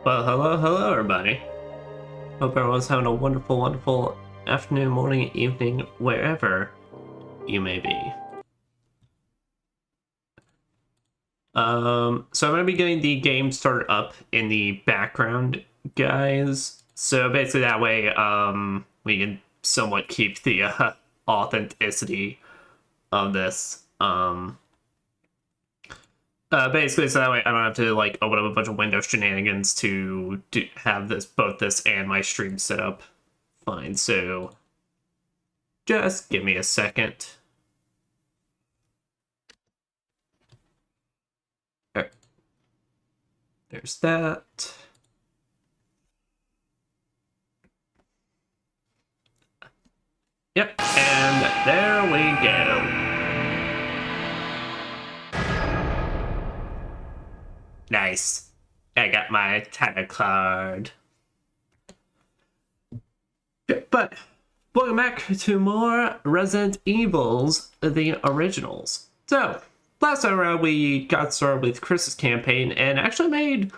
Well, hello, everybody. Hope everyone's having a wonderful, wonderful afternoon, morning, evening, wherever you may be. So I'm going to be getting the game started up in the background, guys. So basically that way, we can somewhat keep the authenticity of this. Basically, so that way I don't have to like open up a bunch of Windows shenanigans to have both this and my stream set up fine. So just give me a second. There. There's that. Yep, and there we go. Nice. I got my title card. But welcome back to more Resident Evils, the originals. So, last time around we got started with Chris's campaign and actually made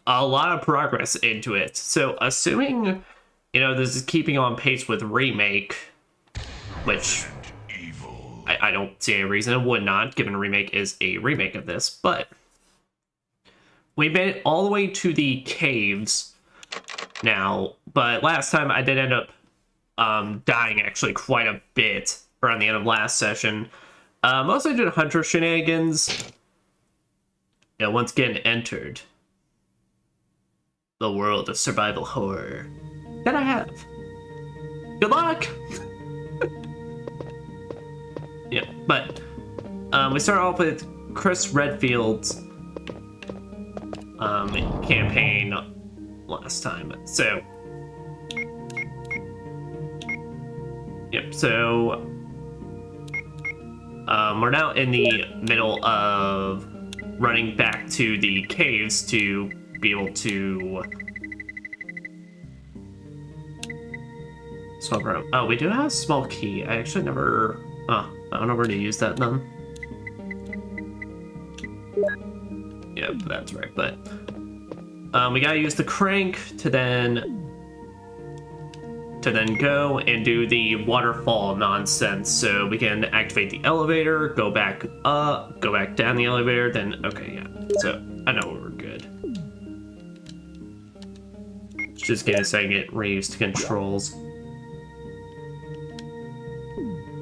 a lot of progress into it. So, assuming, this is keeping on pace with Remake, which I don't see any reason it would not, given Remake is a remake of this, but we made it all the way to the caves now, but last time I did end up dying actually quite a bit around the end of last session. Mostly due to hunter shenanigans. Once again entered the world of survival horror that I have. Good luck! Yeah, but we start off with Chris Redfield's campaign last time. So yep, so we're now in the middle of running back to the caves to be able to swap around. Oh, we do have a small key. I actually never I don't know where to use that then. Yep, that's right, but we gotta use the crank to then go and do the waterfall nonsense. So we can activate the elevator, go back up, go back down the elevator, then okay, yeah. So I know we're good. Just give me a second, get reused to controls.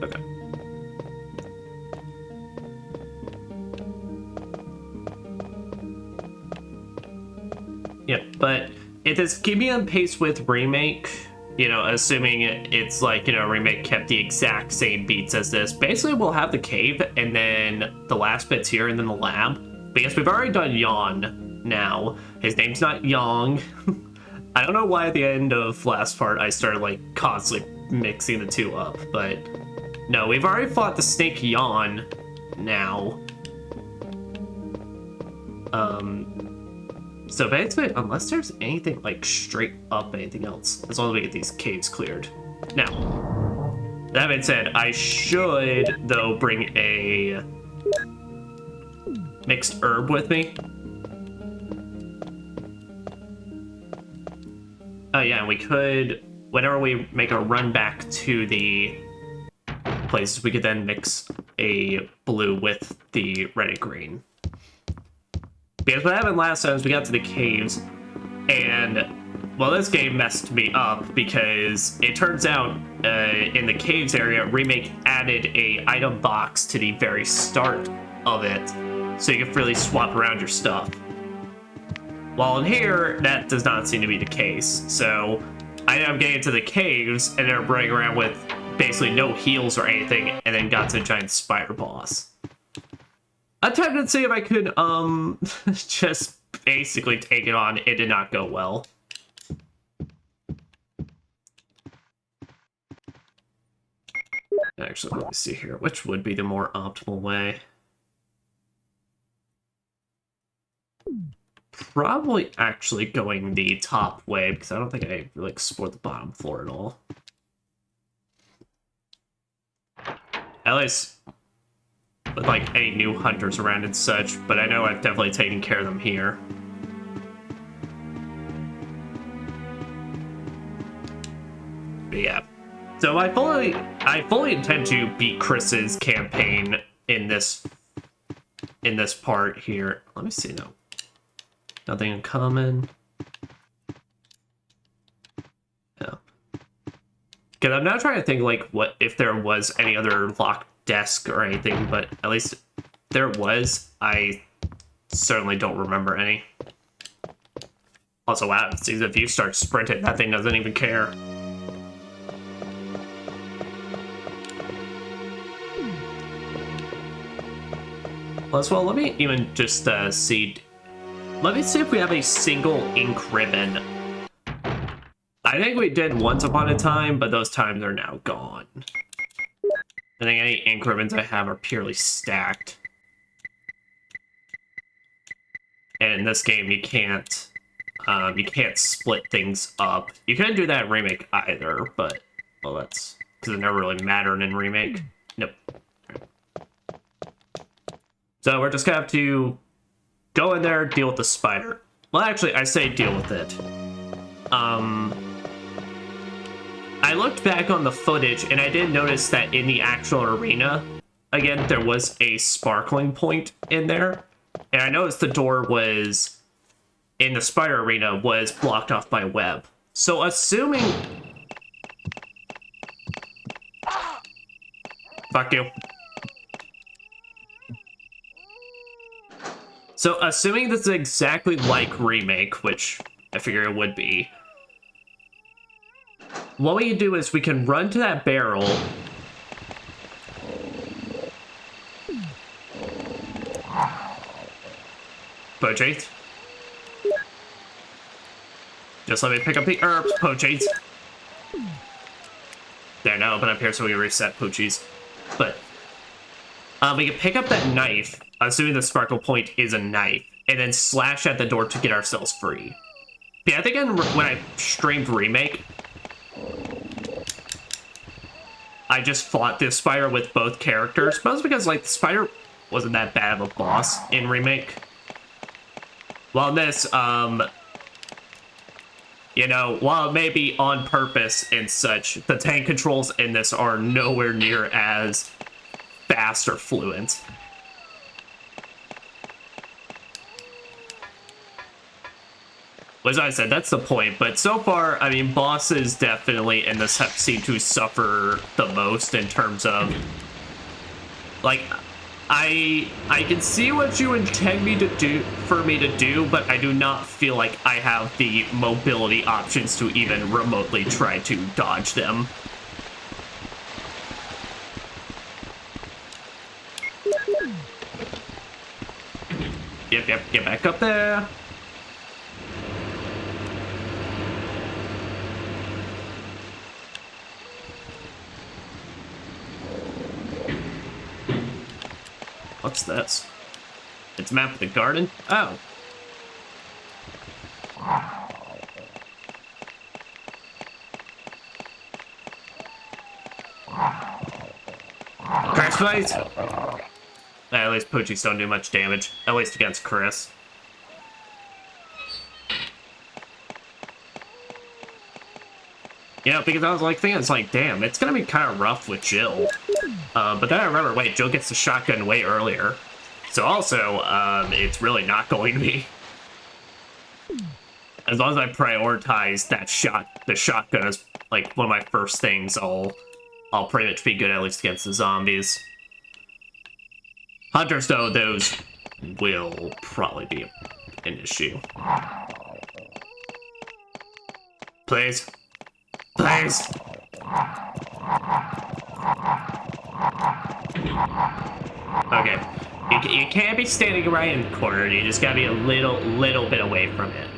Okay. Yep, but it is keeping on pace with Remake, assuming it's like, Remake kept the exact same beats as this. Basically, we'll have the cave, and then the last bit's here, and then the lab. Because we've already done Yawn now. His name's not Yong. I don't know why at the end of last part I started, like, constantly mixing the two up, but no, we've already fought the snake Yawn now. So basically, unless there's anything like straight up anything else, as long as we get these caves cleared. Now, that being said, I should, though, bring a mixed herb with me. Oh yeah, and we could, whenever we make a run back to the places, we could then mix a blue with the red and green. Because what happened last time is we got to the caves, and, well, this game messed me up because it turns out in the caves area, Remake added a item box to the very start of it, so you can freely swap around your stuff. While in here, that does not seem to be the case, so I ended up getting into the caves and ended up running around with basically no heals or anything, and then got to the giant spider boss. I attempted to see if I could, just basically take it on. It did not go well. Actually, let me see here. Which would be the more optimal way? Probably actually going the top way, because I don't think I really explore the bottom floor at all. At least with like any new hunters around and such, but I know I've definitely taken care of them here. But yeah. So I fully intend to beat Chris's campaign in this part here. Let me see now. Nothing in common. No. Because I'm now trying to think like what if there was any other locked desk or anything, but at least there was. I certainly don't remember any. Also, wow, it seems if you start sprinting, that thing doesn't even care. Plus, well, let me even just see. Let me see if we have a single ink ribbon. I think we did once upon a time, but those times are now gone. I think any ink ribbons I have are purely stacked. And in this game, you can't split things up. You couldn't do that in Remake either, but, well, that's because it never really mattered in Remake. Nope. So we're just gonna have to go in there, deal with the spider. Well, actually, I say deal with it. I looked back on the footage, and I did notice that in the actual arena, again, there was a sparkling point in there. And I noticed the door was, in the spider arena, was blocked off by a web. So assuming... Fuck you. So assuming this is exactly like Remake, which I figure it would be, what we can do is we can run to that barrel. Poachades. Just let me pick up the herbs, Poachades. There, now open up here so we reset Poochies. But we can pick up that knife, assuming the sparkle point is a knife, and then slash at the door to get ourselves free. Yeah, I think when I streamed Remake, I just fought this spider with both characters, mostly because like the spider wasn't that bad of a boss in Remake. Well, in this, you know, while it may be on purpose and such, the tank controls in this are nowhere near as fast or fluent. As I said, that's the point, but so far, I mean, bosses definitely in this have seemed to suffer the most in terms of, like, I can see what you intend me to do, but I do not feel like I have the mobility options to even remotely try to dodge them. Yep, get back up there. What's this? It's a map of the garden? Oh. Crash fight! At least Poochies don't do much damage. At least against Chris. Yeah, because I was like thinking, it's like, damn, it's gonna be kind of rough with Jill. But then I remember, wait, Jill gets the shotgun way earlier. So also, it's really not going to be. As long as I prioritize the shotgun as like one of my first things, I'll pretty much be good at least against the zombies. Hunters, though, those will probably be an issue. Please. Please. Okay. You can't be standing right in the corner. You just gotta be a little bit away from it.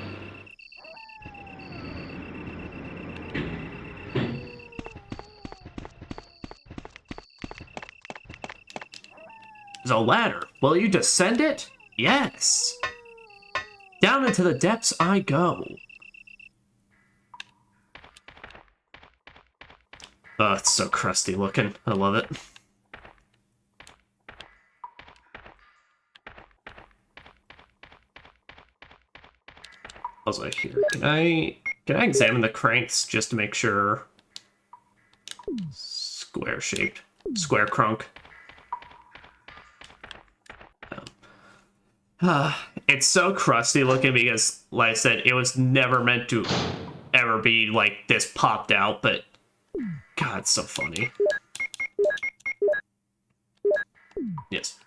There's a ladder. Will you descend it? Yes. Down into the depths I go. Oh, it's so crusty looking. I love it. Also, here, can I examine the cranks just to make sure? square-shaped. Square crunk. It's so crusty looking because, like I said, it was never meant to ever be like this popped out, but God, it's so funny. Yes.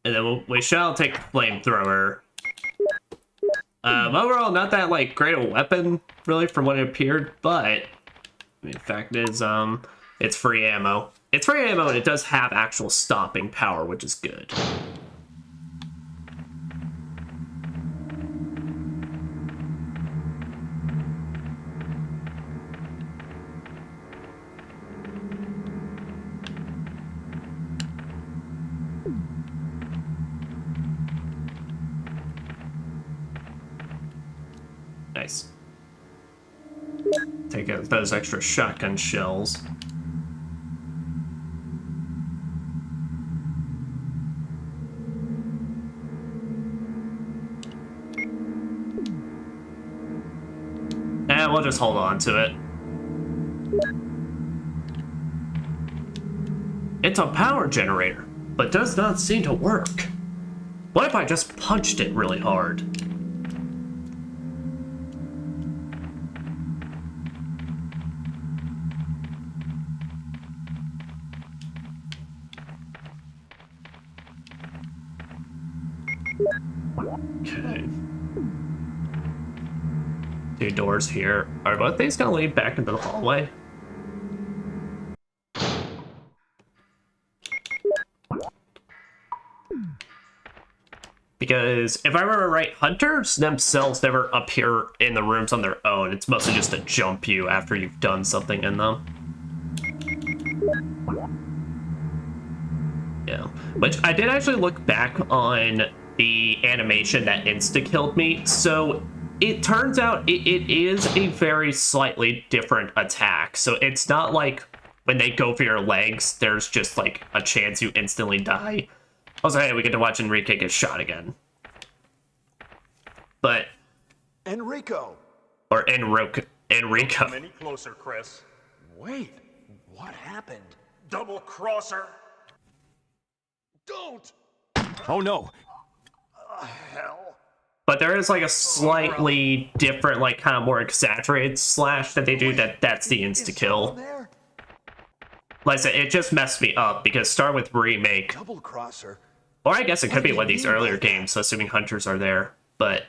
And then we shall take the flamethrower. Overall, not that like great a weapon, really, from when it appeared, but I mean, the fact is, it's free ammo. It's free ammo, and it does have actual stopping power, which is good. Nice. Take out those extra shotgun shells. And we'll just hold on to it. It's a power generator, but does not seem to work. What if I just punched it really hard? Okay. Two doors here. Are both these gonna lead back into the hallway? Because if I remember right, hunters themselves never appear in the rooms on their own. It's mostly just to jump you after you've done something in them. Yeah. Which I did actually look back on the animation that insta-killed me. So it turns out it is a very slightly different attack. So it's not like when they go for your legs, there's just like a chance you instantly die. Also, hey, we get to watch Enrique get shot again. But Enrico. Or Enrico. Come any closer, Chris. Wait, what happened? Double crosser. Don't! Oh no! Hell. But there is like a slightly different, like kind of more exaggerated slash that they do that's the insta-kill. Like I said, it just messed me up because start with remake. Double crosser. Or I guess it could be one of these earlier games, assuming hunters are there, but...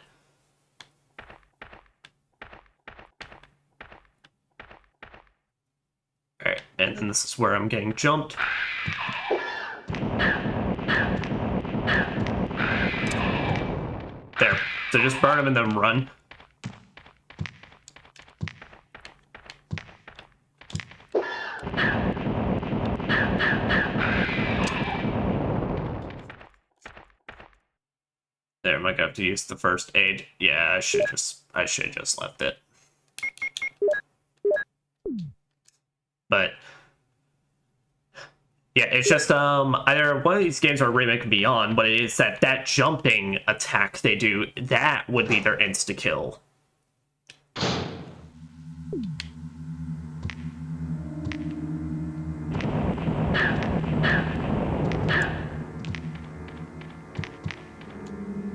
Alright, and then this is where I'm getting jumped. There. So just burn them and then run. There, might have to use the first aid. Yeah, I should just left it. But yeah, it's just either one of these games or Remake Beyond, but it is that jumping attack they do, that would be their insta-kill.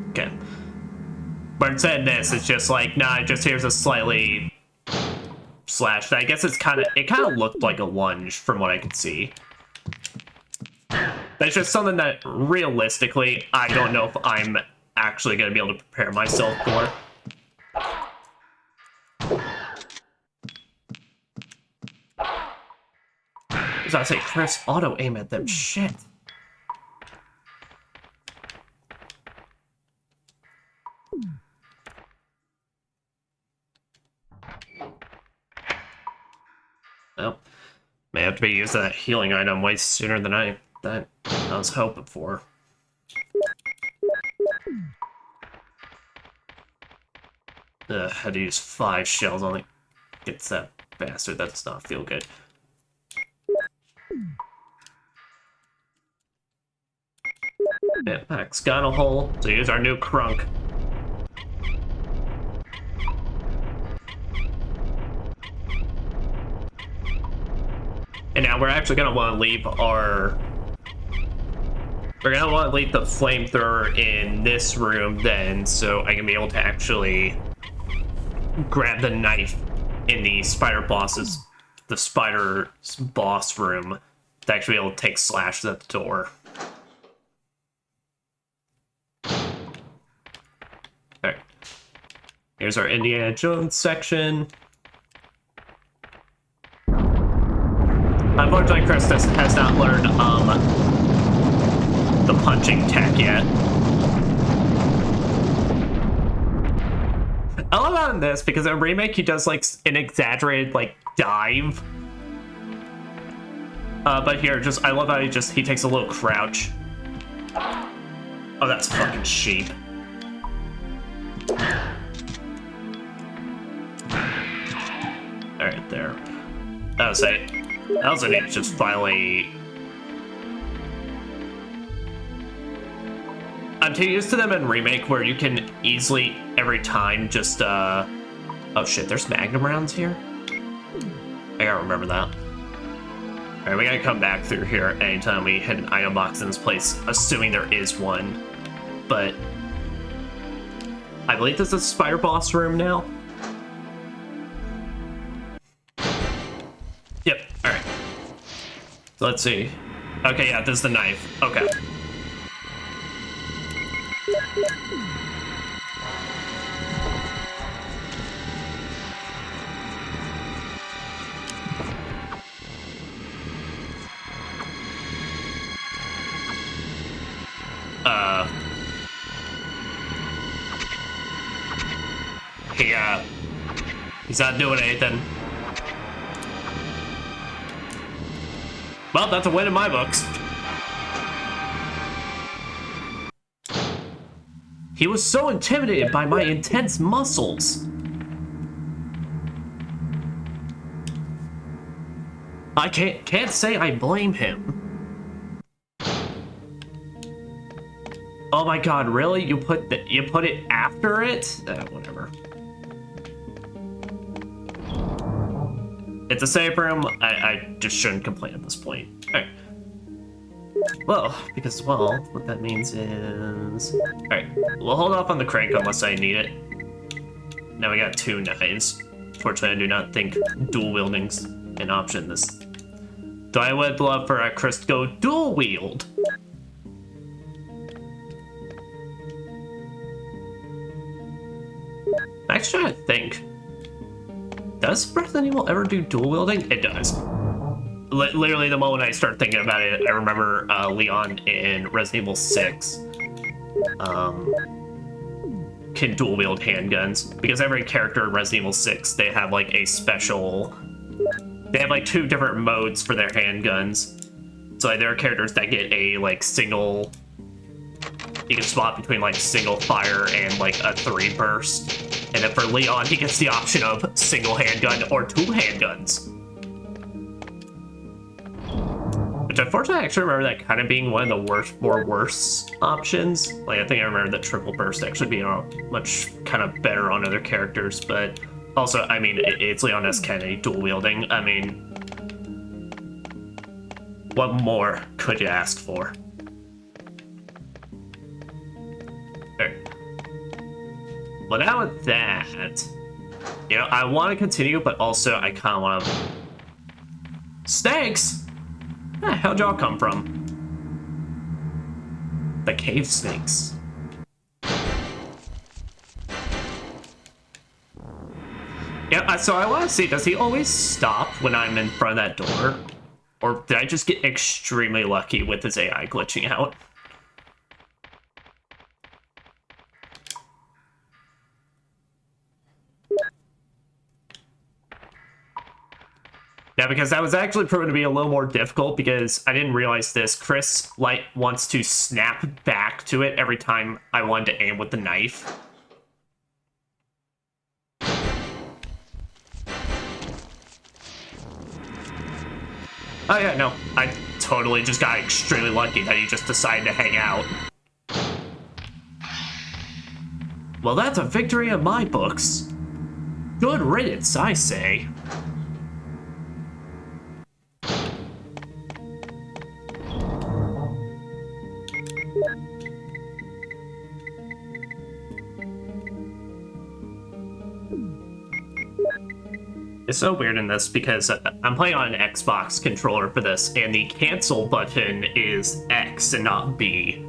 Okay. But instead of this, it's just like, nah, just here's a slightly slash. I guess it kind of looked like a lunge from what I could see. That's just something that realistically I don't know if I'm actually going to be able to prepare myself for. As I say, Chris, auto aim at them. Shit. Well, may have to be using that healing item way sooner than I was hoping for. Had to use 5 shells on it. Gets that bastard. That does not feel good. Pack's got a hole, so use our new crunk. now we're actually gonna want to leave our... We're gonna want to leave the flamethrower in this room then, so I can be able to actually grab the knife in the spider boss room to actually be able to take slashes at the door. Alright. Here's our Indiana Jones section. Unfortunately, Chris has not learned the punching tech yet. I love that in this because in remake he does like an exaggerated like dive. But here, I love how he takes a little crouch. Oh, that's fucking sheep. Alright, there. That was it. That was it. Just finally. I'm too used to them in remake where you can easily every time just oh shit, there's magnum rounds here? I gotta remember that. Alright, we gotta come back through here anytime we hit an item box in this place, assuming there is one. But I believe this is a spider boss room now. Yep, alright. So let's see. Okay, yeah, this is the knife. Okay. He's not doing anything. Well, that's a win in my books. He was so intimidated by my intense muscles. I can't say I blame him. Oh my god, really? You put it after it? Whatever. It's a safe room. I just shouldn't complain at this point. Alright. Well, because, well, what that means is... Alright, we'll hold off on the crank unless I need it. Now we got 2 knives. Fortunately, I do not think dual wielding's an option this... Do I would love for Chris to go dual wield? I'm actually trying to think. Does Resident Evil ever do dual wielding? It does. Literally, the moment I start thinking about it, I remember Leon in Resident Evil 6 can dual wield handguns, because every character in Resident Evil 6, they have like a special... They have like 2 different modes for their handguns. So like, there are characters that get a like single... You can swap between like single fire and like a 3 burst. And then for Leon, he gets the option of single handgun or 2 handguns. Which unfortunately, I actually remember that kind of being one of the worst options. Like, I think I remember that triple burst actually being much kind of better on other characters. But also, I mean, it's Leon S. Kennedy dual wielding. I mean, what more could you ask for? Well, now with that, you know, I want to continue, but also I kind of want to... Snakes? Where the hell y'all come from? The cave snakes. Yeah, so I want to see, does he always stop when I'm in front of that door? Or did I just get extremely lucky with his AI glitching out? Yeah, because that was actually proven to be a little more difficult because I didn't realize this. Chris, like, wants to snap back to it every time I wanted to aim with the knife. Oh yeah, no, I totally just got extremely lucky that he just decided to hang out. Well, that's a victory in my books. Good riddance, I say. It's so weird in this because I'm playing on an Xbox controller for this, and the cancel button is X and not B.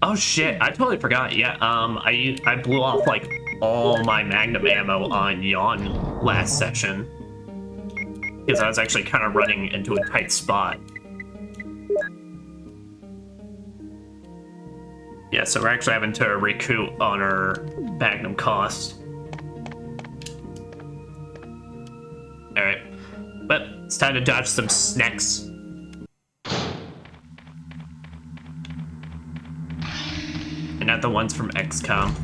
Oh shit, I totally forgot. Yeah, I blew off like all my Magnum ammo on Yawn last session. Because I was actually kind of running into a tight spot. Yeah, so we're actually having to recoup on our Magnum cost. Alright. But it's time to dodge some snacks. And not the ones from XCOM.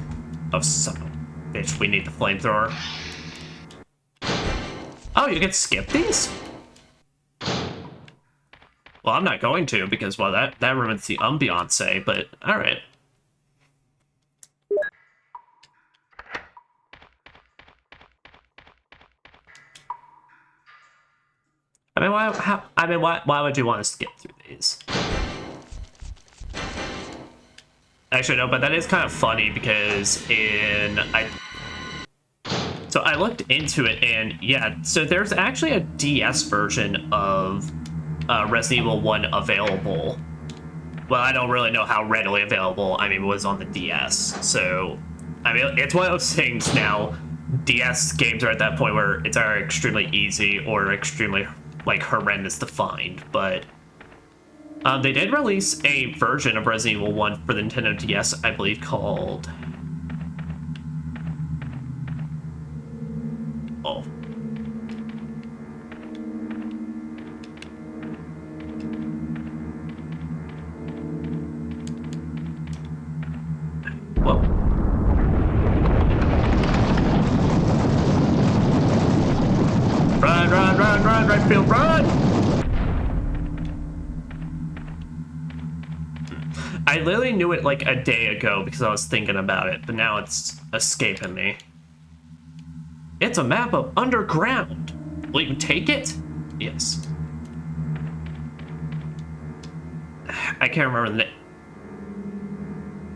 Oh, son of a bitch, we need the flamethrower. Oh, you can skip these? Well, I'm not going to, because, well, that ruins the ambiance, but alright. Why would you want to skip through these? Actually, no, but that is kind of funny because so I looked into it, and yeah, so there's actually a DS version of Resident Evil 1 available. Well, I don't really know how readily available. I mean, it was on the DS, so I mean, it's one of those things now. DS games are at that point where it's either extremely easy or extremely like horrendous to find, but they did release a version of Resident Evil 1 for the Nintendo DS, I believe, called... Oh. Whoa. Run, Redfield, run! I literally knew it like a day ago because I was thinking about it, but now it's escaping me. It's a map of underground. Will you take it? Yes. I can't remember the name.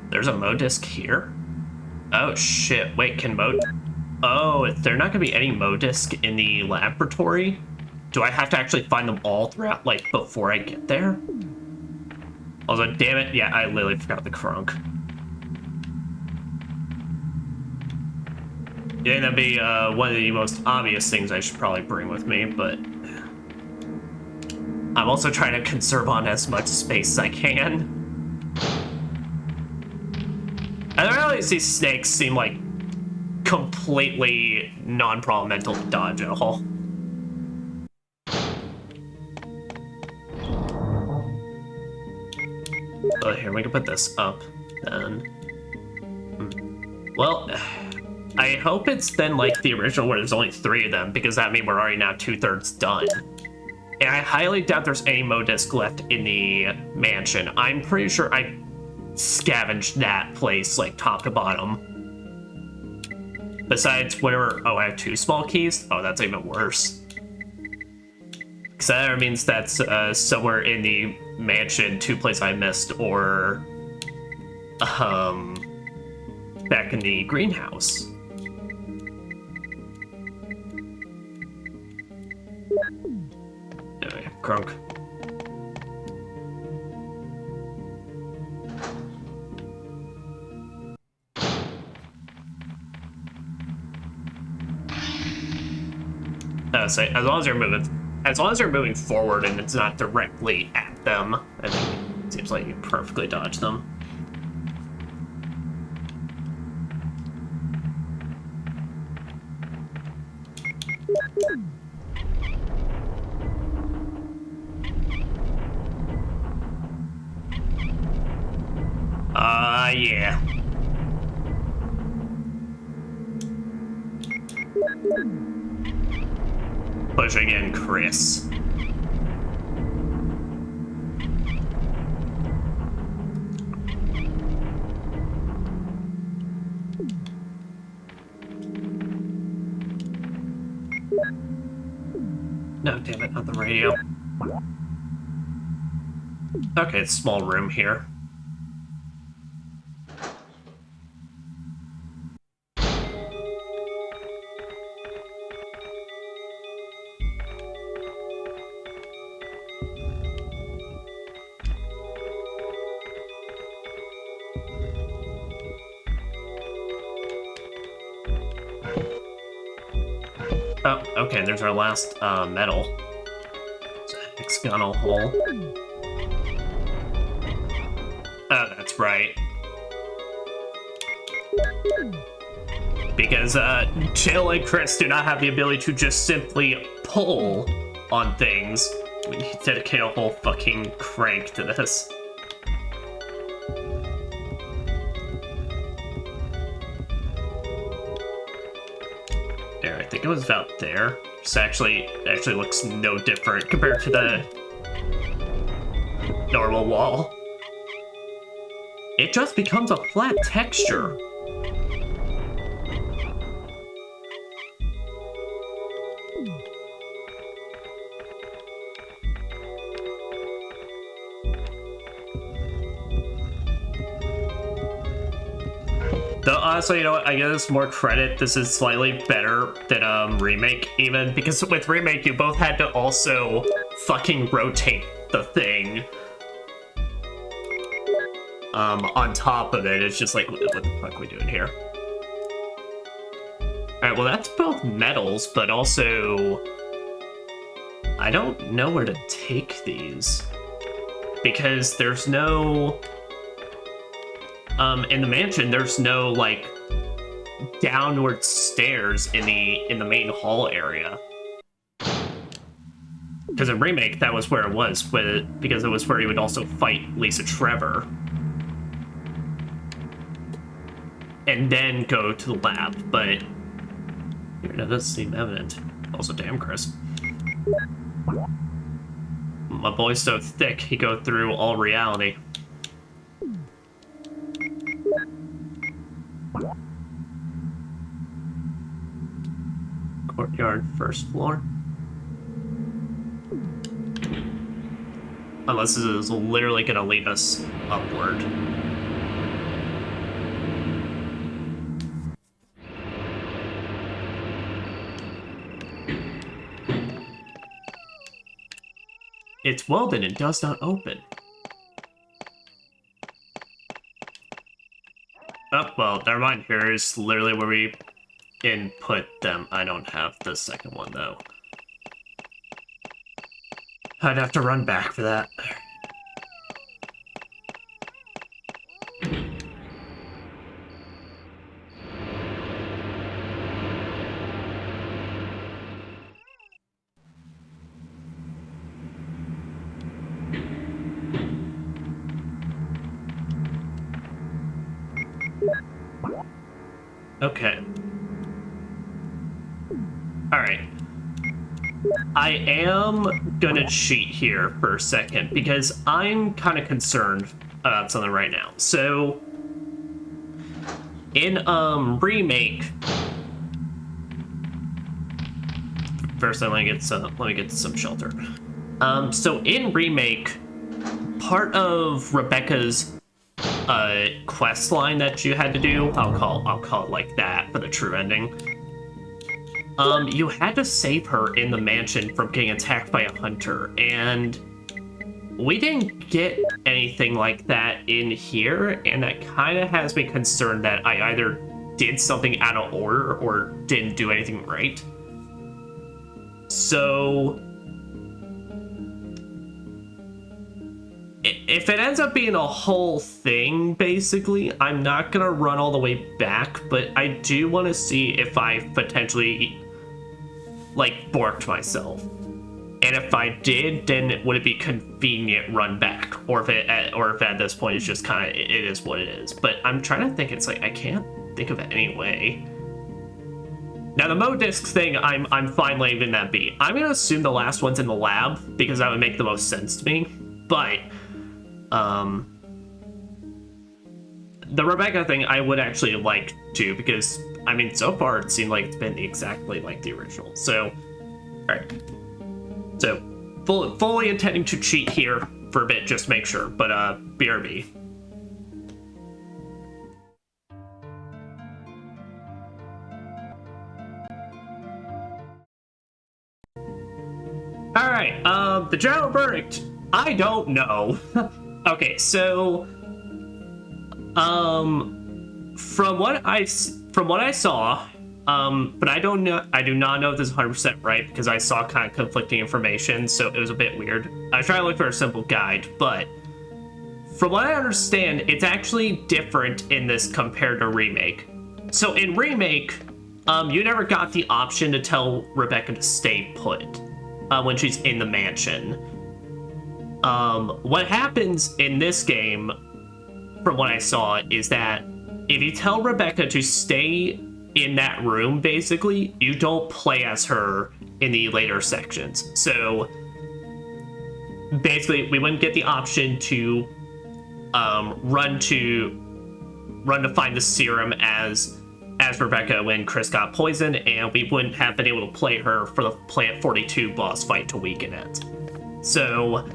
There's a Modisc here? Oh shit, wait, can Oh, they're not gonna be any Modisc in the laboratory? Do I have to actually find them all throughout, like, before I get there? Although, damn it, yeah, I literally forgot the crunk. Yeah, that'd be one of the most obvious things I should probably bring with me, but... I'm also trying to conserve on as much space as I can. And the reality is these snakes seem like completely non-problematic to dodge at all. So here, we can put this up, then. Well, I hope it's then like the original where there's only 3 of them, because that means we're already now 2/3 done. And I highly doubt there's any Modisc left in the mansion. I'm pretty sure I scavenged that place, like, top to bottom. Besides, whatever... Oh, I have 2 small keys? Oh, that's even worse. Because that means that's somewhere in the mansion, 2 places I missed, or... back in the greenhouse. Anyway, Crunk. So as long as you're moving forward and it's not directly at them, I think it seems like you perfectly dodge them. Yeah. Pushing in Chris. No, damn it, not the radio. Okay, it's a small room here. Oh, okay, there's our last medal. It's a hexagonal hole. Oh, that's right. Because Jill and Chris do not have the ability to just simply pull on things. We need to dedicate a whole fucking crank to this. There, I think it was about there. It actually looks no different compared to the normal wall. It just becomes a flat texture. Though honestly, you know what, I give this more credit. This is slightly better than Remake, even, because with Remake you both had to also fucking rotate the thing. On top of it, it's just like, what the fuck are we doing here? Alright, well that's both medals, but also I don't know where to take these. Because there's no... in the mansion, there's no, like, downward stairs in the main hall area. Because in Remake, that was where it was, because it was where you would also fight Lisa Trevor. And then go to the lab, but here, that doesn't seem evident. Also, damn, Chris. My boy's so thick, he go through all reality. Courtyard, first floor. Unless this is literally gonna lead us upward. It's welded and does not open. Oh, well, never mind. Here is literally where we input them. I don't have the second one, though. I'd have to run back for that. Okay. Alright. I am gonna cheat here for a second, because I'm kind of concerned about something right now. So, in, Remake... First, let me get some shelter. So in Remake, part of Rebecca's quest line that you had to do, I'll call it like that for the true ending. You had to save her in the mansion from getting attacked by a hunter, and we didn't get anything like that in here, and that kind of has me concerned that I either did something out of order or didn't do anything right. So if it ends up being a whole thing, basically, I'm not gonna run all the way back, but I do want to see if I potentially, like, borked myself. And if I did, then would it be convenient run back? Or if at this point it's just kind of, it is what it is. But I'm trying to think, it's like, I can't think of any way. Now, the Mo Disc thing, I'm fine leaving that be. I'm gonna assume the last one's in the lab, because that would make the most sense to me. But, the Rebecca thing I would actually like to, because, I mean, so far it seemed like it's been exactly like the original. So, alright. So, fully intending to cheat here for a bit just to make sure, but BRB. Alright, the general verdict, I don't know. Okay, so from what I saw, but I don't know, I do not know if this is 100% right because I saw kind of conflicting information, so it was a bit weird. I was trying to look for a simple guide, but from what I understand, it's actually different in this compared to Remake. So in Remake, you never got the option to tell Rebecca to stay put when she's in the mansion. What happens in this game, from what I saw, is that if you tell Rebecca to stay in that room, basically, you don't play as her in the later sections. So basically, we wouldn't get the option to run to find the serum as Rebecca when Chris got poisoned, and we wouldn't have been able to play her for the Plant 42 boss fight to weaken it. So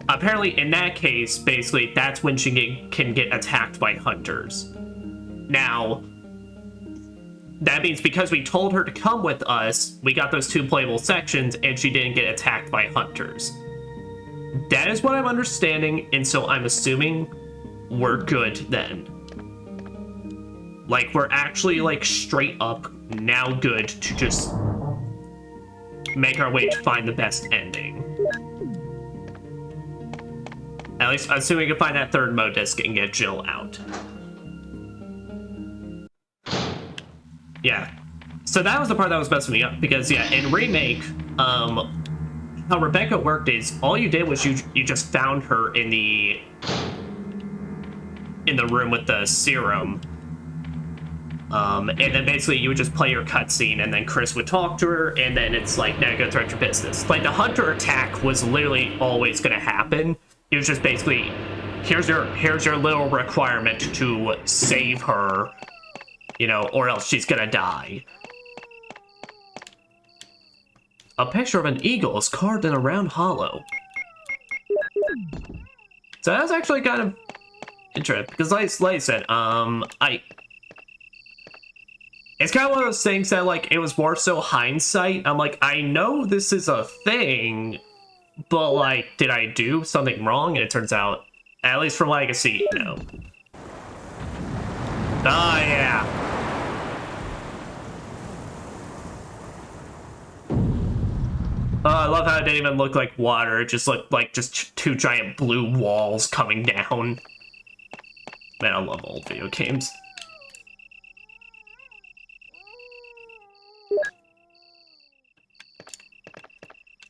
apparently in that case, basically, that's when she can get attacked by hunters. Now, that means because we told her to come with us, we got those 2 playable sections, and she didn't get attacked by hunters. That is what I'm understanding, and so I'm assuming we're good then. Like, we're actually, like, straight up now good to just make our way to find the best ending. At least, assuming we can find that 3rd mode disc and get Jill out. Yeah. So that was the part that was messing me up, because, yeah, in Remake, how Rebecca worked is, all you did was you just found her in the room with the serum. And then basically you would just play your cutscene, and then Chris would talk to her, and then it's like, now go throughout your business. Like, the hunter attack was literally always going to happen. It was just basically, here's your little requirement to save her, you know, or else she's gonna die. A picture of an eagle is carved in a round hollow. So that was actually kind of interesting, because like I said, it's kind of one of those things that, like, it was more so hindsight. I'm like, I know this is a thing, but, like, did I do something wrong? And it turns out, at least from what I can see, no. Oh, yeah. Oh, I love how it didn't even look like water. It just looked like just 2 giant blue walls coming down. Man, I love old video games.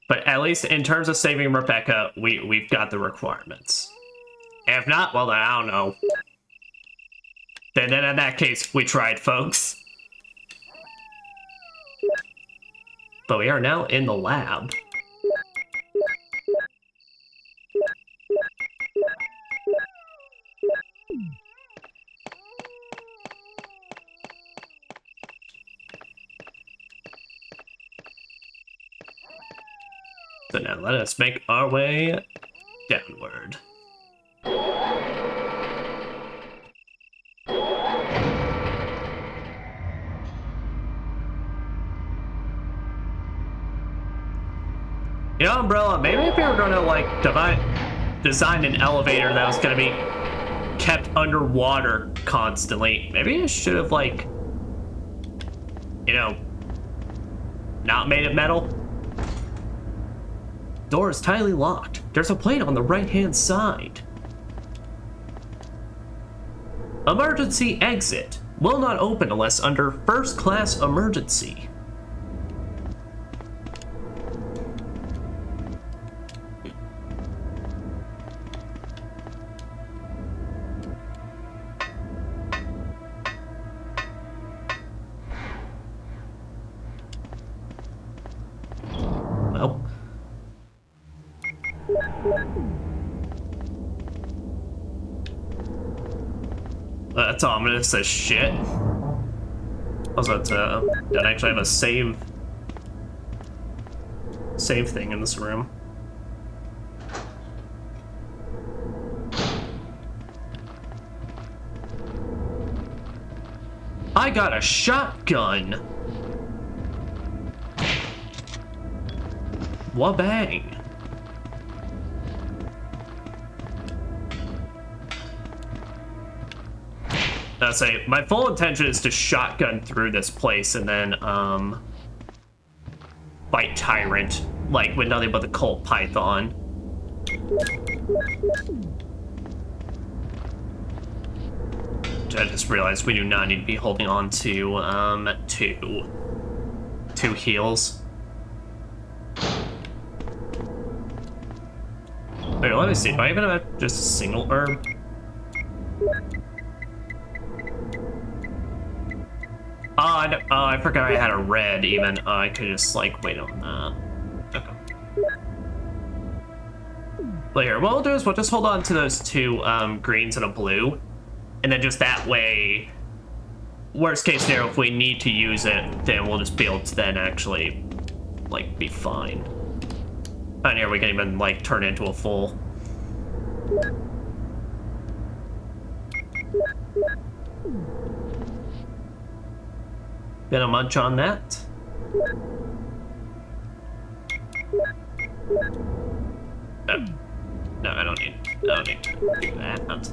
But at least in terms of saving Rebecca, we've got the requirements. If not, well, then I don't know. Then in that case, we tried, folks. But we are now in the lab. So now let us make our way downward. You know, Umbrella, maybe if we were gonna, like, design an elevator that was gonna be kept underwater constantly, maybe it should have, like, you know, not made it metal. Door is tightly locked. There's a plate on the right-hand side. Emergency exit. Will not open unless under first-class emergency. Well. That's ominous as shit. Also, don't actually have a save thing in this room. I got a shotgun. Wabang. I'll say, my full intention is to shotgun through this place and then, fight Tyrant, like, with nothing but the Cult Python. I just realized we do not need to be holding on to, two heals. Wait, let me see. Do I even have just a single herb? I forgot I had a red even. I could just, like, wait on that. Okay. But here, what we'll do is we'll just hold on to those two greens and a blue. And then just that way, worst case scenario, if we need to use it, then we'll just be able to then actually, like, be fine. And here we can even, like, turn into a full. Gonna munch on that. Oh. No, I don't need to do that.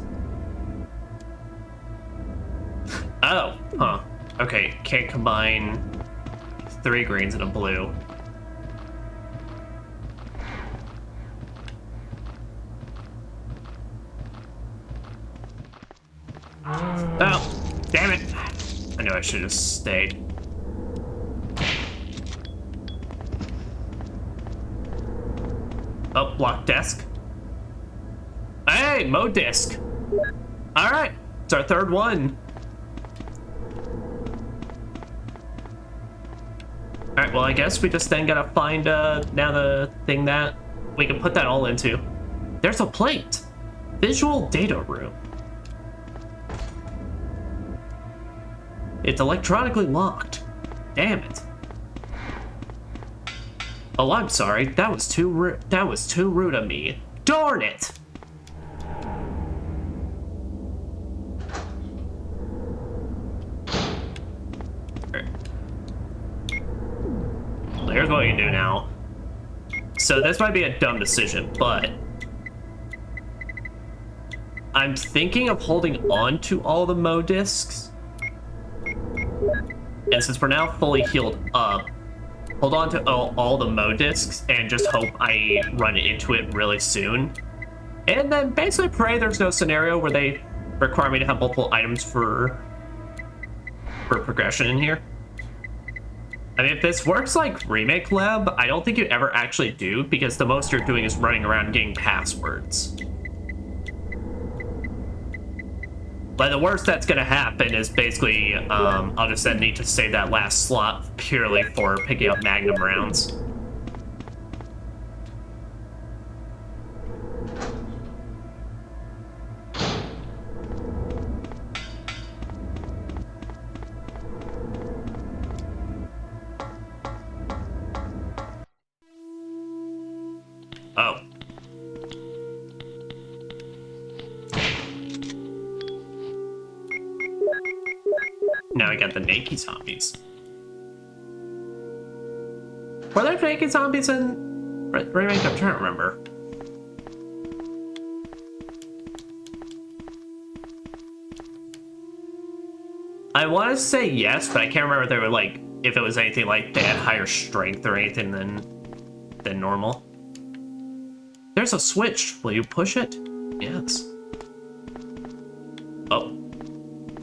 Oh, huh. Okay, can't combine 3 greens and a blue. Oh, damn it. I knew I should have stayed. Oh, block desk. Hey, Mo disc. All right, it's our 3rd one. All right, well, I guess we just then gotta find now the thing that we can put that all into. There's a plate. Visual data room. It's electronically locked. Damn it. Oh, I'm sorry. That was too rude of me. Darn it. Well, here's what we can do now. So this might be a dumb decision, but I'm thinking of holding on to all the Mo discs. And since we're now fully healed up, hold on to all the Mo discs and just hope I run into it really soon. And then basically pray there's no scenario where they require me to have multiple items for progression in here. I mean, if this works like Remake Lab, I don't think you ever actually do, because the most you're doing is running around getting passwords. But the worst that's gonna happen is basically, I'll just then need to save that last slot purely for picking up Magnum rounds. Oh. Now I got the naked zombies. Were there naked zombies in Remake? I'm trying to remember. I want to say yes, but I can't remember if they were like, if it was anything like they had higher strength or anything than normal. There's a switch. Will you push it? Yes. Oh.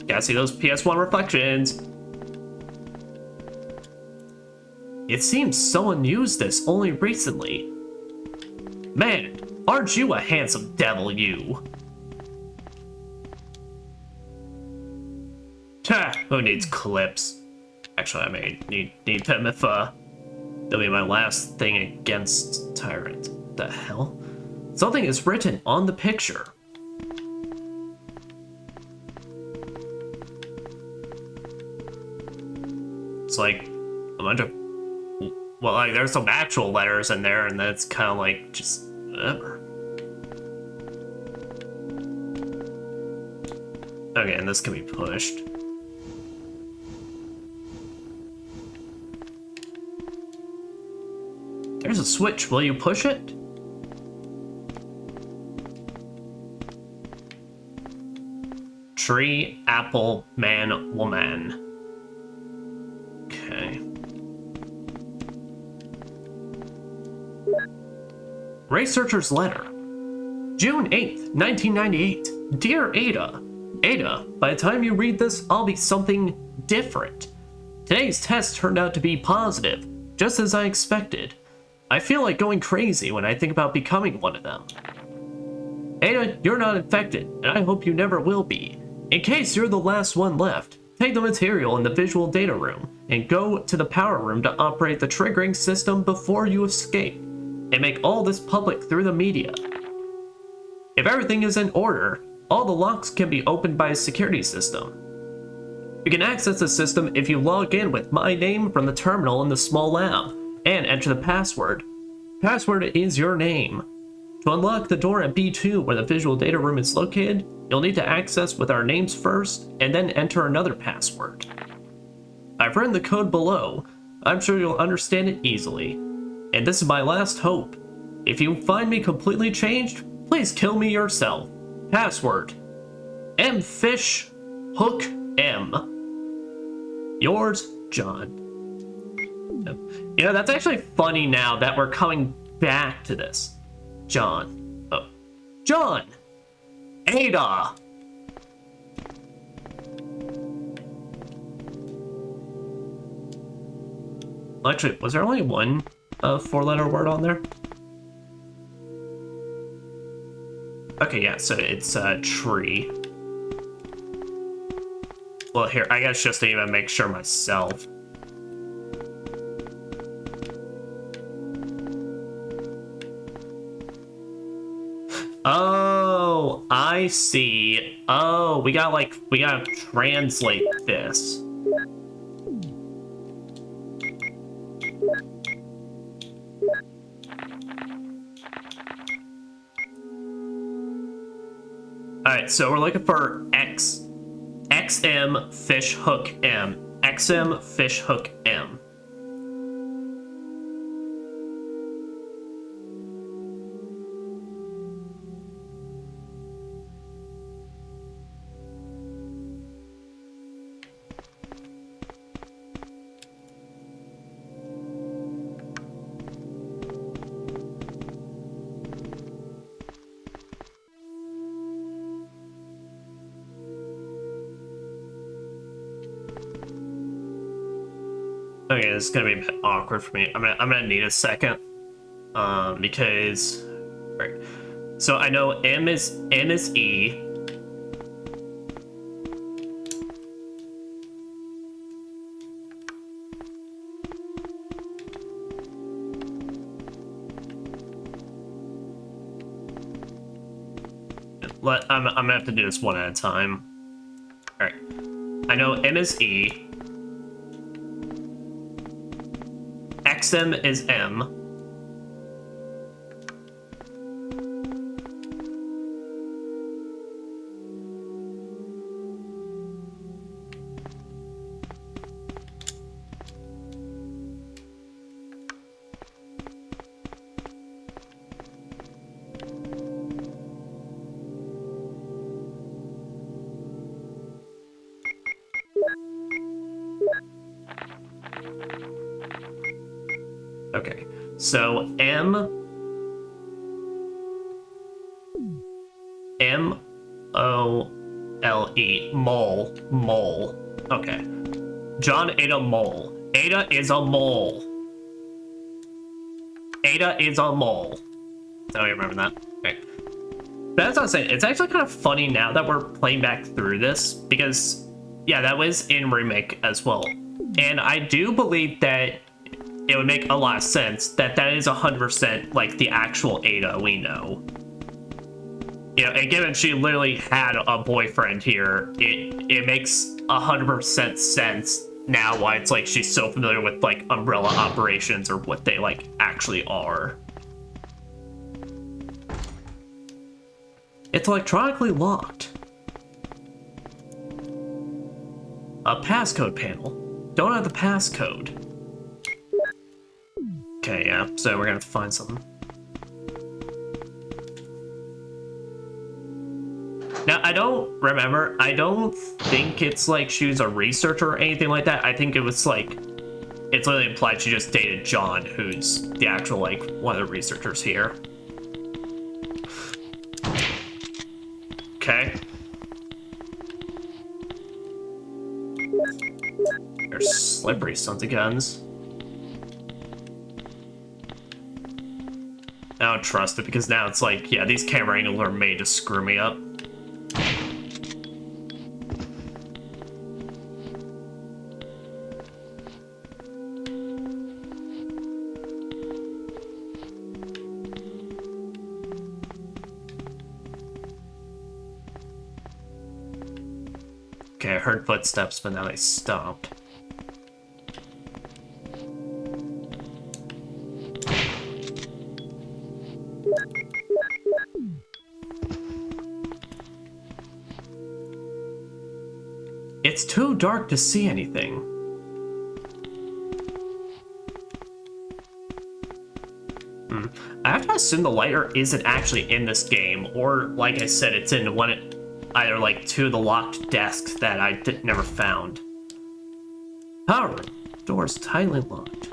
Gotta see those PS1 reflections. It seems someone used this only recently. Man, aren't you a handsome devil, you? Who needs clips? Actually, I may need them if, that'll be my last thing against Tyrant. The hell? Something is written on the picture. It's like a bunch of, well, like there's some actual letters in there, and that's kind of like just whatever. Okay, and this can be pushed. There's a switch. Will you push it? Tree, apple, man, woman. Okay. Researcher's letter. June 8th, 1998. Dear Ada. Ada, by the time you read this, I'll be something different. Today's test turned out to be positive, just as I expected. I feel like going crazy when I think about becoming one of them. Ada, you're not infected, and I hope you never will be. In case you're the last one left, take the material in the visual data room and go to the power room to operate the triggering system before you escape, and make all this public through the media. If everything is in order, all the locks can be opened by a security system. You can access the system if you log in with my name from the terminal in the small lab and enter the password. Password is your name. To unlock the door at B2 where the visual data room is located, you'll need to access with our names first and then enter another password. I've written the code below. I'm sure you'll understand it easily. And this is my last hope. If you find me completely changed, please kill me yourself. Password: M-Fish Hook M. Yours, John. You know, that's actually funny now that we're coming back to this. John. Oh. John! Ada! Actually, was there only one four-letter word on there? Okay, yeah, so it's a tree. Well, here, I guess just to even make sure myself. Oh, I see. Oh, we gotta translate this. Alright, so we're looking for XM fish hook M. XM fish hook M. Okay, this is gonna be a bit awkward for me. I'm gonna need a second, because, right. So I know M is E. I'm gonna have to do this one at a time. All right, I know M is E. XM is M. Okay, so M-O-L-E, mole. Okay. John ate a mole. Ada is a mole. Ada is a mole. Oh, you remember that? Okay. That's what I'm saying. It's actually kind of funny now that we're playing back through this, because, yeah, that was in Remake as well. And I do believe that it would make a lot of sense that that is 100% like the actual Ada we know. You know, and given she literally had a boyfriend here, it makes 100% sense now why it's like she's so familiar with like umbrella operations or what they like actually are. It's electronically locked. A passcode panel. Don't have the passcode. Okay. Okay, yeah. So we're gonna have to find something. Now, I don't remember. I don't think it's like she was a researcher or anything like that. I think it was like, it's literally implied she just dated John, who's the actual, like, one of the researchers here. Okay. They're slippery sons of guns. I don't trust it because now it's like, yeah, these camera angles are made to screw me up. Okay, I heard footsteps, but now they stopped. It's too dark to see anything. I have to assume the lighter isn't actually in this game, or like I said, it's in one, either like two of the locked desks that I never found. Power room. Doors tightly locked.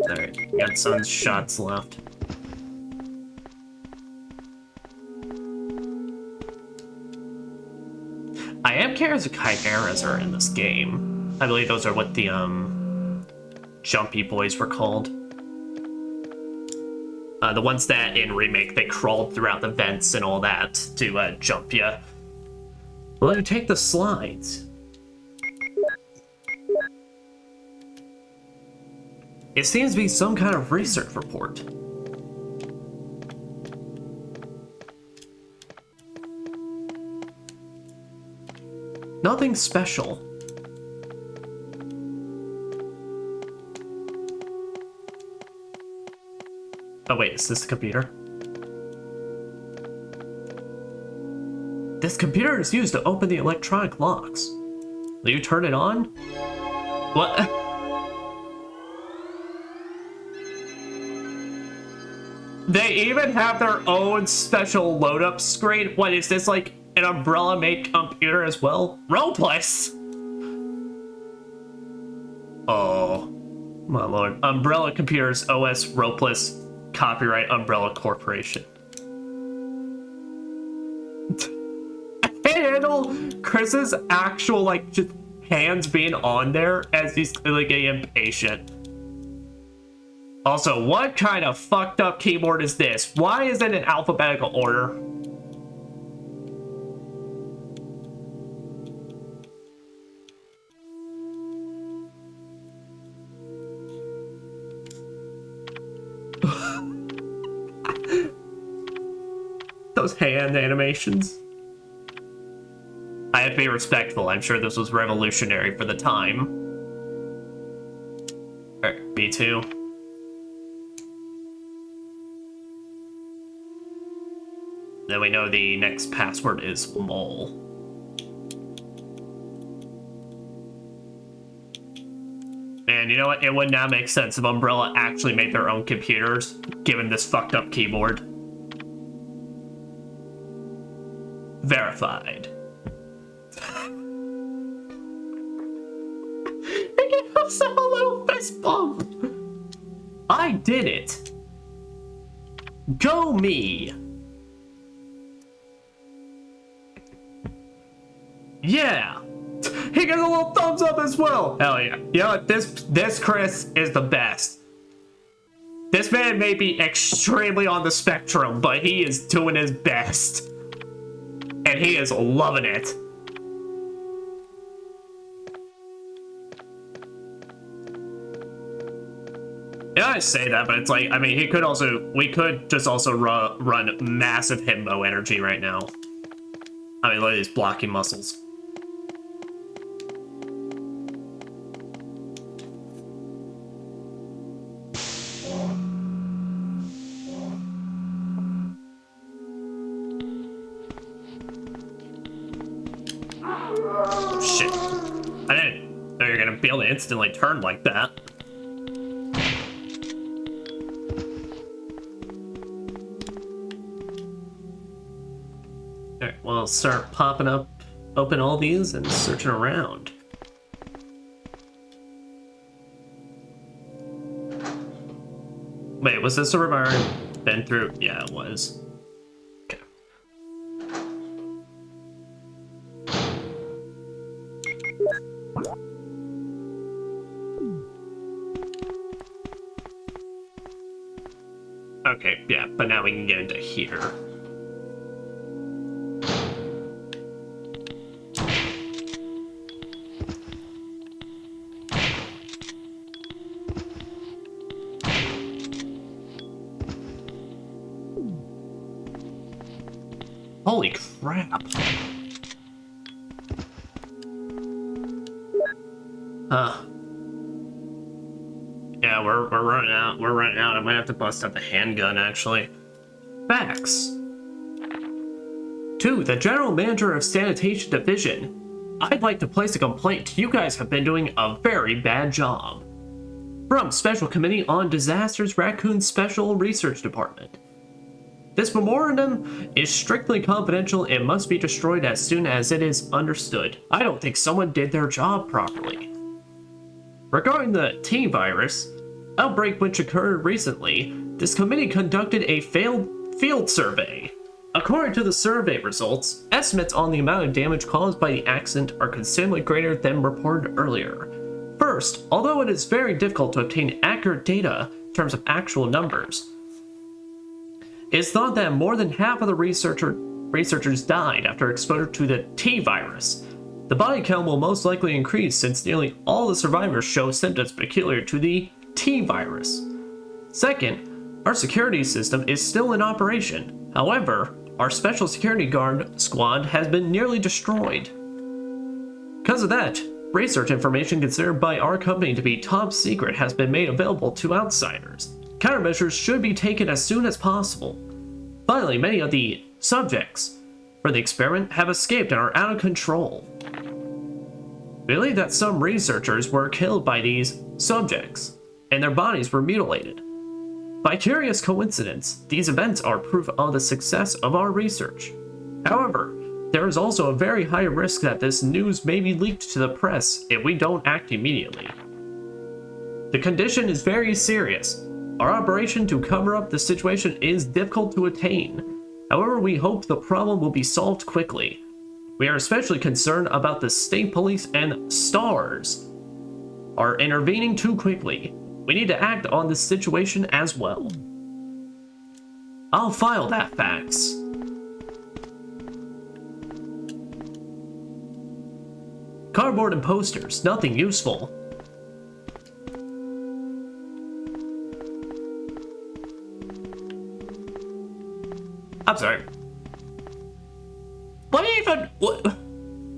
Alright, we got some shots left. I am curious if chimeras are in this game. I believe those are what the jumpy boys were called. The ones that in Remake they crawled throughout the vents and all that to jump you. Will you take the slides? It seems to be some kind of research report. Nothing special. Oh wait, is this the computer? This computer is used to open the electronic locks. Will you turn it on? What? They even have their own special load-up screen. What is this, like an Umbrella-made computer as well? Roleplays! Oh, my lord. Umbrella Computers OS Rolepless. Copyright Umbrella Corporation. I can't handle Chris's actual, like, just hands being on there as he's clearly getting impatient. Also, what kind of fucked up keyboard is this? Why is it in alphabetical order? Those hand animations. I have to be respectful. I'm sure this was revolutionary for the time. Alright, B2. Then we know the next password is mole. And you know what? It would now make sense if Umbrella actually made their own computers, given this fucked up keyboard. Verified. He gave himself a little fist bump. I did it. Go me. Yeah. He gets a little thumbs up as well. Hell yeah. You know what? This Chris is the best. This man may be extremely on the spectrum, but he is doing his best. And he is loving it. Yeah, I say that, but it's like, I mean, we could just also run massive himbo energy right now. I mean, look at these blocking muscles. Shit. I didn't know you're gonna like be able to instantly turn like that. Alright, well, start popping up, open all these and searching around. Wait, was this a room I already been through? Yeah, it was. Okay. Okay, yeah, but now we can get into here. Holy crap. Huh. Yeah, we're running out. We're running out. I might have to bust out the handgun, actually. Facts. To the General Manager of Sanitation Division, I'd like to place a complaint. You guys have been doing a very bad job. From Special Committee on Disasters Raccoon Special Research Department. This memorandum is strictly confidential and must be destroyed as soon as it is understood. I don't think someone did their job properly. Regarding the T-virus outbreak which occurred recently, this committee conducted a failed field survey. According to the survey results, estimates on the amount of damage caused by the accident are considerably greater than reported earlier. First, although it is very difficult to obtain accurate data in terms of actual numbers, it's thought that more than half of the researchers died after exposure to the T-virus. The body count will most likely increase since nearly all the survivors show symptoms peculiar to the T-virus. Second, our security system is still in operation. However, our special security guard squad has been nearly destroyed. Because of that, research information considered by our company to be top secret has been made available to outsiders. Countermeasures should be taken as soon as possible. Finally, many of the subjects for the experiment have escaped and are out of control. We believe that some researchers were killed by these subjects, and their bodies were mutilated. By curious coincidence, these events are proof of the success of our research. However, there is also a very high risk that this news may be leaked to the press if we don't act immediately. The condition is very serious. Our operation to cover up the situation is difficult to attain. However, we hope the problem will be solved quickly. We are especially concerned about the state police and STARS are intervening too quickly. We need to act on this situation as well. I'll file that fax. Cardboard and posters, nothing useful. I'm sorry.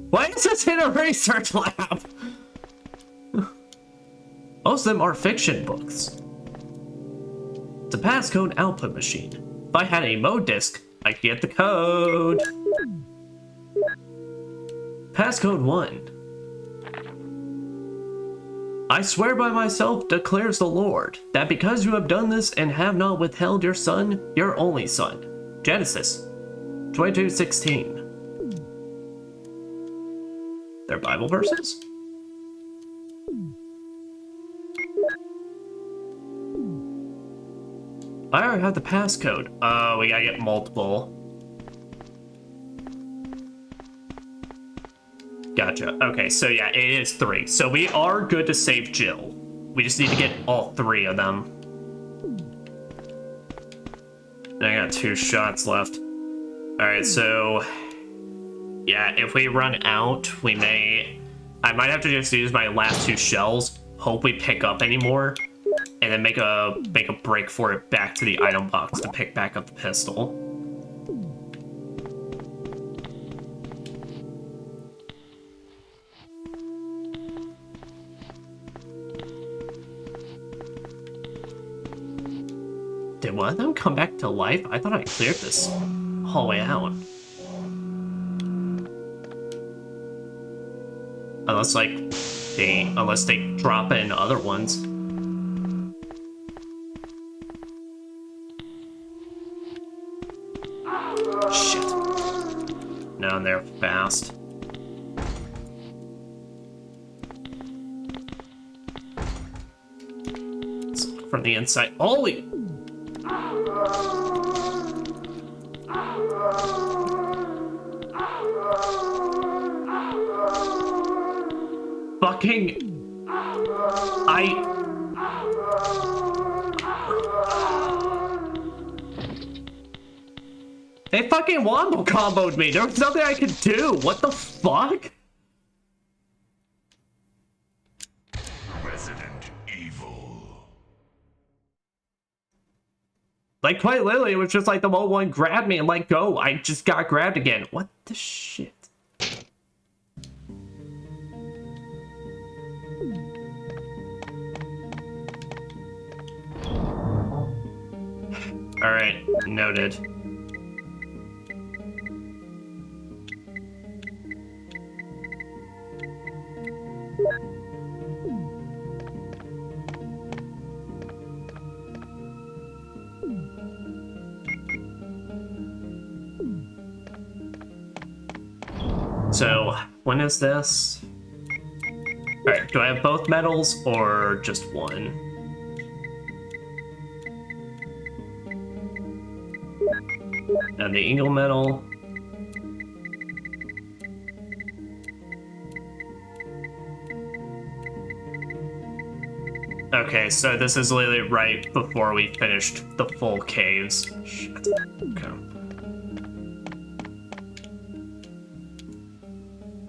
Why is this in a research lab? Most of them are fiction books. It's a passcode output machine. If I had a mode disk, I could get the code. Passcode 1. I swear by myself, declares the Lord, that because you have done this and have not withheld your son, your only son. Genesis 22:16. They're Bible verses? I already have the passcode. We gotta get multiple. Gotcha. Okay, so yeah, it is 3. So we are good to save Jill. We just need to get all 3 of them. I got 2 shots left. Alright, so yeah, if we run out, I might have to just use my last 2 shells, hope we pick up any more, and then make a break for it back to the item box to pick back up the pistol. Did one of them come back to life? I thought I cleared this hallway out. Unless, like, unless they drop in other ones. Shit. No, they're fast. Let's look from the inside. Holy! Fucking... They fucking wombo comboed me. There was nothing I could do. What the fuck? Resident Evil. Like, quite literally, it was just like the one grabbed me and let go. I just got grabbed again. What the shit? Alright, noted. So, when is this? Alright, do I have both medals or just one? And the Eagle medal. Okay, so this is literally right before we finished the full caves. Shit. Okay.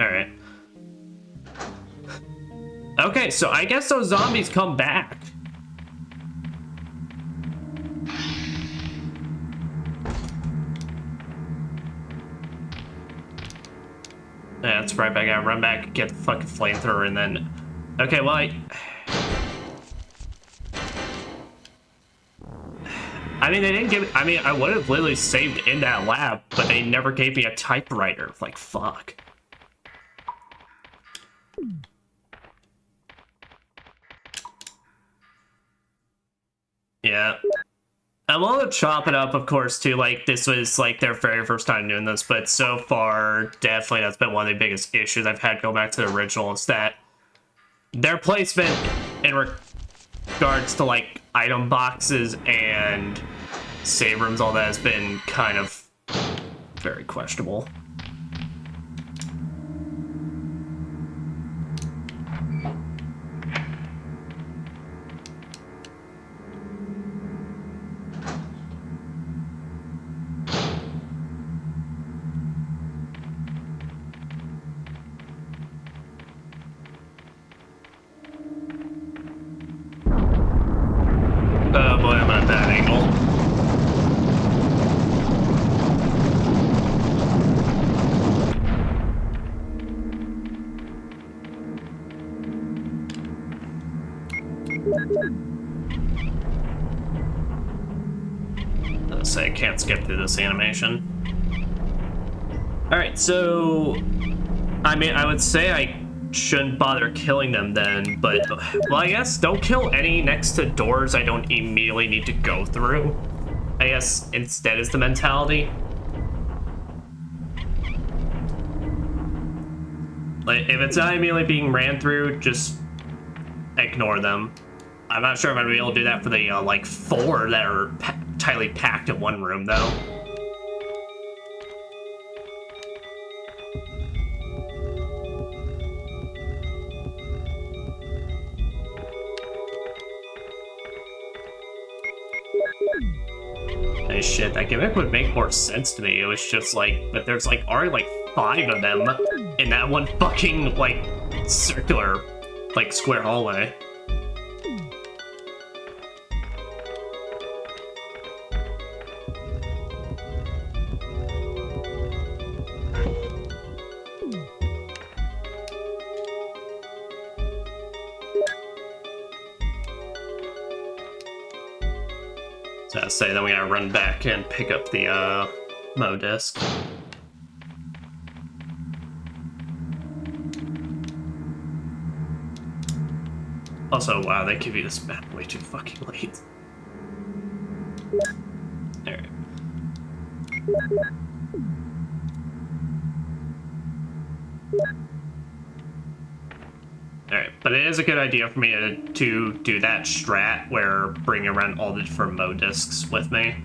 Alright. Okay, so I guess those zombies come back. Yeah, that's right. I gotta run back, get the fucking flamethrower, and then... Okay, well, I mean, they didn't give... I mean, I would have literally saved in that lab, but they never gave me a typewriter. Like, fuck. Yeah. I'm willing to chop it up, of course, too. Like, this was, like, their very first time doing this, but so far, definitely that's been one of the biggest issues I've had going back to the original, is that their placement in regards to, like, item boxes and save rooms, all that has been kind of very questionable. Oh boy, I'm at that angle. Let's say I can't skip through this animation. Alright, so... I mean, I would say I shouldn't bother killing them then, but... Well, I guess don't kill any next to doors I don't immediately need to go through. I guess instead is the mentality. Like, if it's not immediately being ran through, just ignore them. I'm not sure if I'm gonna be able to do that for the, like, 4 that are tightly packed in one room, though. Hey, shit, that gimmick would make more sense to me. It was just like, but there's like already like 5 of them in that one fucking like circular, like square hallway. So I say then we gotta run back and pick up the Mo disc. Also, wow, they give you this map way too fucking late. Alright. Alright, but it is a good idea for me to do that strat where bringing around all the different mode discs with me.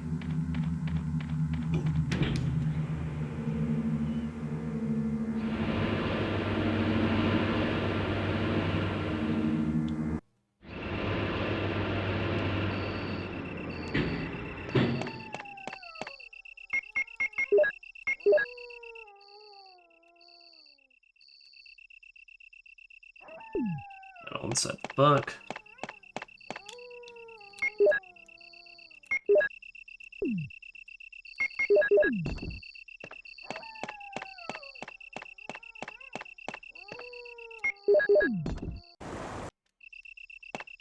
I'll set the book.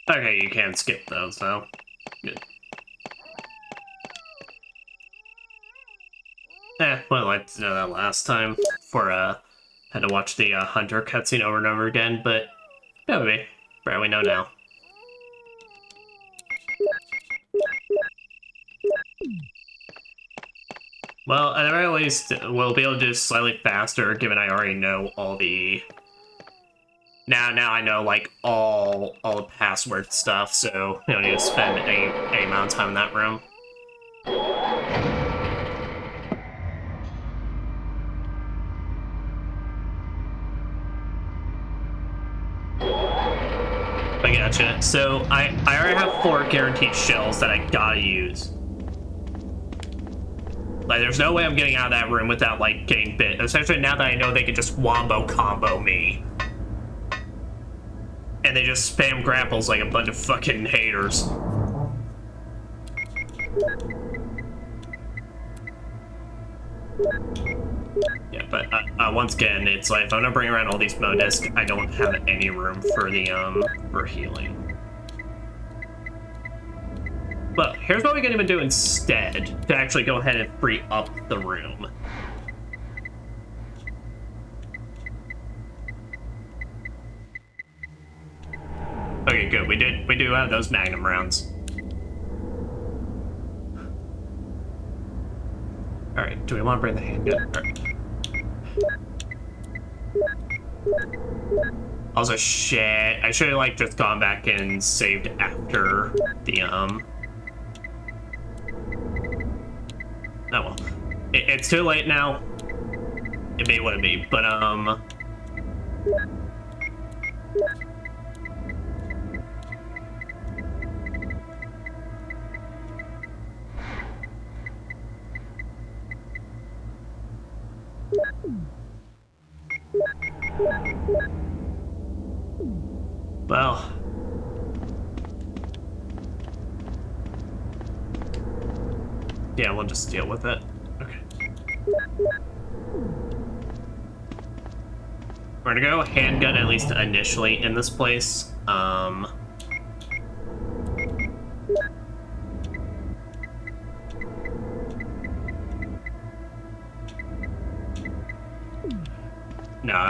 Okay, you can skip those though. Good. Well, I didn't know that last time for had to watch the Hunter cutscene over and over again, but that would be. Right, we know now. Well, at the very least, we'll be able to do this slightly faster, given I already know all the... Now I know, like, all the password stuff, so we don't need to spend any amount of time in that room. I gotcha. So, I already have 4 guaranteed shells that I gotta use. Like, there's no way I'm getting out of that room without, like, getting bit. Especially now that I know they can just wombo combo me. And they just spam grapples like a bunch of fucking haters. Yeah, but once again, it's like, if I'm gonna bring around all these mode discs, I don't have any room for the, for healing. Well, here's what we can even do instead, to actually go ahead and free up the room. Okay, good. We do have those Magnum rounds. Alright, do we want to bring the handgun? Right. Also, shit. I should have, like, just gone back and saved after the, Oh, well. It's too late now. It be what it be, but, well. Yeah, we'll just deal with it. Okay. We're gonna go handgun, at least initially, in this place. No,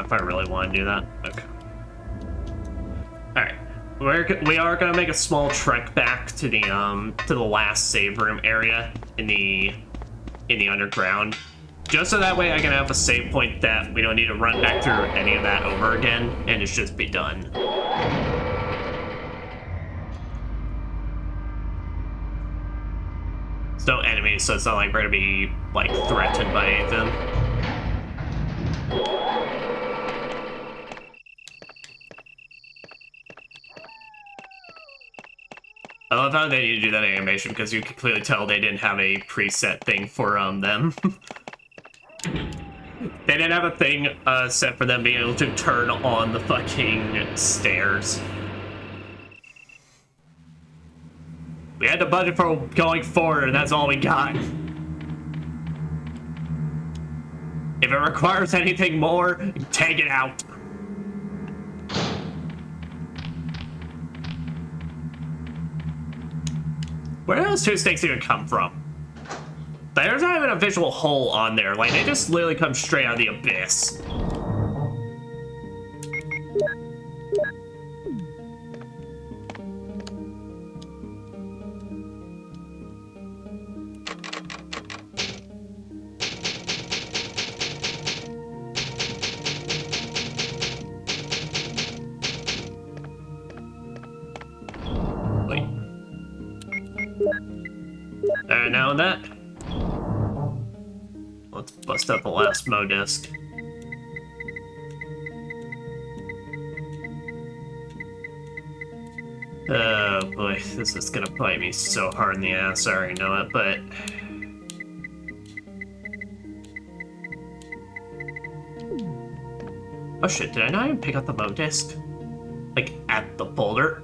if I really want to do that. Okay. Alright. We are gonna make a small trek back to the last save room area in the underground. Just so that way I can have a save point that we don't need to run back through any of that over again, and it's just be done. There's no enemies, so it's not like we're gonna be, like, threatened by anything. I love how they need to do that animation, because you can clearly tell they didn't have a preset thing for them. They didn't have a thing set for them being able to turn on the fucking stairs. We had the budget for going forward, and that's all we got. If it requires anything more, take it out. Where do those 2 snakes even come from? There's not even a visual hole on there. Like, they just literally come straight out of the abyss. Alright, now that. Let's bust out the last Mo disc. Oh boy, this is gonna bite me so hard in the ass, I already know it, but... Oh shit, did I not even pick up the Mo disc? Like, at the boulder?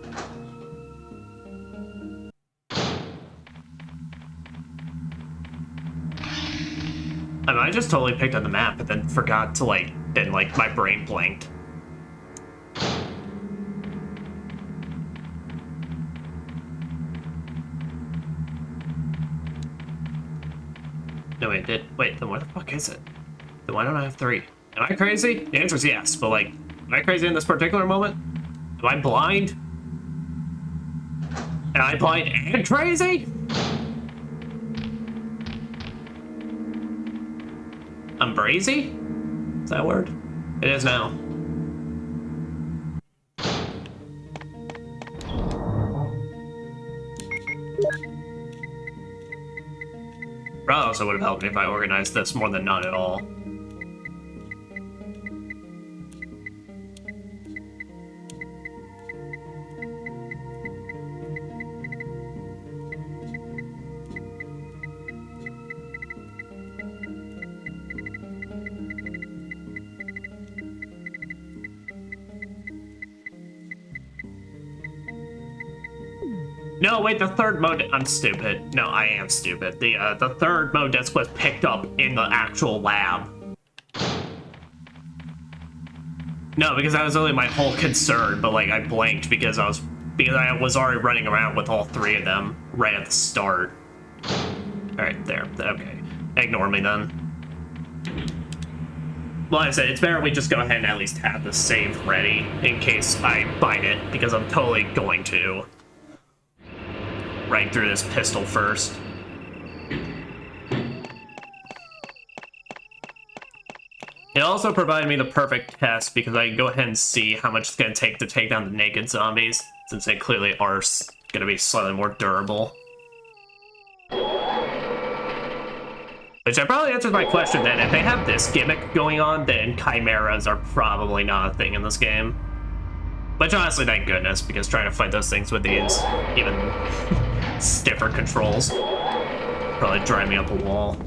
I mean, I just totally picked up the map, but then forgot to, like, then, like, my brain blanked. No, wait, then what the fuck is it? Then why don't I have 3? Am I crazy? The answer is yes, but like, am I crazy in this particular moment? Am I blind? Am I blind and crazy? I'm brazy? Is that a word? It is now. Probably also would have helped me if I organized this more than not at all. No, wait, the third mode. I'm stupid. No, I am stupid. The third mode disc was picked up in the actual lab. No, because that was only my whole concern, but like I blanked because I was already running around with all 3 of them right at the start. Alright, there. Okay. Ignore me then. Like I said, it's better we just go ahead and at least have the save ready in case I find it, because I'm totally going to. Right through this pistol first. It also provided me the perfect test because I can go ahead and see how much it's going to take down the naked zombies, since they clearly are going to be slightly more durable. Which probably answers my question then. If they have this gimmick going on, then chimeras are probably not a thing in this game. Which honestly, thank goodness, because trying to fight those things with these even stiffer controls probably drive me up a wall.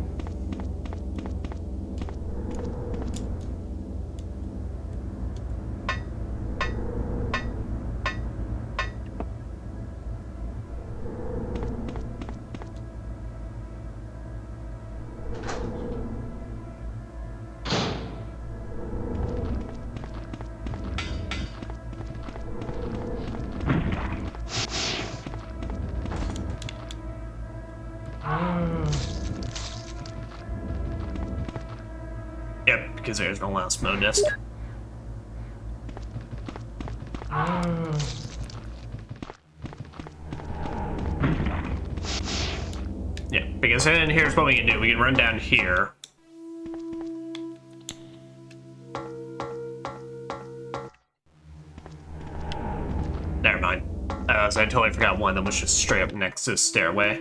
Yep, because there's no last mode disc. Yeah, because then here's what we can do. We can run down here. Never mind. So I totally forgot one of them was just straight up next to the stairway.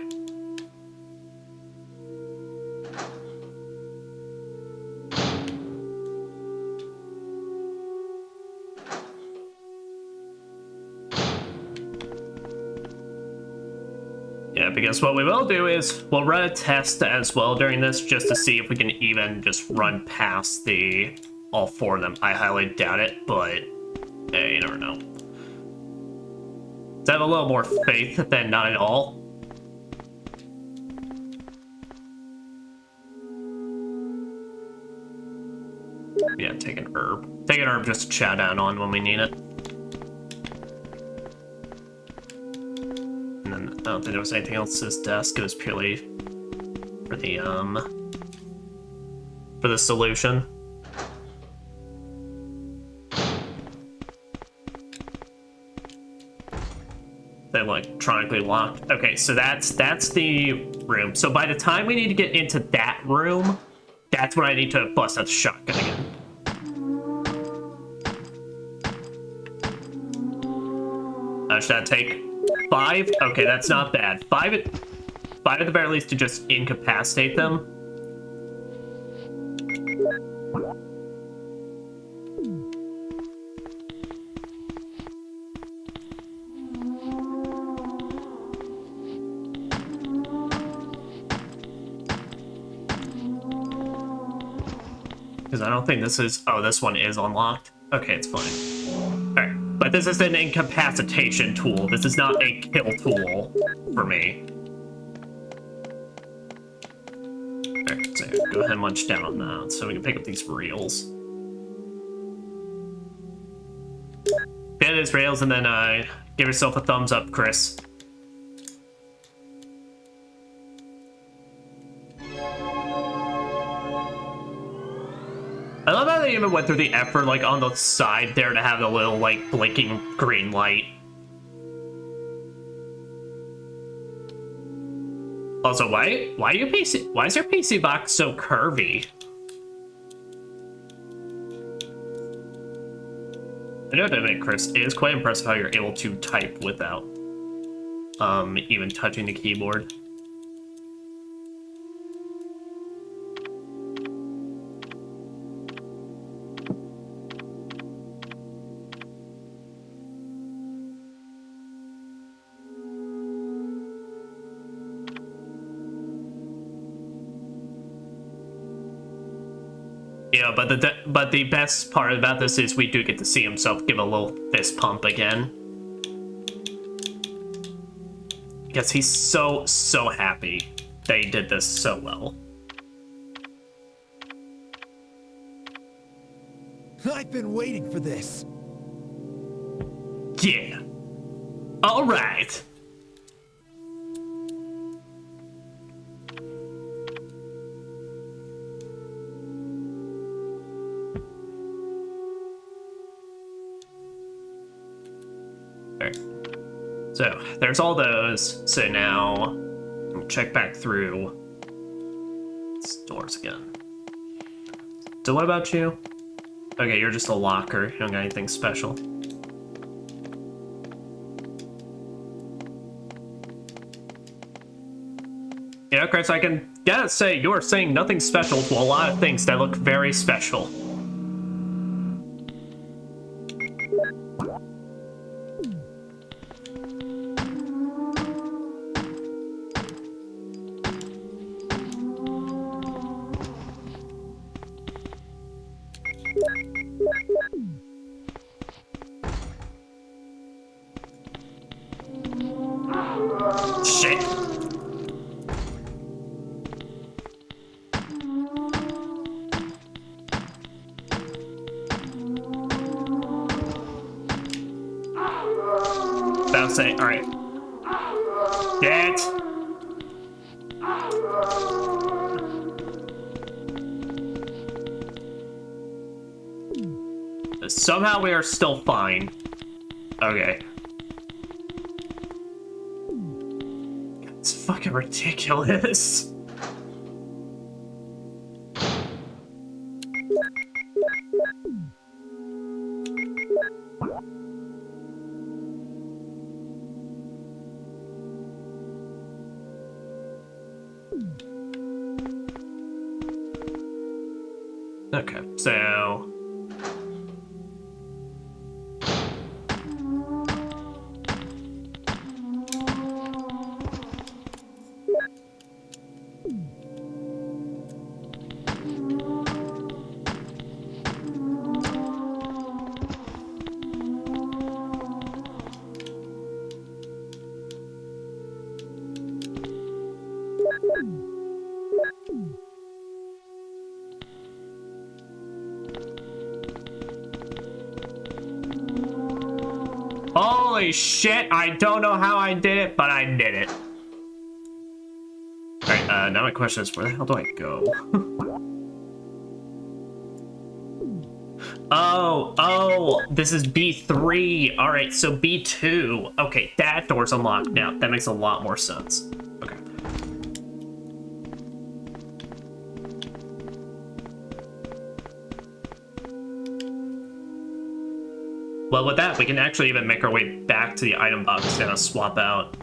Yeah, because what we will do is we'll run a test as well during this just to see if we can even just run past all 4 of them. I highly doubt it, but hey, you never know. So I have a little more faith than not at all. Yeah, take an herb. Take an herb just to chow down on when we need it. And then I don't think there was anything else to this desk. It was purely for the solution. They electronically locked. Okay, so that's the room. So by the time we need to get into that room, that's when I need to bust out the shotgun again. Should that take 5? Okay, that's not bad. 5 but at the very least to just incapacitate them. Because I don't think this is... Oh, this one is unlocked. Okay, it's fine. Alright, but this is an incapacitation tool. This is not a kill tool for me. Alright, so go ahead and munch down on that so we can pick up these rails. Get these rails and then give yourself a thumbs up, Chris. I love how they even went through the effort, like, on the side there to have the little, like, blinking green light. Also, why is your PC box so curvy? I know that, Chris, it is quite impressive how you're able to type without, even touching the keyboard. Yeah, but the best part about this is we do get to see himself give a little fist pump again. Because he's so happy they did this so well. I've been waiting for this. Yeah. All right. So there's all those. So now we'll check back through stores again. So what about you? Okay, you're just a locker. You don't got anything special. Yeah, Chris, I can gotta say you're saying nothing special to a lot of things that look very special. Shit. That'll say, alright. Get. Somehow we are still fine. Okay. It's fucking ridiculous. Okay, so... Holy shit, I don't know how I did it, but I did it. Alright, now my question is, where the hell do I go? Oh, this is B3. Alright, so B2. Okay, that door's unlocked now. That makes a lot more sense. Okay. Well, with that, we can actually even make our way back to the item box and swap out.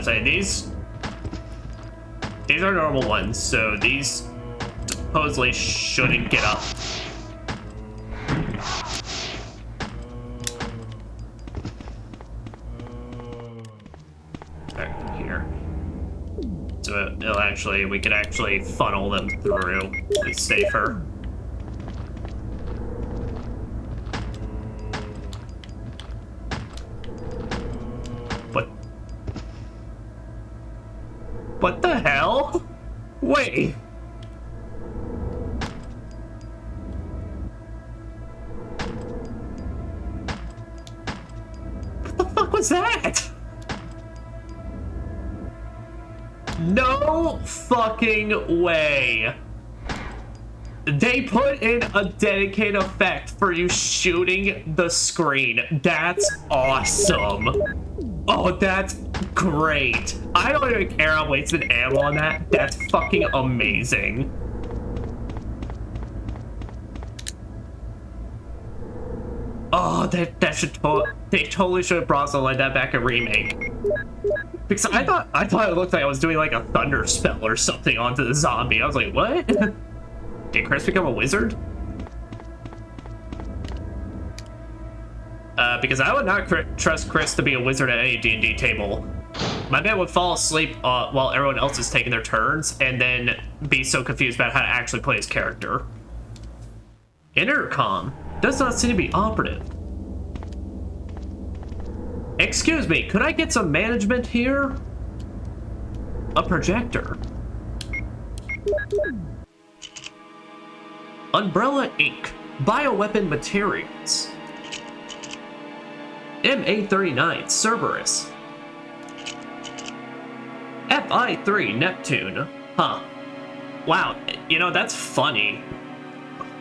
say these are normal ones, so these supposedly shouldn't get up. Back here. So we could actually funnel them through. It's safer. What the hell? Wait. What the fuck was that? No fucking way. They put in a dedicated effect for you shooting the screen. That's awesome. Oh, that's great. I don't even care I wasted ammo on that. That's fucking amazing. Oh, they totally should have brought something like that back in Remake. Because I thought it looked like I was doing like a thunder spell or something onto the zombie. I was like, what? Did Chris become a wizard? Because I would not trust Chris to be a wizard at any D&D table. My man would fall asleep while everyone else is taking their turns, and then be so confused about how to actually play his character. Intercom does not seem to be operative. Excuse me, could I get some management here? A projector. Umbrella Inc. Bioweapon materials. MA39 Cerberus. FI3 Neptune. Huh. Wow, you know, that's funny.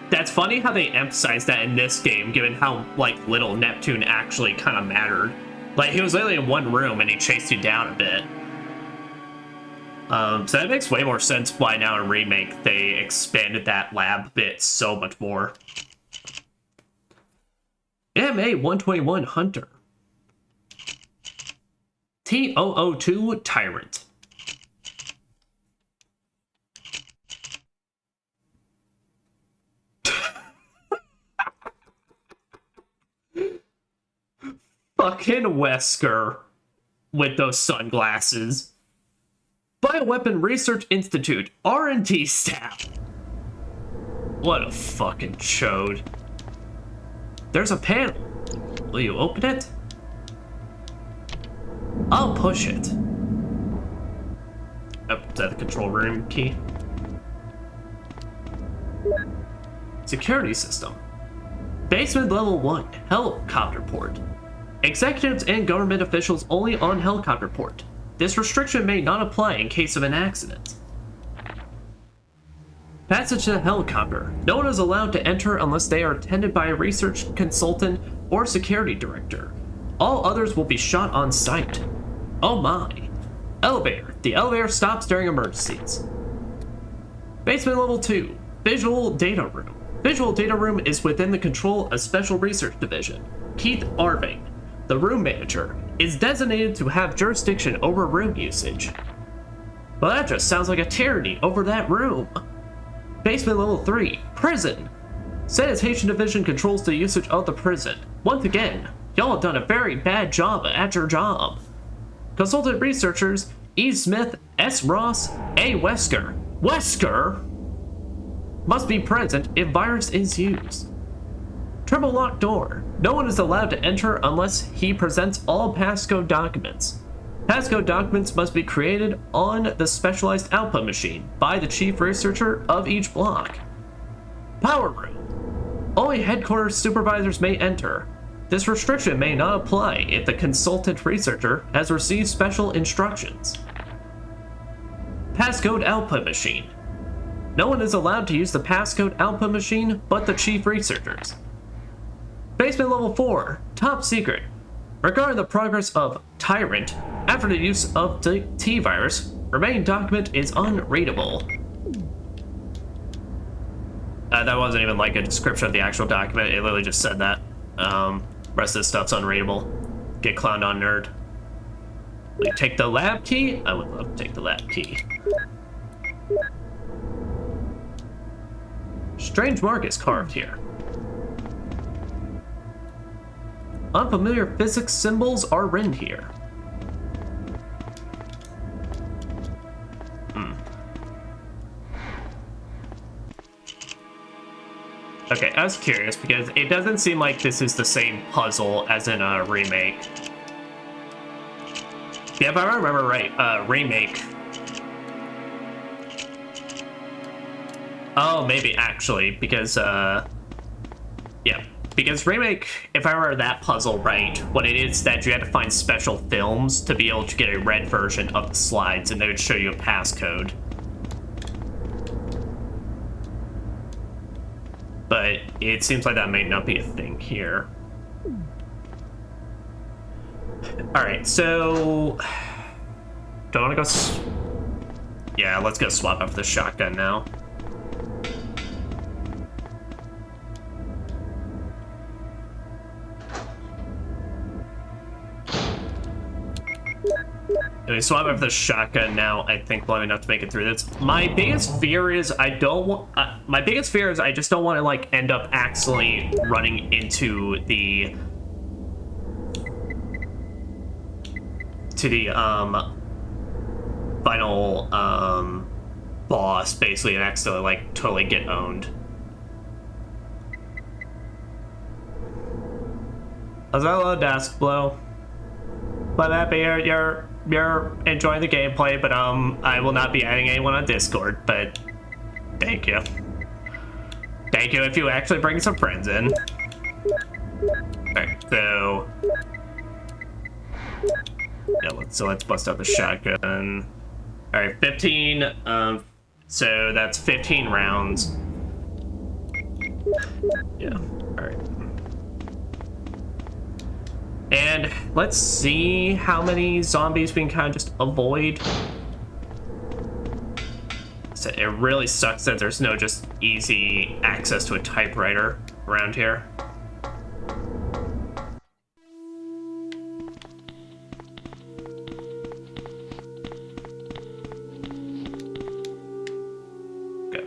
That's funny how they emphasize that in this game, given how, like, little Neptune actually kind of mattered. Like, he was literally in one room and he chased you down a bit. So that makes way more sense why now in Remake they expanded that lab bit so much more. MA121 Hunter. T002 Tyrant. Fucking Wesker with those sunglasses. Bioweapon Research Institute R&D staff. What a fucking chode. There's a panel. Will you open it? I'll push it. Oh, is that the control room key? Security system. Basement level 1, helicopter port. Executives and government officials only on helicopter port. This restriction may not apply in case of an accident. Passage to the helicopter. No one is allowed to enter unless they are attended by a research consultant or security director. All others will be shot on sight. Oh my. Elevator. The elevator stops during emergencies. Basement level 2. Visual data room. Visual data room is within the control of Special Research Division. Keith Arving, the room manager, is designated to have jurisdiction over room usage. Well, that just sounds like a tyranny over that room. Basement level 3, prison. Sanitation Division controls the usage of the prison. Once again, y'all have done a very bad job at your job. Consultant researchers E. Smith, S. Ross, A. Wesker. Wesker must be present if virus is used. Triple locked door. No one is allowed to enter unless he presents all passcode documents. Passcode documents must be created on the specialized output machine by the chief researcher of each block. Power room. Only headquarters supervisors may enter. This restriction may not apply if the consultant researcher has received special instructions. Passcode output machine. No one is allowed to use the passcode output machine but the chief researchers. Basement level 4, top secret. Regarding the progress of Tyrant, after the use of the T-virus, remaining document is unreadable. That wasn't even like a description of the actual document, it literally just said that. Rest of this stuff's unreadable. Get clowned on, nerd. Will you take the lab key? I would love to take the lab key. Strange mark is carved here. Unfamiliar physics symbols are written here. Okay, I was curious because it doesn't seem like this is the same puzzle as in a remake. Yeah, if I remember right, remake. Oh, maybe actually, because, yeah. Because remake, if I remember that puzzle right, what it is that you had to find special films to be able to get a red version of the slides, and they would show you a passcode. But it seems like that may not be a thing here. Alright, so... do I want to go... yeah, let's go swap up the shotgun now. If we swap up the shotgun now, I think we'll have enough to make it through this. My biggest fear is I don't want... my biggest fear is I just don't want to, like, end up accidentally running into the... final, boss, basically, and accidentally, like, totally get owned. Was that a low desk blow? But happy you're enjoying the gameplay, but I will not be adding anyone on Discord, but thank you. Thank you if you actually bring some friends in. Alright, so yeah, let's bust out the shotgun. Alright, 15, so that's 15 rounds. Yeah, alright. And let's see how many zombies we can kind of just avoid. So it really sucks that there's no just easy access to a typewriter around here. Okay.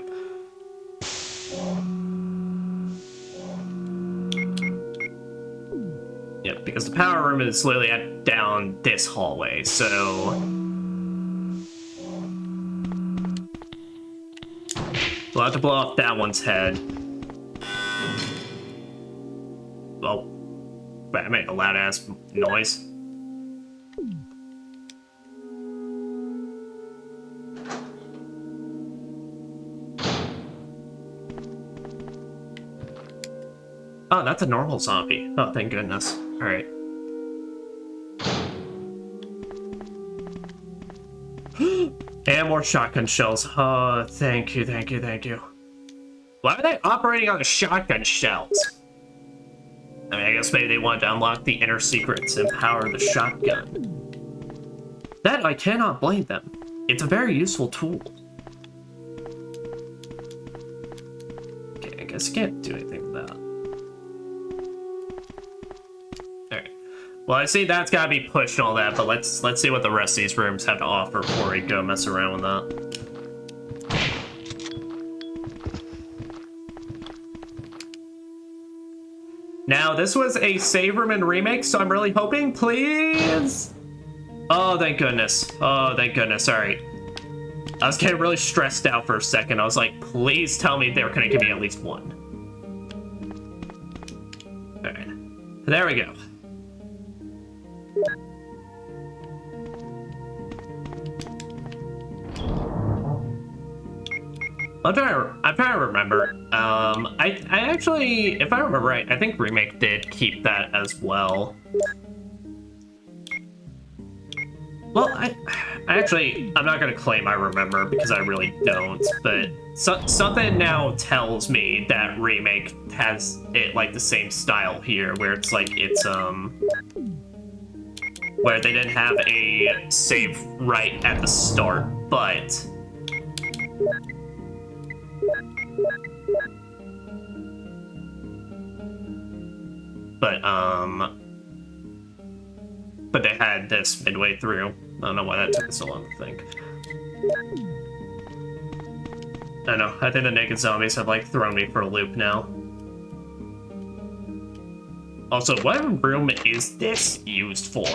Yep, because the power room is literally down this hallway, so... we'll have to blow off that one's head. Oh. I made a loud-ass noise. Oh, that's a normal zombie. Oh, thank goodness. Alright. And more shotgun shells. Oh, thank you, thank you, thank you. Why are they operating on the shotgun shells? I mean, I guess maybe they wanted to unlock the inner secrets and power the shotgun. That I cannot blame them. It's a very useful tool. Okay, I guess I can't do anything with that. Alright. Well, I see that's gotta be pushed and all that, but let's see what the rest of these rooms have to offer before we go mess around with that. Now, this was a save room and remake, so I'm really hoping, please. Oh, thank goodness. Oh, thank goodness. All right. I was getting really stressed out for a second. I was like, please tell me they're gonna give me at least one. All right. There we go. I'm trying to remember. I actually, if I remember right, I think Remake did keep that as well. Well, I'm not gonna claim I remember because I really don't, but something now tells me that Remake has it like the same style here, where it's like where they didn't have a save right at the start, but but they had this midway through. I don't know why that took so long to think. I don't know. I think the naked zombies have like thrown me for a loop now. Also, what room is this used for?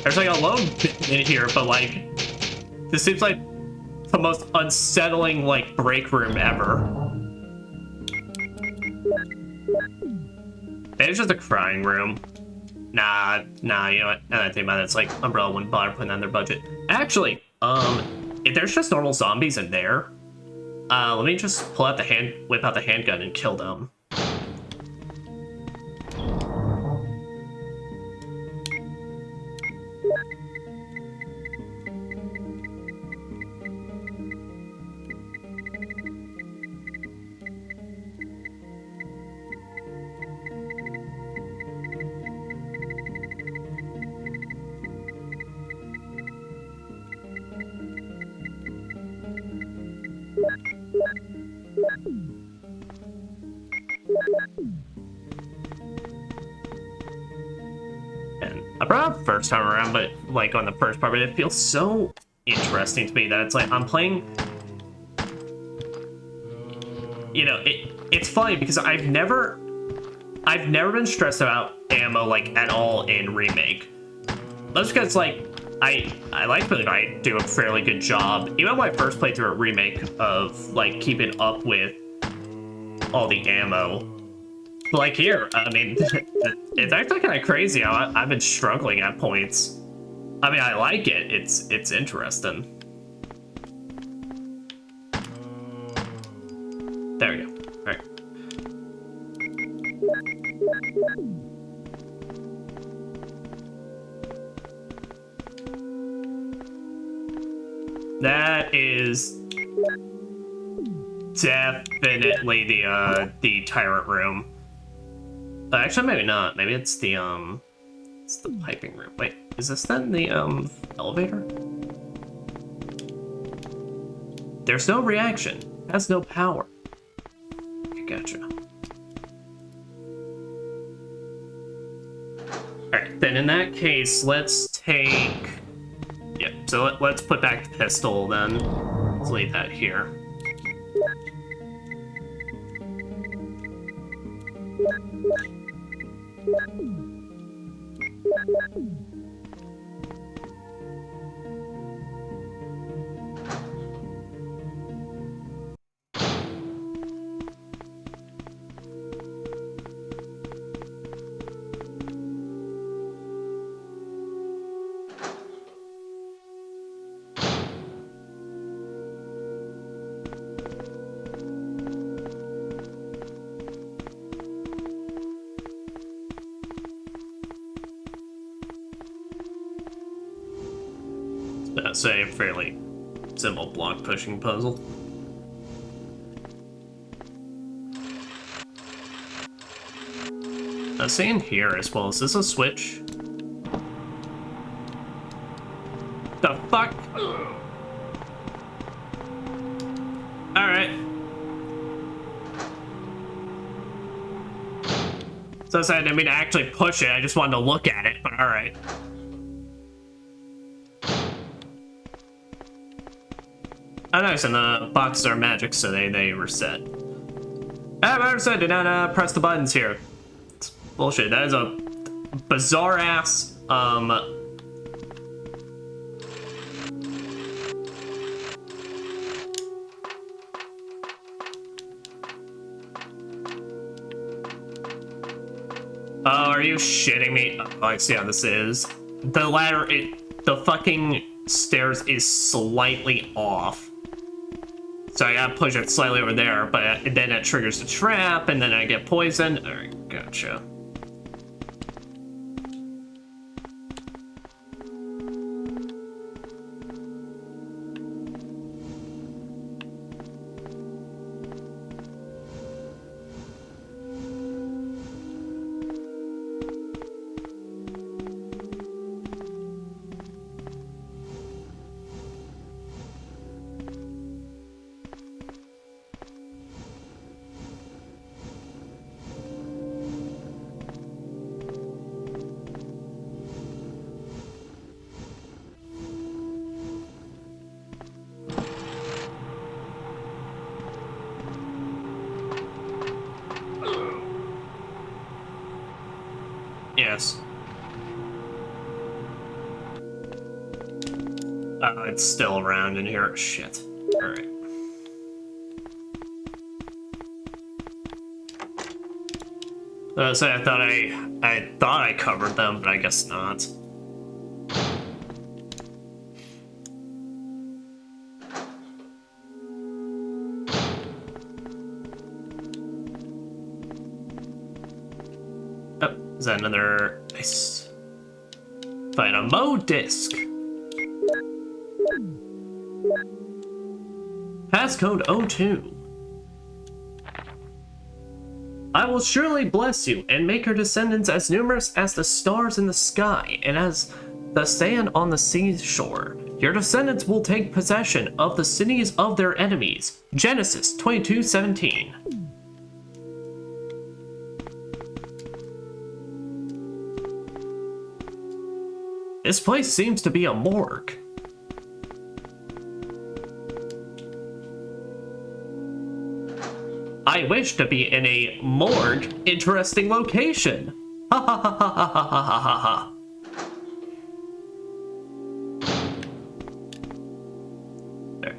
There's like a load in here, but like, this seems like the most unsettling like break room ever. Maybe it's just a crying room. Nah, you know what? Now that I think about it, it's like Umbrella wouldn't bother putting on their budget. Actually, if there's just normal zombies in there, let me just whip out the handgun and kill them. And I brought it up first time around, but like on the first part, but it feels so interesting to me that it's like I'm playing. You know, it's funny because I've never been stressed about ammo like at all in Remake. That's because like I like that I do a fairly good job, even when I first played through a Remake, of like keeping up with all the ammo. But like here, I mean, it's actually kind of crazy how I've been struggling at points. I mean, I like it. It's interesting. There we go. All right. That is definitely the tyrant room. Actually, maybe not. Maybe it's the piping room. Wait, is this then the elevator? There's no reaction. It has no power. Okay, gotcha. Alright, then in that case, let's take... Yeah, so let's put back the pistol then. Let's leave that here. That's a fairly simple block pushing puzzle. Now, seeing here as well, is this a switch? The fuck? Alright. So I didn't mean to actually push it, I just wanted to look at it, but alright. Oh, nice, and the boxes are magic, so they reset. I said, did not press the buttons here. It's bullshit. That is a bizarre ass, Oh, are you shitting me? Oh, I see how this is. The ladder, the fucking stairs is slightly off. So I gotta push it slightly over there, but then it triggers the trap, and then I get poisoned. Alright, gotcha. guess. It's still around in here. Shit. Alright. So I thought I covered them, but I guess not. Oh, is that another nice? Find a mode disc. Passcode 02. I will surely bless you and make your descendants as numerous as the stars in the sky and as the sand on the seashore. Your descendants will take possession of the cities of their enemies. Genesis 22:17. This place seems to be a morgue. I wish to be in a morgue. Interesting location. Ha ha ha ha ha ha ha ha ha. There.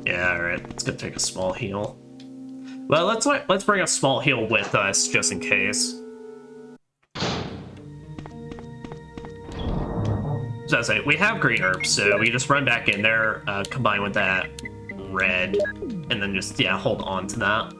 Yeah, alright. Let's go take a small heal. Well, let's bring a small heal with us just in case. So I say we have green herbs, so we just run back in there, combine with that red, and then just hold on to that.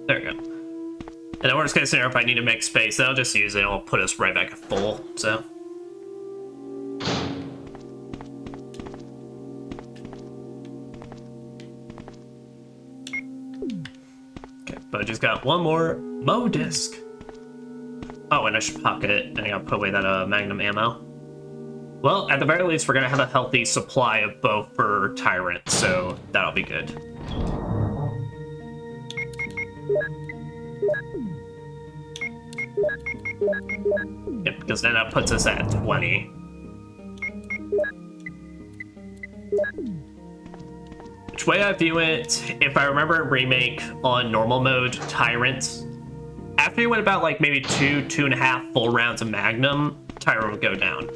There we go. And the worst case scenario, if I need to make space, then I'll just use it. It'll put us right back at full, so. Okay, but I just got one more Mo disc. Oh, and I should pocket it, and I gotta put away that Magnum ammo. Well, at the very least, we're gonna have a healthy supply of both for Tyrant, so that'll be good. Yep, because then that puts us at 20. Which way I view it, if I remember in Remake on normal mode, Tyrant, after you went about like maybe 2.5 full rounds of Magnum, Tyrant would go down.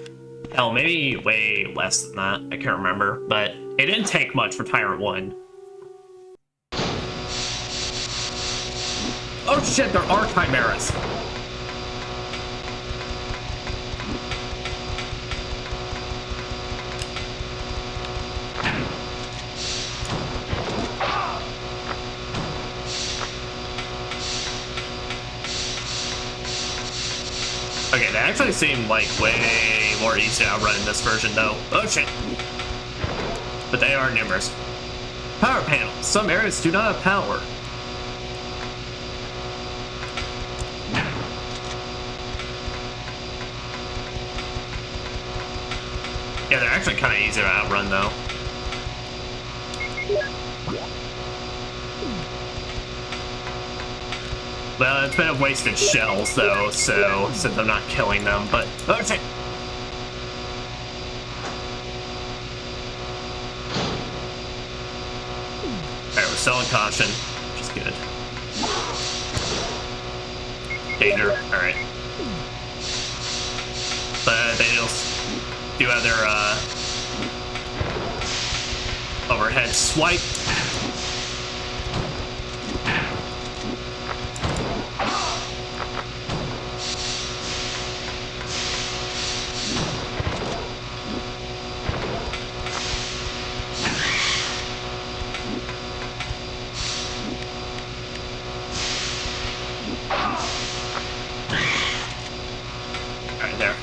Hell, maybe way less than that, I can't remember, but it didn't take much for Tyrant 1. Oh shit, there are Chimeras! Okay, they actually seem like way more easy to outrun in this version though. Oh shit! But they are numerous. Power panel. Some areas do not have power. Yeah, they're actually kind of easy to outrun though. Well, it's been a wasted shells though, so since I'm not killing them, but oh shit! Alright, we're still in caution, which is good. Danger, alright. But they do have their overhead swipe.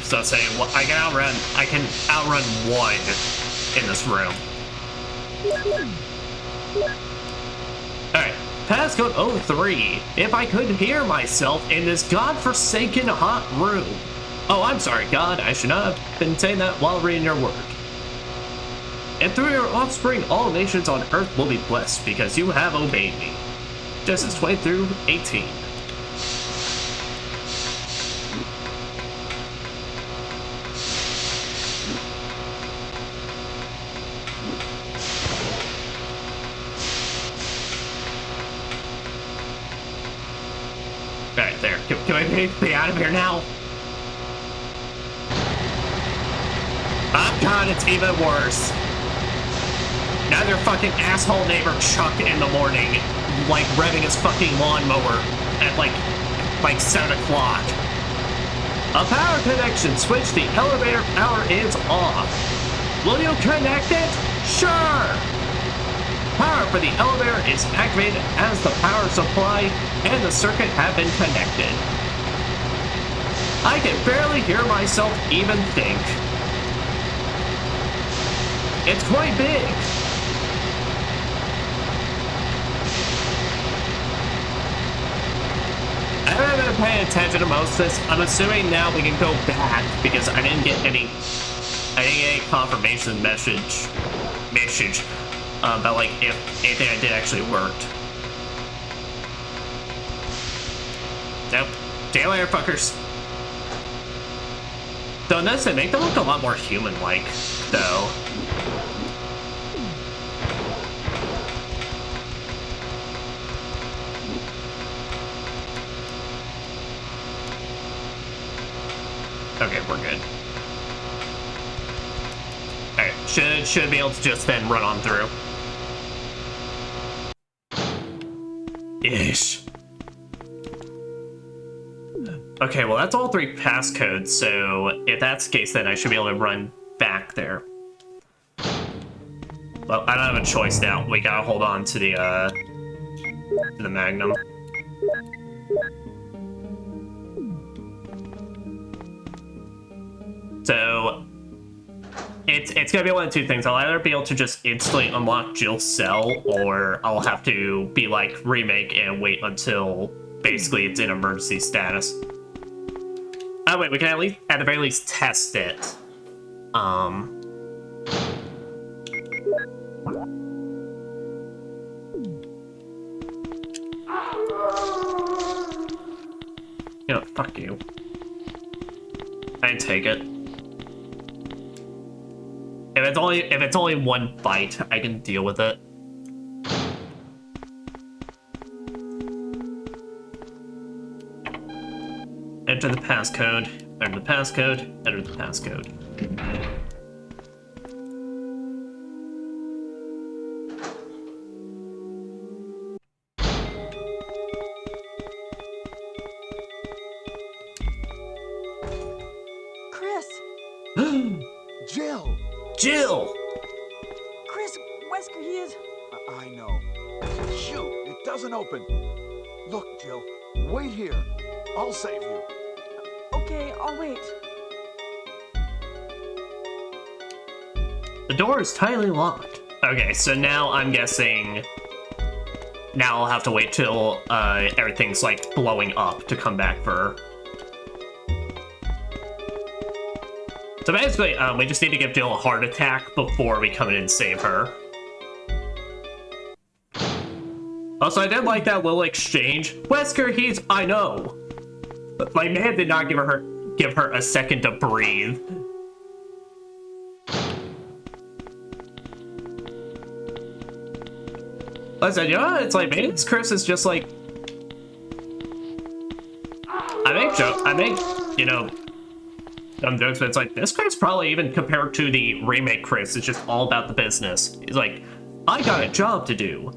So I'm saying, well, I can outrun one in this room. Alright, passcode 03. If I could hear myself in this godforsaken hot room. Oh, I'm sorry, God, I should not have been saying that while reading your word. And through your offspring, all nations on earth will be blessed because you have obeyed me. Genesis 20 through 18. Right there. Can I be out of here now? Oh god, it's even worse. Now their fucking asshole neighbor Chuck in the morning, like revving his fucking lawnmower at like 7 o'clock. A power connection switch, the elevator power is off. Will you connect it? Sure! Power for the elevator is activated as the power supply and the circuit have been connected. I can barely hear myself even think. It's quite big. I haven't been paying attention to most of this. I'm assuming now we can go back because I didn't get any confirmation message about like if anything I did actually worked. Nope. See you later, fuckers. Though notice they make them look a lot more human-like, though. Okay, we're good. Alright, should be able to just then run on through. Ish. Okay, well that's all 3 passcodes, so if that's the case then I should be able to run back there. Well, I don't have a choice now. We gotta hold on to the Magnum. So it's gonna be one of 2 things. I'll either be able to just instantly unlock Jill's cell, or I'll have to be like remake and wait until basically it's in emergency status. Oh wait, we can at the very least test it. You know, fuck you. I didn't take it. If it's only 1 bite, I can deal with it. Enter the passcode, enter the passcode, enter the passcode. Chris! Jill! Jill! Chris, Wesker, he is... I know. Shoot, it doesn't open. Look, Jill, wait here. I'll save you. Okay, I'll wait. The door is tightly locked. Okay, so now I'm guessing... Now I'll have to wait till everything's like blowing up to come back for her. So basically, we just need to give Jill a heart attack before we come in and save her. Also, I did like that little exchange. Wesker, he's... I know. Like, man did not give her a second to breathe. Listen, you know, it's like, maybe this Chris is just like... I make, you know, dumb jokes, but it's like, this Chris probably even compared to the remake Chris, it's just all about the business. He's like, I got a job to do.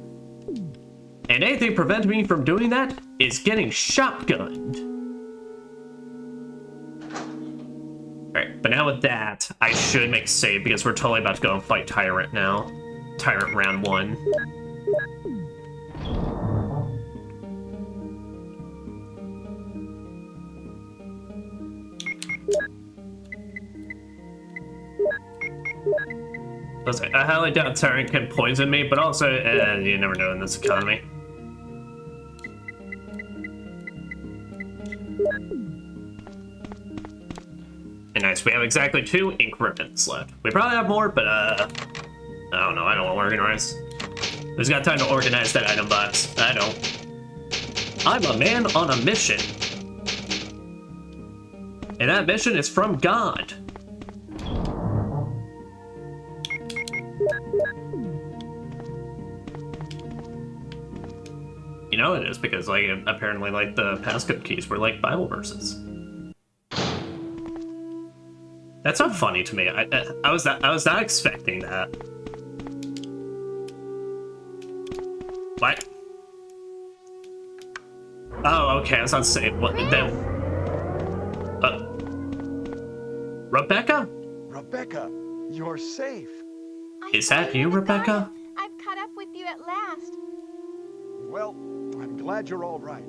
And anything preventing me from doing that is getting shotgunned. Alright, but now with that, I should make a save because we're totally about to go and fight Tyrant now. Tyrant round 1. Listen, I highly doubt Tyrant can poison me, but also, you never know in this economy. And nice, we have exactly 2 ink ribbons left. We probably have more, but I don't know. I don't organize. Who's got time to organize that item box? I don't. I'm a man on a mission. And that mission is from God. You know it is because, like, apparently, like, the passcode keys were, like, Bible verses. That's not funny to me. I was not expecting that. What? Oh, okay. I was not saying what. Then, Rebecca? Rebecca, you're safe. Is that you, Rebecca? I've caught up with you at last. Well, I'm glad you're all right.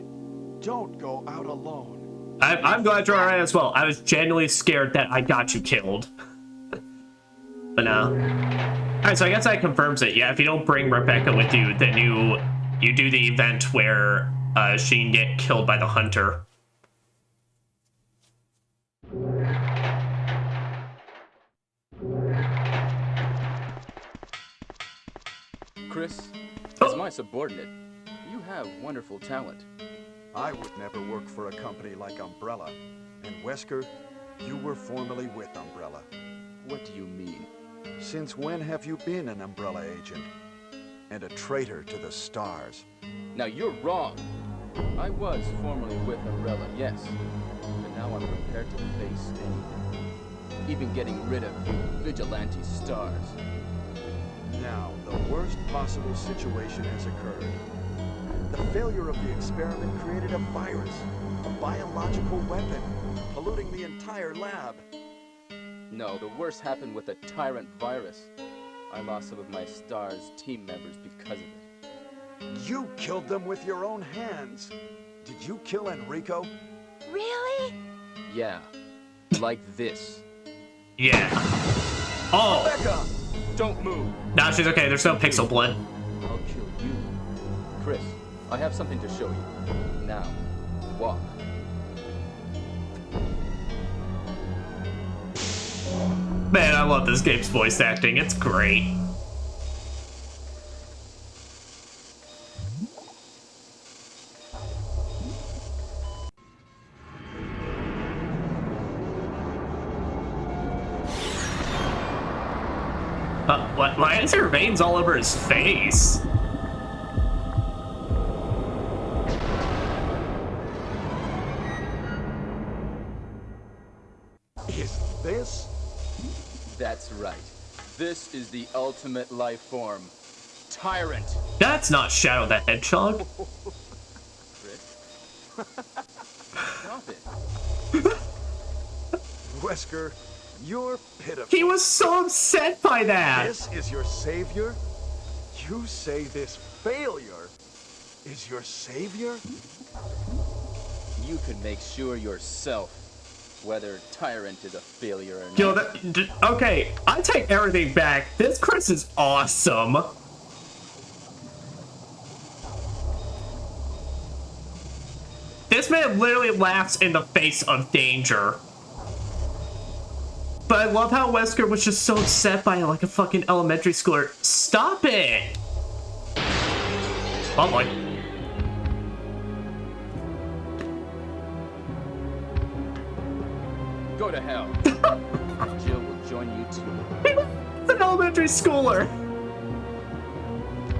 Don't go out alone. I'm glad you're alright as well. I was genuinely scared that I got you killed. But no. Alright, so I guess that confirms it. Yeah, if you don't bring Rebecca with you, then you do the event where she can get killed by the hunter. Chris, as my subordinate, you have wonderful talent. I would never work for a company like Umbrella. And Wesker, you were formerly with Umbrella. What do you mean? Since when have you been an Umbrella agent? And a traitor to the stars? Now you're wrong. I was formerly with Umbrella, yes. But now I'm prepared to face anything. Even getting rid of you vigilante stars. Now, the worst possible situation has occurred. The failure of the experiment created a virus, a biological weapon, polluting the entire lab. No, the worst happened with the tyrant virus. I lost some of my star's team members because of it. You killed them with your own hands. Did you kill Enrico? Really? Yeah, like this. Yeah. Oh! Rebecca! Don't move! Nah, she's okay. There's no pixel blood. I'll kill you. Chris, I have something to show you. Now, walk. Man, I love this game's voice acting. It's great. What? Why is there veins all over his face? Is this? That's right. This is the ultimate life form. Tyrant. That's not Shadow the Hedgehog. Chris? Stop it. Wesker, you're pitiful. He was so upset by that. This is your savior? You say this failure is your savior? You can make sure yourself whether Tyrant is a failure or not. Yo, okay, I take everything back. This Chris is awesome. This man literally laughs in the face of danger. But I love how Wesker was just so upset by it, like a fucking elementary schooler. Stop it! Oh boy. Go to hell. Jill will join you too. It's an elementary schooler.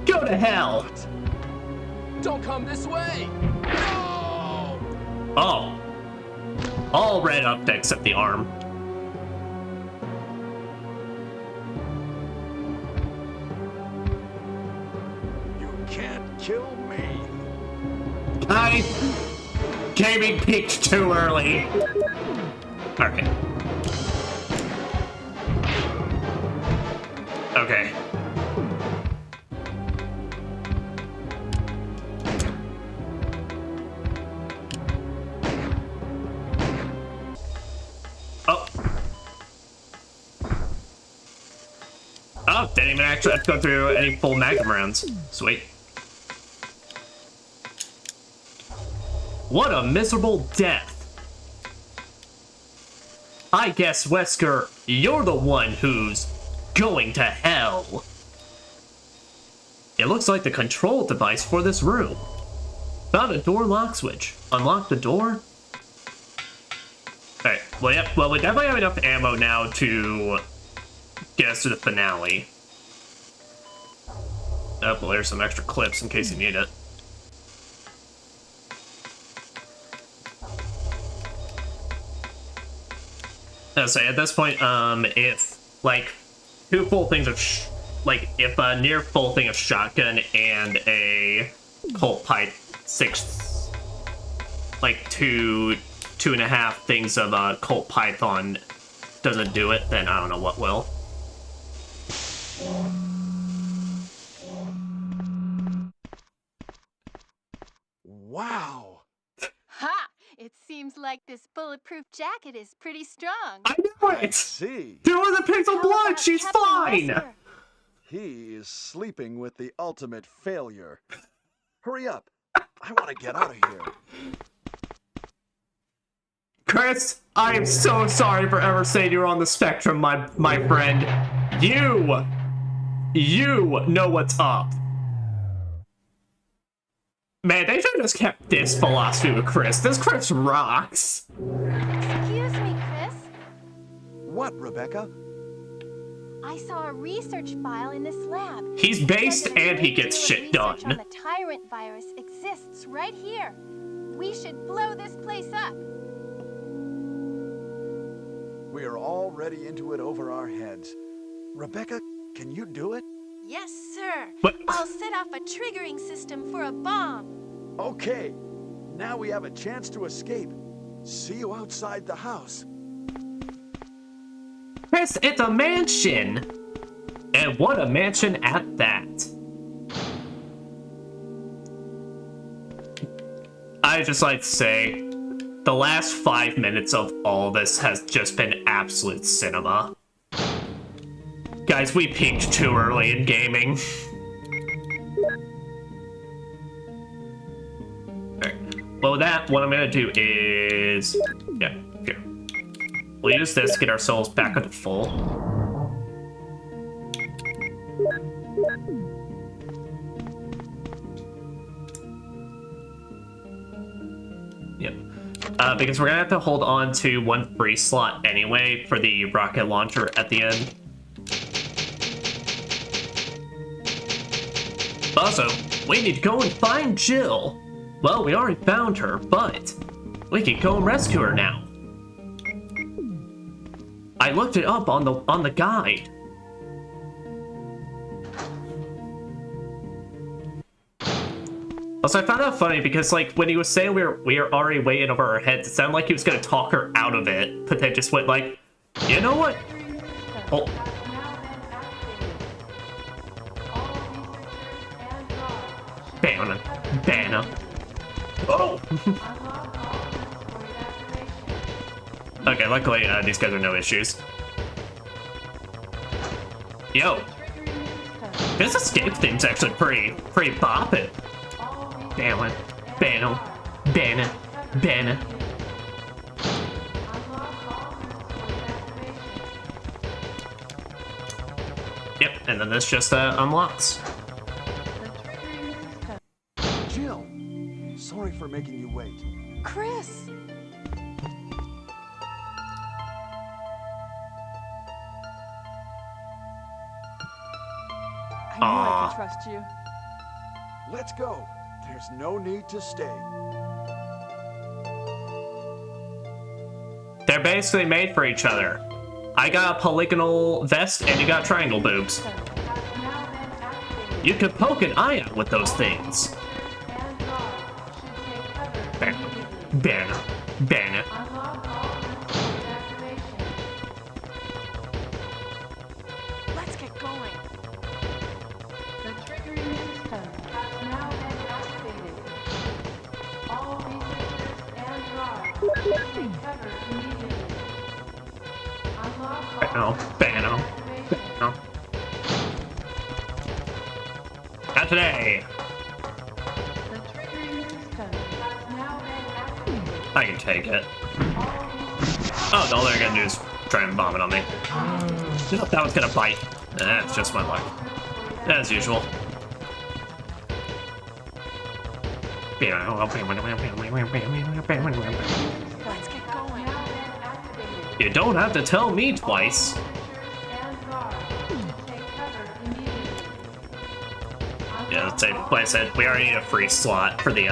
Go to hell. Don't come this way! No! Oh. All red up except the arm. You can't kill me. I gaming peaked too early. Alright. Okay. Oh. Oh, didn't even actually have to go through any full Magnum rounds. Sweet. What a miserable death. I guess, Wesker, you're the one who's going to hell. It looks like the control device for this room. Found a door lock switch. Unlock the door? Alright, well, yeah, well, we definitely have enough ammo now to get us to the finale. Oh, well, there's some extra clips in case you need it. I'll say at this point, if like 2 full things of if a near full thing of shotgun and a Colt pipe, 2.5 things of Colt Python doesn't do it, then I don't know what will. Wow. Ha! It seems like this bulletproof jacket is pretty strong. I know I it! see. Do her the pixel How blood! about She's Captain fine! Wesker? He is sleeping with the ultimate failure. Hurry up. I want to get out of here. Chris, I am so sorry for ever saying you're on the spectrum, my friend. You know what's up. Man, they should have just kept this philosophy with Chris. This Chris rocks. Excuse me, Chris. What, Rebecca? I saw a research file in this lab. He's based Said that and he a gets great shit deal of research done. on the tyrant virus exists right here. We should blow this place up. We are already into it over our heads. Rebecca, can you do it? Yes, sir. What? I'll set off a triggering system for a bomb. Okay. Now we have a chance to escape. See you outside the house. Chris, it's a mansion! And what a mansion at that. I'd just like to say, the last 5 minutes of all this has just been absolute cinema. Guys, we peaked too early in gaming. Alright. Well, with that, what I'm gonna do is... yeah, here. We'll use this to get our souls back up to full. Yep. Because we're gonna have to hold on to 1 free slot anyway for the rocket launcher at the end. Also, we need to go and find Jill. Well, we already found her, but we can go and rescue her now. I looked it up on the guide. Also, I found that funny because, like, when he was saying we were already way in over our heads, it sounded like he was gonna talk her out of it, but then just went like, you know what? Oh. Banner. Oh! Okay, luckily these guys are no issues. Yo, this escape thing's actually pretty boppin'. Banner. Yep, and then this just unlocks. Jill, sorry for making you wait. Chris! I knew I could trust you. Let's go. There's no need to stay. They're basically made for each other. I got a polygonal vest and you got triangle boobs. You could poke an eye out with those things. Banner. Let's get going. The triggering system has now been activated. All researchers and guards take cover immediately. Unlock all Banner. Not today. The triggering system has now been activated. I can take it. Oh, all they're gonna do is try and vomit on me. That was gonna bite. It's just my luck. As usual. Let's get going. Now been activated. You don't have to tell me twice. And guard. Take cover immediately. Yeah, that's it. Like I said, we already need a free slot for the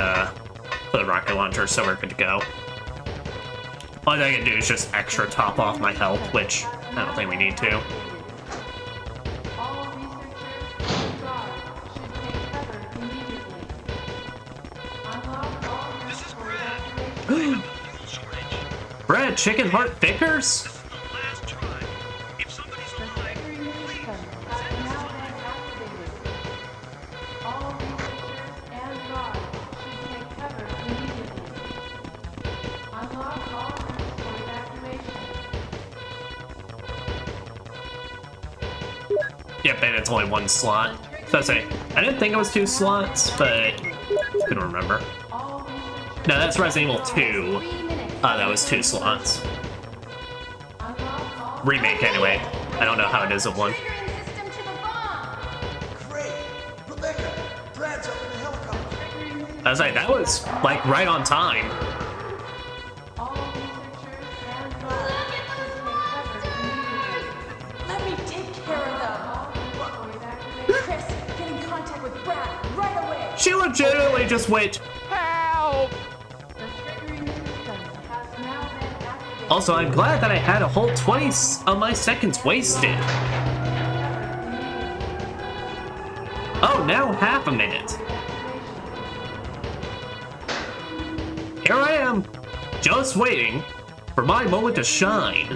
rocket launcher, so we're good to go. All I can do is just extra top off my health, which I don't think we need to. All researchers and guard should take cover immediately. Unlock all rooms for evacuation. Bread, chicken heart thickers? The triggering system has now been activated. All researchers and guard should take cover immediately. Unlock all rooms for evacuation. Yep, and it's only one slot. So I say, I didn't think it was 2 slots, but couldn't remember. All researchers. No, that's Resident Evil 2. 3 minutes. That was 2 slots. Unlock all Remake, anyway. I don't know how it is at 1. Triggering system to the bomb. Great! Rebecca, Brad's up in the helicopter. I was like, that was, like, right on time. all researchers and guard should take cover immediately. Let me take care of them. For evacuation. Chris, get in contact with Brad right away. She legitimately just went, The triggering system has now been activated. also, I'm glad that I had a whole 20 of my seconds wasted. Oh, now half a minute. Here I am, just waiting for my moment to shine.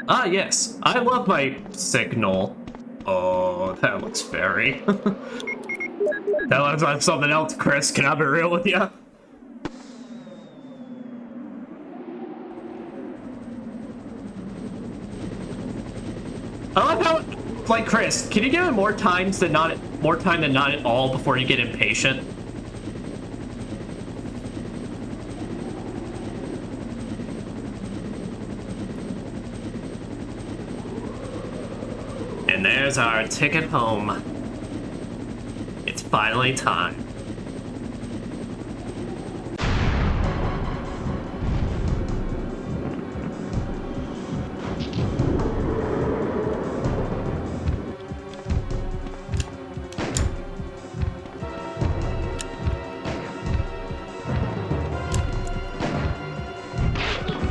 Ah, yes, I love my signal. Oh, that looks very. That looks like something else, Chris. Can I be real with you? I love how, like, Chris, can you give it more time than not at all before you get impatient? And there's our ticket home. It's finally time.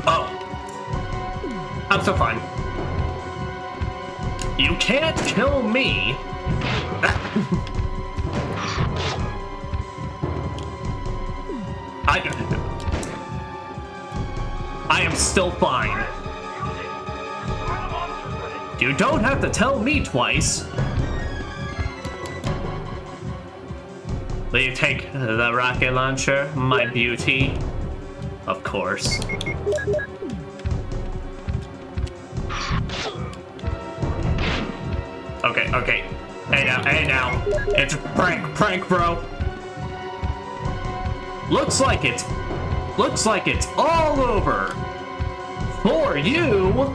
Oh. I'm so fine. You can't kill me. I am still fine. You don't have to tell me twice. Will you take the rocket launcher, my beauty? Of course. Okay. Hey now. It's a prank, bro. Looks like it's all over for you.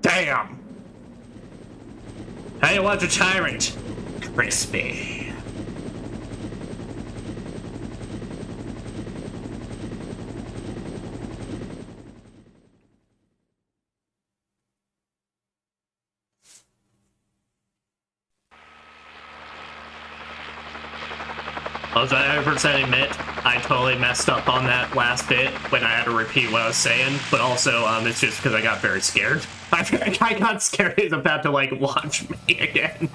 Damn. Hey, watch a tyrant. Crispy. Also, I 100% admit I totally messed up on that last bit when I had to repeat what I was saying, but also it's just because I got very scared. I got scared he was about to, like, launch me again.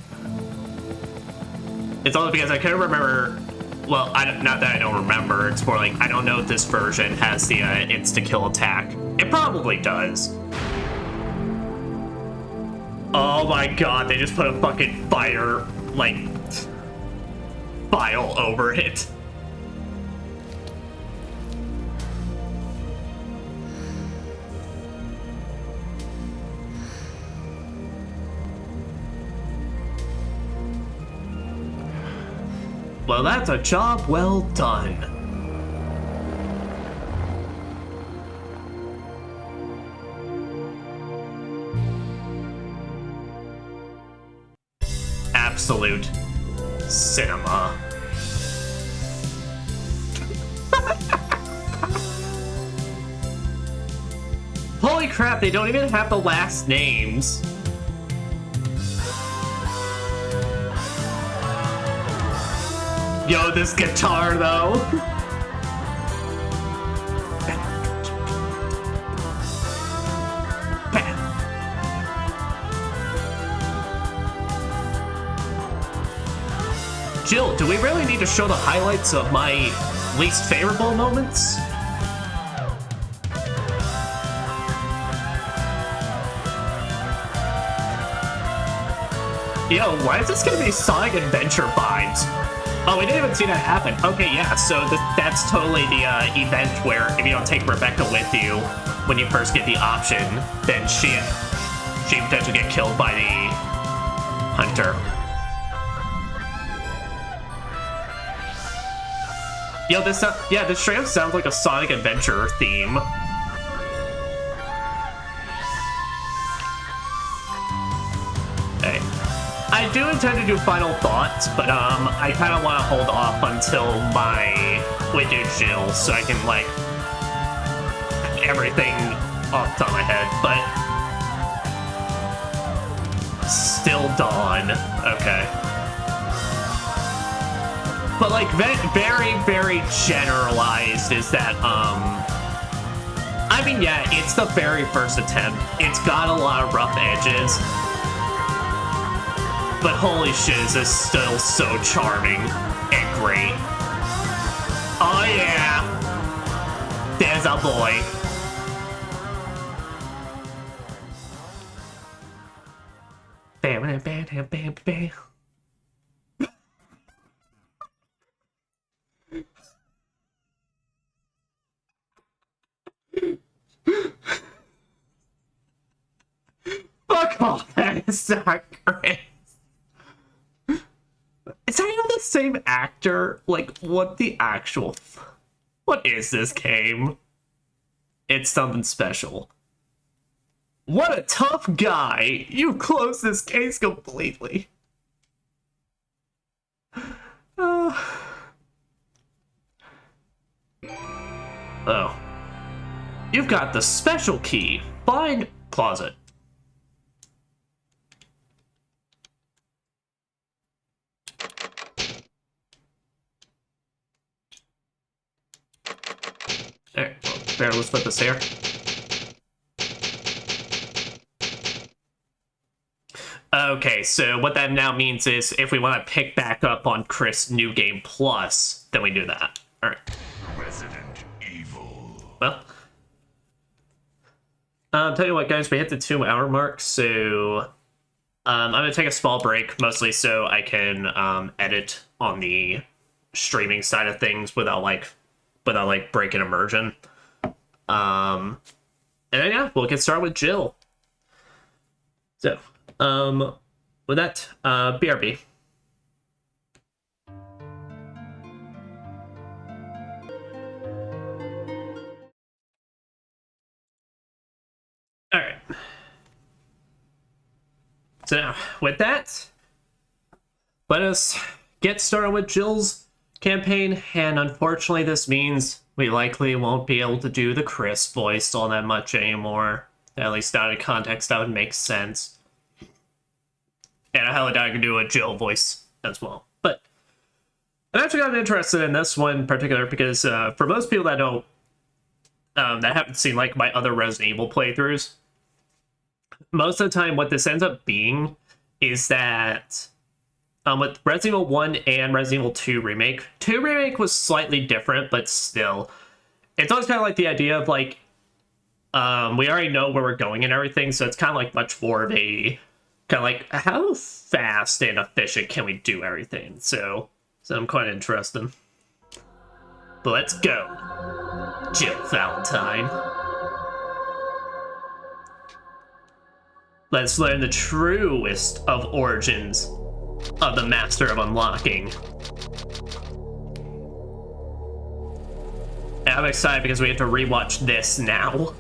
It's only because I couldn't remember. Well, not that I don't remember. It's more like I don't know if this version has the insta-kill attack. It probably does. Oh my god, they just put a fucking fire, like, file over it. Well, that's a job well done. absolute cinema. Holy crap, they don't even have the last names. Yo, this guitar though. Jill, do we really need to show the highlights of my least favorable moments? Yo, why is this gonna be Sonic Adventure vibes? Oh, we didn't even see that happen. Okay, yeah, so that's totally the event where if you don't take Rebecca with you when you first get the option, then she potentially get killed by the hunter. Yo, this straight up sounds like a Sonic Adventure theme. Hey. I do intend to do final thoughts, but I kind of want to hold off until we do Jill, so I can like everything off the top of my head. But still Dawn, okay. But like very, very generalized is that I mean, yeah, it's the very first attempt. It's got a lot of rough edges. But holy shit, is this still so charming and great. Oh yeah! There's a boy. Bam, bam, bam, bam, bam. Fuck off, that is not great. Is that even the same actor? Like, what the actual... What is this game? It's something special. What a tough guy! You closed this case completely. Oh. You've got the special key. Find closet. There, well, let's put this here. Okay, so what that now means is if we want to pick back up on Chris New Game Plus, then we do that. Alright. Resident Evil. Well. Tell you what, guys, we hit the 2-hour mark, so I'm going to take a small break, mostly so I can edit on the streaming side of things without breaking immersion. And then yeah, we'll get started with Jill. So, with that, BRB. Alright. So now, with that, let us get started with Jill's campaign, and unfortunately this means we likely won't be able to do the Chris voice all that much anymore. At least not in context that would make sense. And I highly doubt I can do a Jill voice as well. But I'm actually kind of interested in this one in particular because for most people that don't, that haven't seen like my other Resident Evil playthroughs, most of the time what this ends up being is that with Resident Evil 1 and Resident Evil 2 Remake, 2 Remake was slightly different, but still, it's always kind of like the idea of like, we already know where we're going and everything, so it's kind of like much more of a, kind of like, how fast and efficient can we do everything? So I'm quite interested. But let's go. Jill Valentine. Let's learn the truest of origins of the Master of Unlocking. And I'm excited because we have to rewatch this now.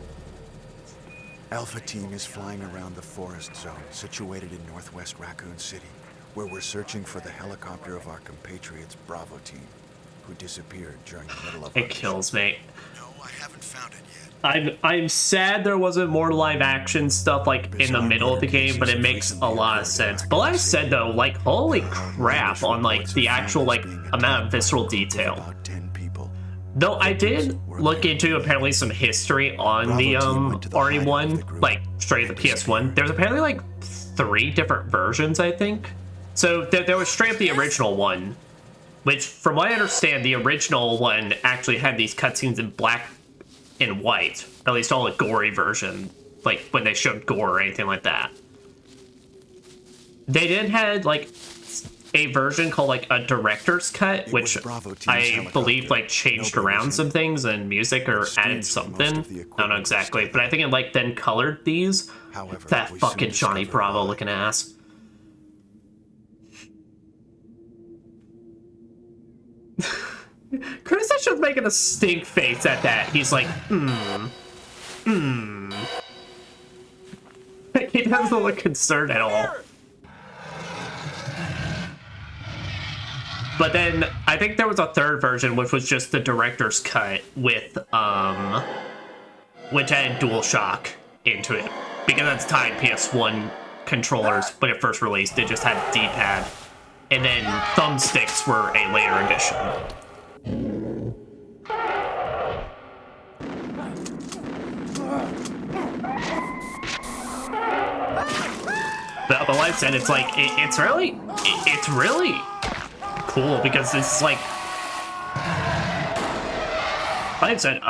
Alpha Team is flying around the forest zone situated in northwest Raccoon City. where we're searching for the helicopter of our compatriots Bravo team, who disappeared during the middle of our It kills me. No, I haven't found it yet. I'm sad there wasn't more live action stuff like in the middle of the game, but it makes a lot of sense. But like I said though, like holy crap on like the actual like amount of visceral detail. About 10 people. Though I did look into apparently some history on the RE1, like straight to the PS1. There's apparently like 3 different versions, I think. So there was straight up the original one, which from what I understand, the original one actually had these cutscenes in black and white, at least all the gory version, like when they showed gore or anything like that. They then had like a version called like a director's cut, which I believe like changed around some things and music or added something. I don't know exactly, but I think it like then colored these. That fucking Johnny Bravo looking ass. Chris is just making a stink face at that. He's like, He doesn't look concerned at all. But then I think there was a third version, which was just the director's cut with which had DualShock into it, because that's time PS1 controllers when it first released. It just had D-pad, and then thumbsticks were a later addition. But like I said, it's like it's really cool because it's like I said,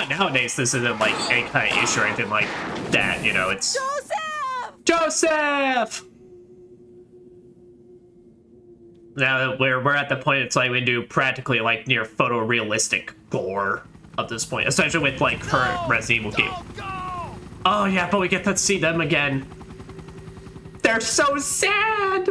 nowadays this isn't like any kind of issue or anything like that, you know, it's Joseph! Now that we're at the point, it's like we do practically like near photorealistic gore at this point, especially with like current Resident Evil game. Oh yeah, but we get to see them again. They're so sad!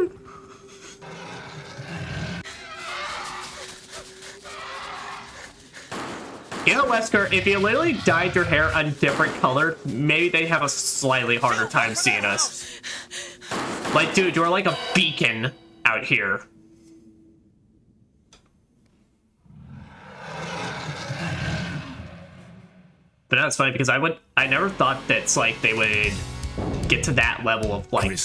You know, Wesker, if you literally dyed your hair a different color, maybe they'd have a slightly harder time seeing us. Like, dude, you're like a beacon out here. But that's funny because I never thought that's like they would get to that level of like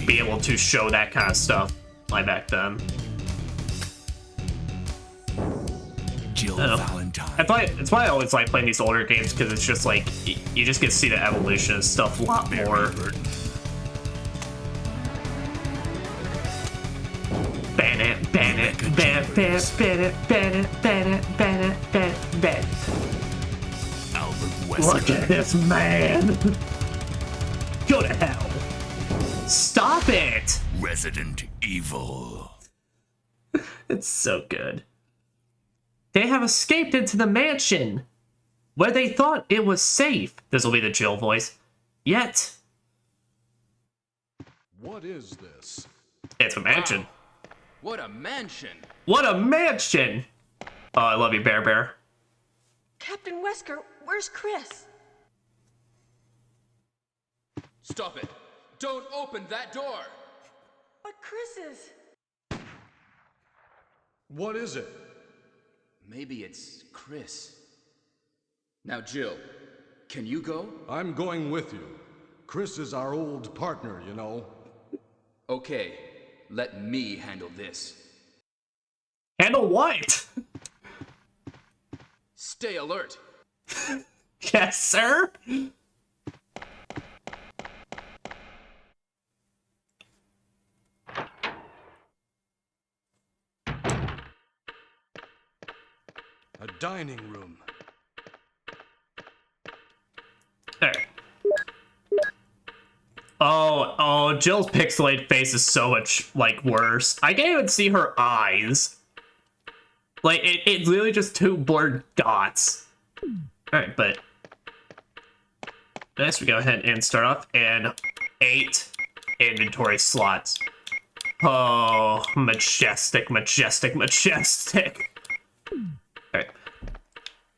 be able to show that kind of stuff like back then. Jill Valentine. That's why I always like playing these older games, because it's just like you just get to see the evolution of stuff a lot more. Ban it, ban it, ban it, ban it, ban it, ban it, ban it, ban it, ban it, ban it. Look at this man! Go to hell! Stop it! Resident Evil. It's so good. They have escaped into the mansion, where they thought it was safe. This will be the Jill voice. Yet... What is this? It's a mansion. Wow. What a mansion! What a mansion! Oh, I love you, Bear Bear. Captain Wesker, where's Chris? Stop it! Don't open that door! But Chris is... What is it? Maybe it's Chris. Now, Jill, can you go? I'm going with you. Chris is our old partner, you know. Okay, let me handle this. Handle what? Stay alert. Yes, sir? A dining room. Alright. Oh, Jill's pixelated face is so much, like, worse. I can't even see her eyes. Like, it's literally just 2 blurred dots. Alright, but... Next, we go ahead and start off, and 8 inventory slots. Oh, majestic, majestic, majestic. Alright.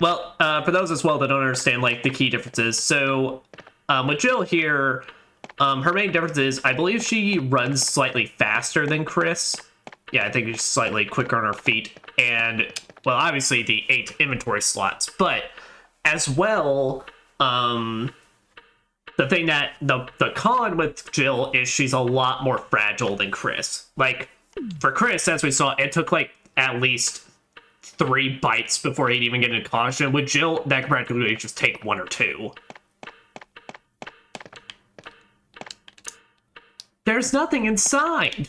Well, for those as well that don't understand, like, the key differences, so, with Jill here, Her main difference is, I believe she runs slightly faster than Chris. Yeah, I think she's slightly quicker on her feet. And, well, obviously the 8 inventory slots. But, as well, the thing that, the con with Jill is she's a lot more fragile than Chris. Like, for Chris, as we saw, it took, like, at least 3 bites before he'd even get into caution. With Jill, that could practically just take 1 or 2. There's nothing inside.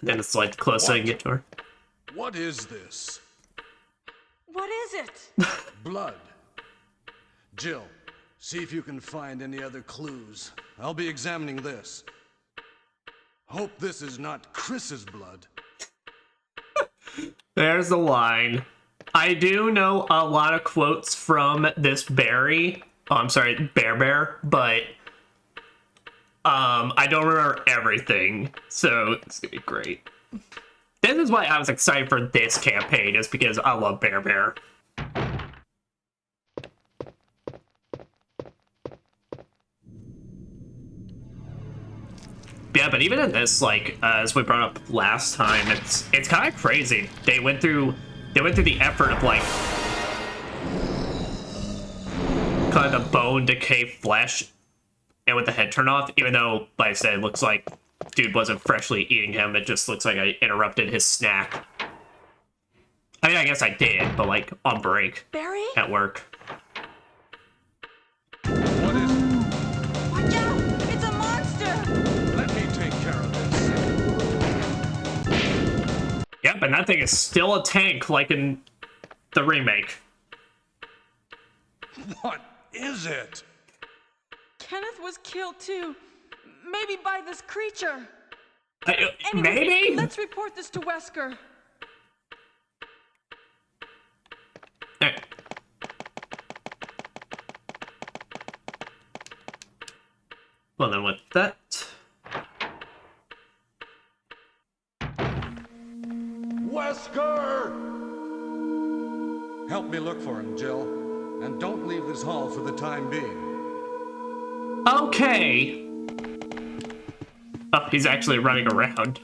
And then it's like the closer I get to her. What is this? What is it? Blood. Jill, see if you can find any other clues. I'll be examining this. Hope this is not Chris's blood. There's the line. I do know a lot of quotes from this Barry. Oh, I'm sorry, Bear, but I don't remember everything, so it's gonna be great. This is why I was excited for this campaign, is because I love Bear. Yeah, but even in this, like, as we brought up last time, it's kind of crazy. They went through the effort of, like, kind of the bone decay flesh, and with the head turned off, even though, like I said, it looks like dude wasn't freshly eating him, it just looks like I interrupted his snack. I mean, I guess I did, but, like, on break. Barry? At work. What is it? Watch out! It's a monster! Let me take care of this. Yep, and that thing is still a tank, like in the remake. What is it? Kenneth was killed too. Maybe by this creature. Anyway, Maybe? Let's report this to Wesker. Well, then with that... Wesker! Help me look for him, Jill. And don't leave this hall for the time being. Okay. Oh, he's actually running around.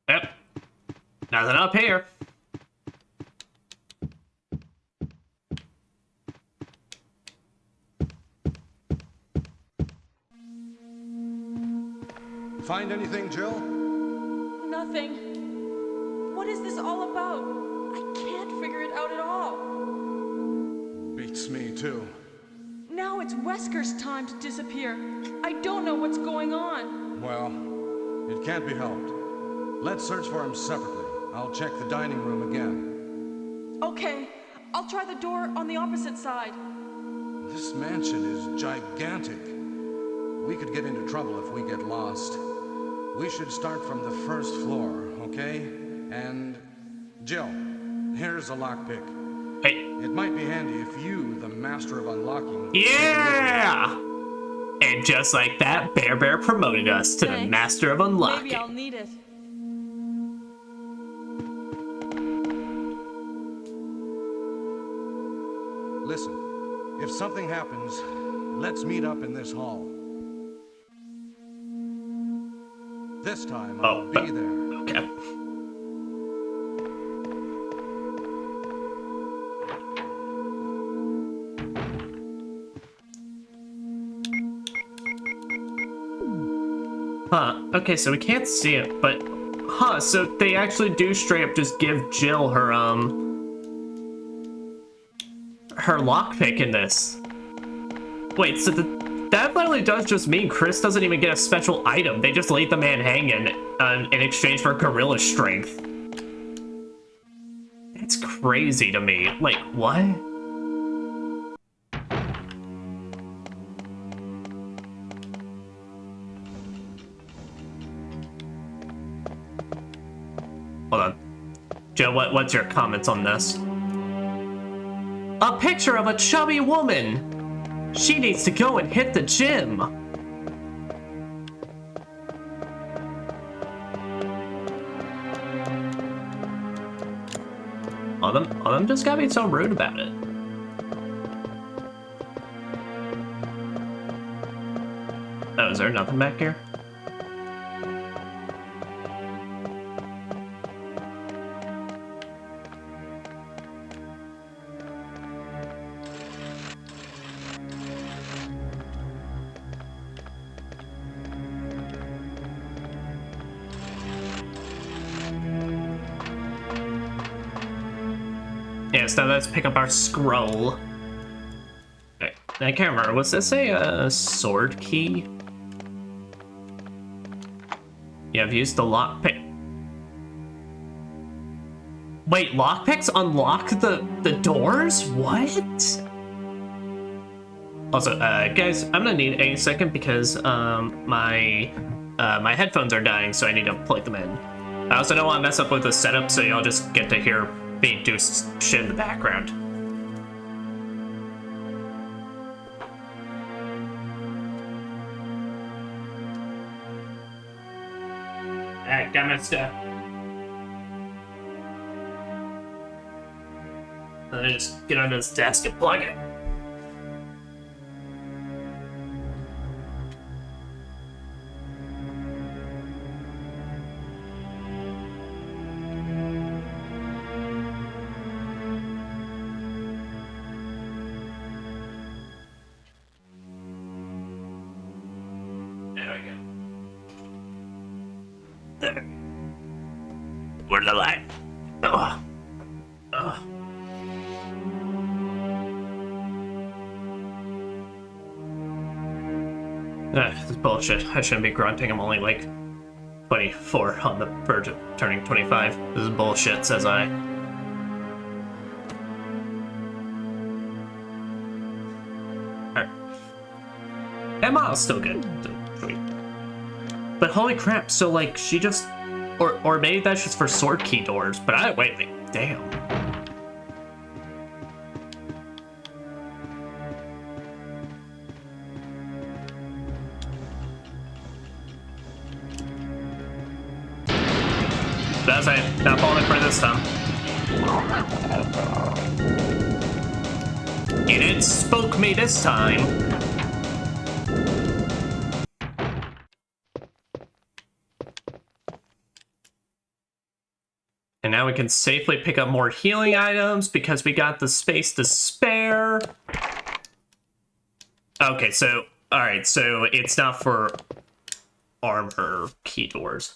Yep. Nothing up here. Find anything, Jill? Nothing. What is this all about? I can't figure it out at all. Beats me, too. Now it's Wesker's time to disappear. I don't know what's going on. Well, it can't be helped. Let's search for him separately. I'll check the dining room again. Okay, I'll try the door on the opposite side. This mansion is gigantic. We could get into trouble if we get lost. We should start from the first floor, okay? And Jill, here's a lockpick. Hey. It might be handy if you, the master of unlocking... Yeah! And just like that, Bear promoted us to the master of unlocking. Maybe I'll need it. Listen, if something happens, let's meet up in this hall. This time, I'll be there. Okay. Huh, okay, so we can't see it, but... Huh, so they actually do straight up just give Jill her, her lockpick in this. Wait, so that literally does just mean Chris doesn't even get a special item. They just leave the man hanging in exchange for gorilla strength. It's crazy to me. Like, what? Hold on. Joe, what's your comments on this? A picture of a chubby woman! She needs to go and hit the gym! All them just gotta be so rude about it. Oh, is there nothing back here? Yes, now let's pick up our scroll. Okay, I can't remember. Was this a sword key? Yeah, I've used the lockpick. Wait, lockpicks unlock the doors? What? Also, guys, I'm gonna need a second because my headphones are dying, so I need to plug them in. I also don't want to mess up with the setup, so y'all just get to hear me do shit in the background. Alright, got my stuff. Then I just get onto this desk and plug it. Where's the light? Oh. Oh. This is bullshit. I shouldn't be grunting. I'm only like 24 on the verge of turning 25. This is bullshit, says I. Alright. That model's still good. Sweet. But holy crap, so like she just... Or maybe that's just for sword key doors, but wait, damn. That's it, not falling for this time. It didn't spook me this time. And now we can safely pick up more healing items because we got the space to spare. Okay, so, alright, so it's not for armor key doors.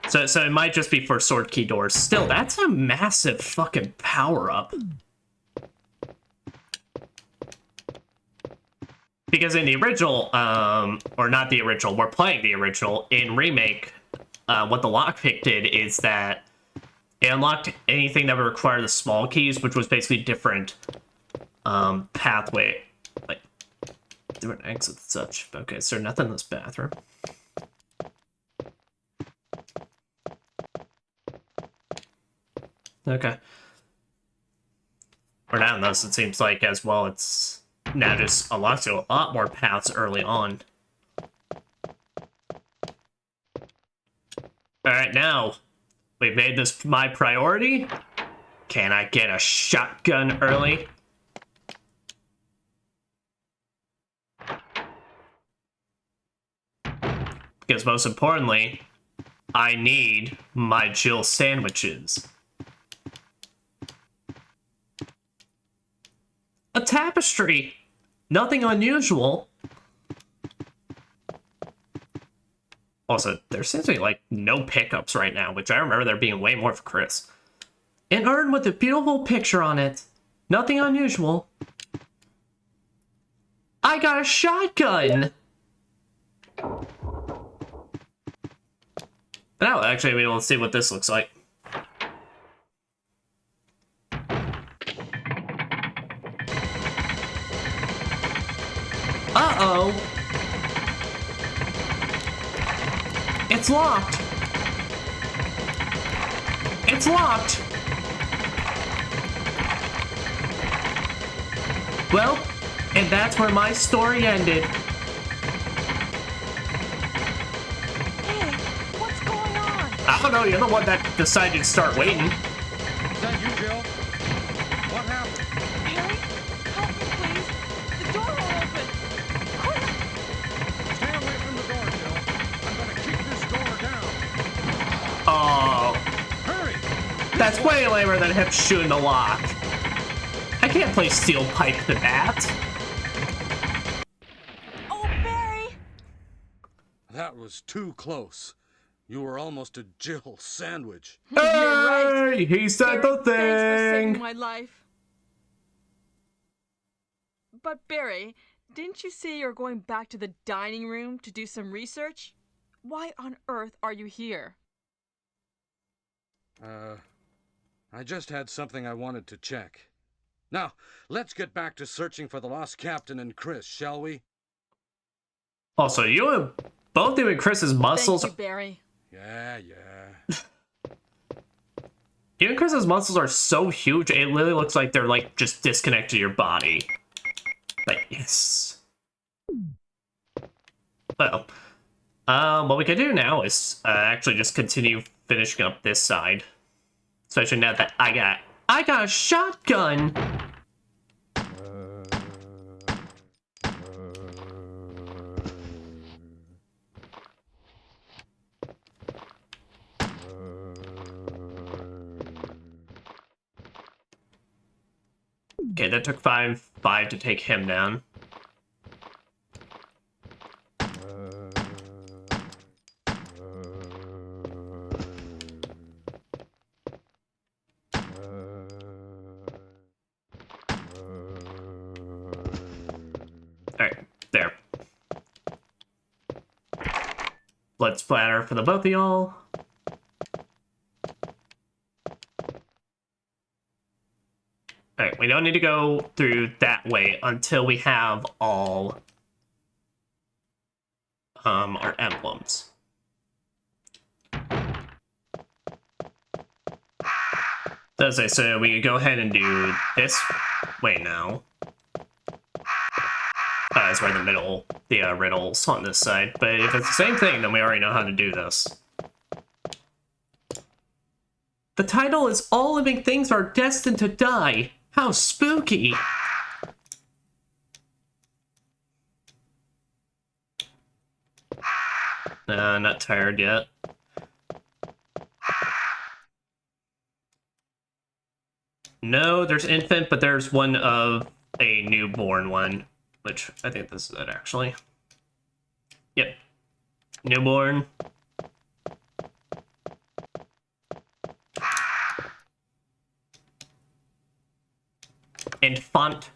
So it might just be for sword key doors. Still, that's a massive fucking power-up. Because in the original, or not the original, we're playing the original, in Remake, what the lockpick did is that it unlocked anything that would require the small keys, which was basically different pathway, like different exits and such. Okay, so nothing in this bathroom. Okay. For now, thus, it seems like as well, it's now just unlocks you a lot more paths early on. Alright, now we've made this my priority. Can I get a shotgun early? Because most importantly, I need my Jill sandwiches. A tapestry! Nothing unusual. Also, there seems to be, like, no pickups right now, which I remember there being way more for Chris. An urn with a beautiful picture on it. Nothing unusual. I got a shotgun! Now, actually, we'll see what this looks like. Uh-oh! It's locked! It's locked! Well, and that's where my story ended. Hey, what's going on? I don't know, you're the one that decided to start waiting. Is that you, Jill? What happened? Barry, help me, please. The door won't open. Quick! Stay away from the door, Jill. I'm gonna kick this door down. Oh, Hurry! that's way lamer than him shooting the lock. I can't play steel pipe to that. Oh, Barry! That was too close. You were almost a Jill sandwich. You're right. Hey, he said Barry, the thanks for saving thing. my life. But Barry, didn't you say you're going back to the dining room to do some research? Why on earth are you here? I just had something I wanted to check. Now, let's get back to searching for the lost captain and Chris, shall we? Also, you and both you and Chris's muscles. Thank you, Barry. Yeah. You and Chris's muscles are so huge, it literally looks like they're like just disconnected to your body. Like, yes. Well, what we can do now is actually just continue finishing up this side. Especially now that I got a shotgun. Okay, that took five to take him down. Alright, there. Blood splatter for the both of y'all. Alright, we don't need to go through that way until we have all our emblems. As I said, we could go ahead and do this way now. That's where the middle, the riddle's on this side. But if it's the same thing, then we already know how to do this. The title is All Living Things Are Destined to Die. How spooky! Not tired yet. No, there's infant, but there's one of a newborn one. Which, I think this is it, actually. Yep. Newborn. Infant.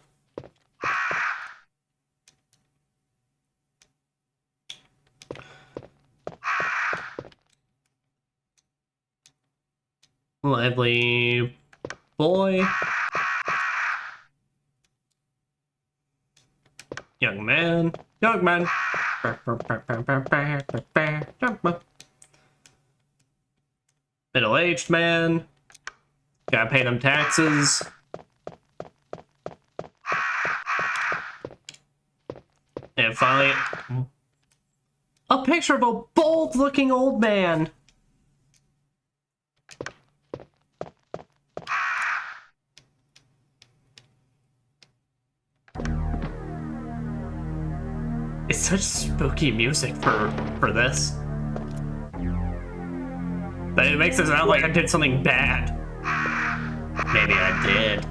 Lively boy. Young man. Young man. Middle-aged man. Gotta pay them taxes. And finally, a picture of a bold-looking old man. It's such spooky music for this. But it makes it sound like I did something bad. Maybe I did.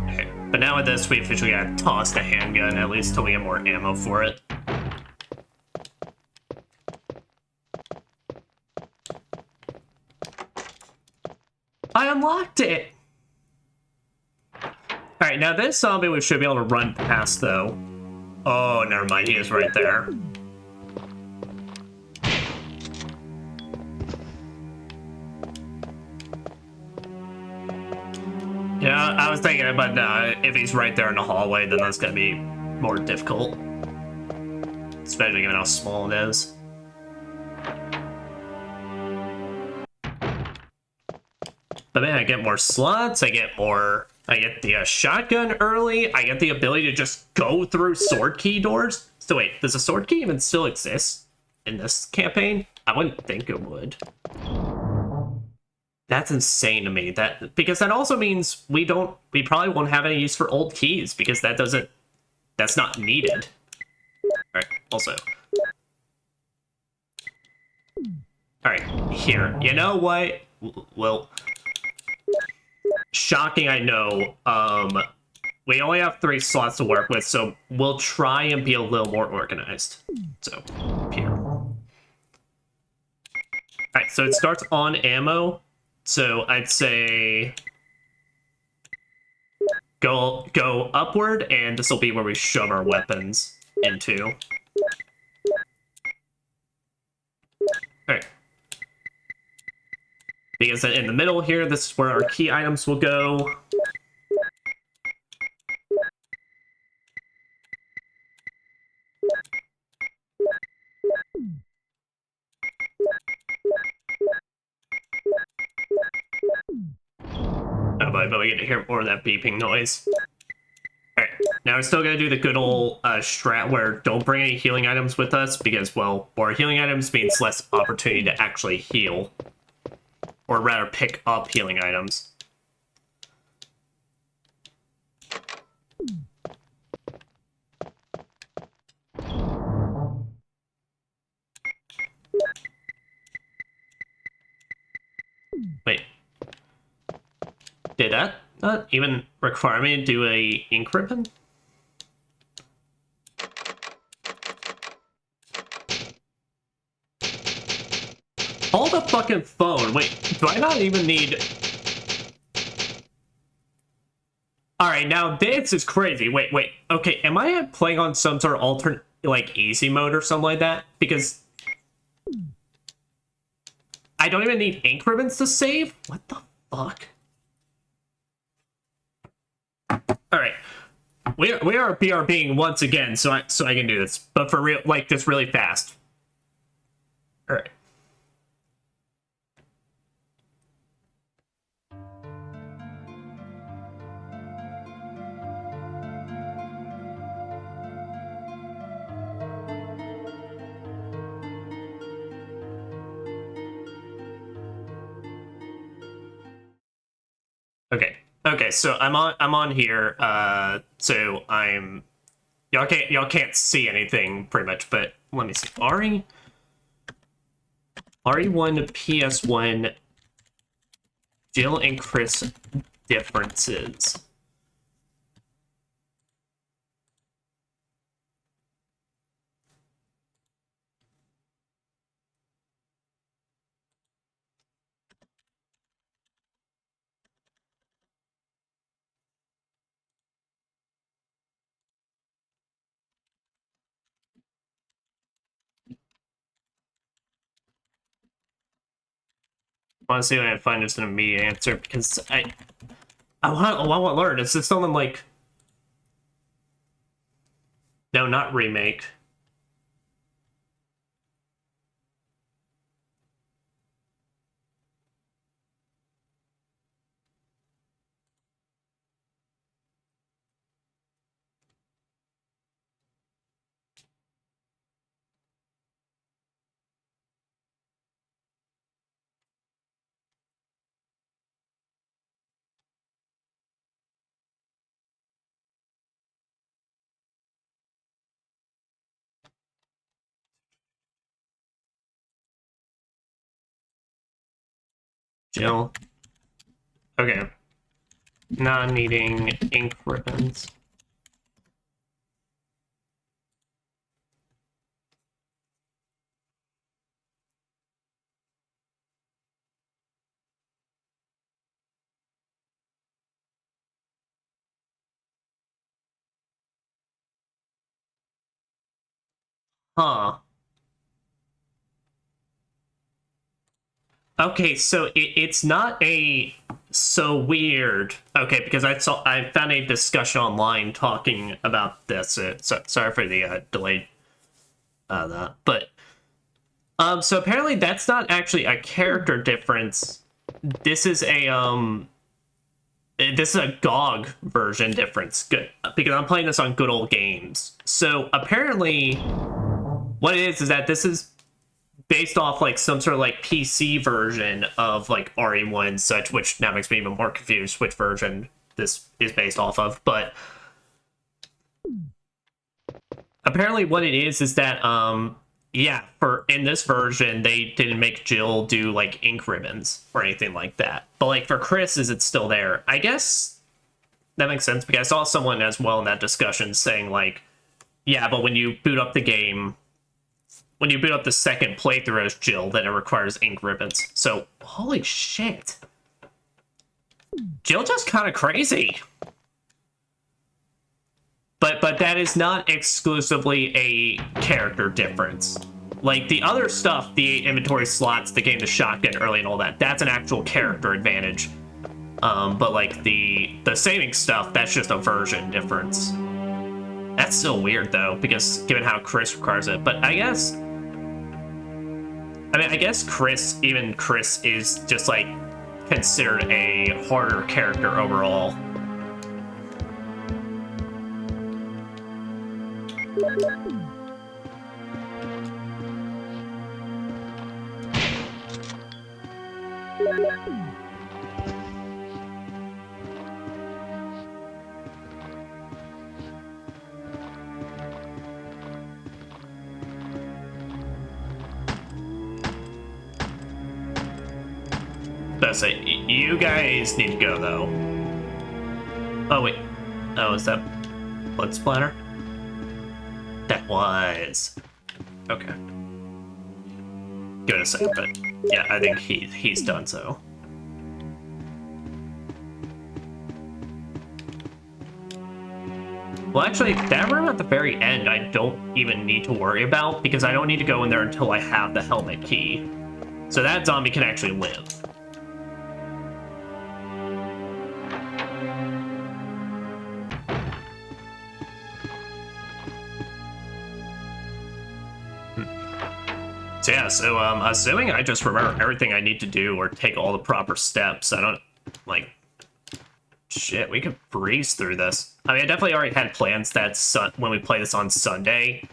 Okay. But now with this, we officially gotta toss the handgun, at least till we get more ammo for it. I unlocked it! Alright, now this zombie we should be able to run past, though. Oh, never mind, he is right there. Yeah, I was thinking, but if he's right there in the hallway, then that's gonna be more difficult. Especially given how small it is. But man, I get more slots, I get the shotgun early, I get the ability to just go through sword key doors. So wait, does a sword key even still exist? in this campaign? I wouldn't think it would. That's insane to me. Because that also means we probably won't have any use for old keys because that's not needed. Alright, also. Alright, here. You know what? Well, shocking, I know. We only have 3 slots to work with, so we'll try and be a little more organized. So, here. Alright, so it starts on ammo. So I'd say go upward, and this will be where we shove our weapons into. Alright. Because in the middle here, this is where our key items will go. Oh, but we get to hear more of that beeping noise. Alright, now we're still gonna do the good old strat where don't bring any healing items with us because, well, more healing items means less opportunity to actually heal. Or rather, pick up healing items. Wait. Did that not even require me to do a ink ribbon? Hold the fucking phone. Wait, do I not even need... Alright, now this is crazy. Wait. Okay, am I playing on some sort of alternate, like, easy mode or something like that? Because I don't even need ink ribbons to save? What the fuck? Alright. We are BRBing once again, so I can do this. But for real, like, just really fast. Alright. Okay, so I'm on here. So y'all can't see anything pretty much, but let me see. RE1 to PS1 Jill and Chris differences. Honestly, I find this an immediate answer because I want to learn. Is this something like... No, not remake. Jill. Okay. Not needing ink ribbons. Huh. Okay, so it's not a so weird. Okay, because I found a discussion online talking about this. So sorry for the delayed that, but so apparently that's not actually a character difference. This is a GOG version difference. Good, because I'm playing this on Good Old Games. So apparently, what it is that this is based off like some sort of like PC version of like RE1 and such, which now makes me even more confused which version this is based off of. But apparently what it is that yeah, for in this version they didn't make Jill do like ink ribbons or anything like that. But like for Chris, is it still there? I guess that makes sense, because I saw someone as well in that discussion saying like, yeah, but when you boot up the game, when you boot up the second playthrough as Jill, then it requires ink ribbons. So holy shit, Jill just kind of crazy. But that is not exclusively a character difference. Like the other stuff, the inventory slots, the game, the shotgun early and all that, that's an actual character advantage. But like the saving stuff, that's just a version difference. That's still weird though, because given how Chris requires it. But I guess Chris, even Chris is just like considered a harder character overall. That's it. You guys need to go though. Oh wait. Oh, is that blood splatter? That was okay. Give it a second, but yeah, I think he's done so. Well, actually, that room at the very end, I don't even need to worry about, because I don't need to go in there until I have the helmet key. So that zombie can actually live. So yeah, so assuming I just remember everything I need to do or take all the proper steps, I don't, like, shit, we could breeze through this. I mean, I definitely already had plans that when we play this on Sunday,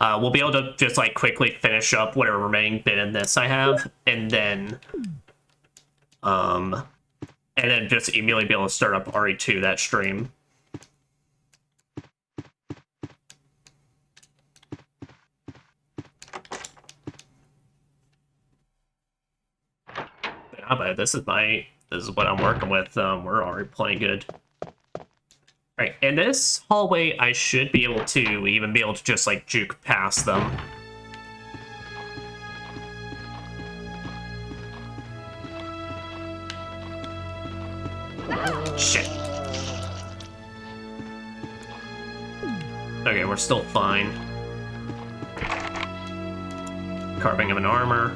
we'll be able to just, like, quickly finish up whatever remaining bit in this I have, and then just immediately be able to start up RE2 that stream. But this is what I'm working with. We're already playing good. Right, in this hallway, I should be able to just like juke past them. Shit. Okay, we're still fine. Carving of an armor.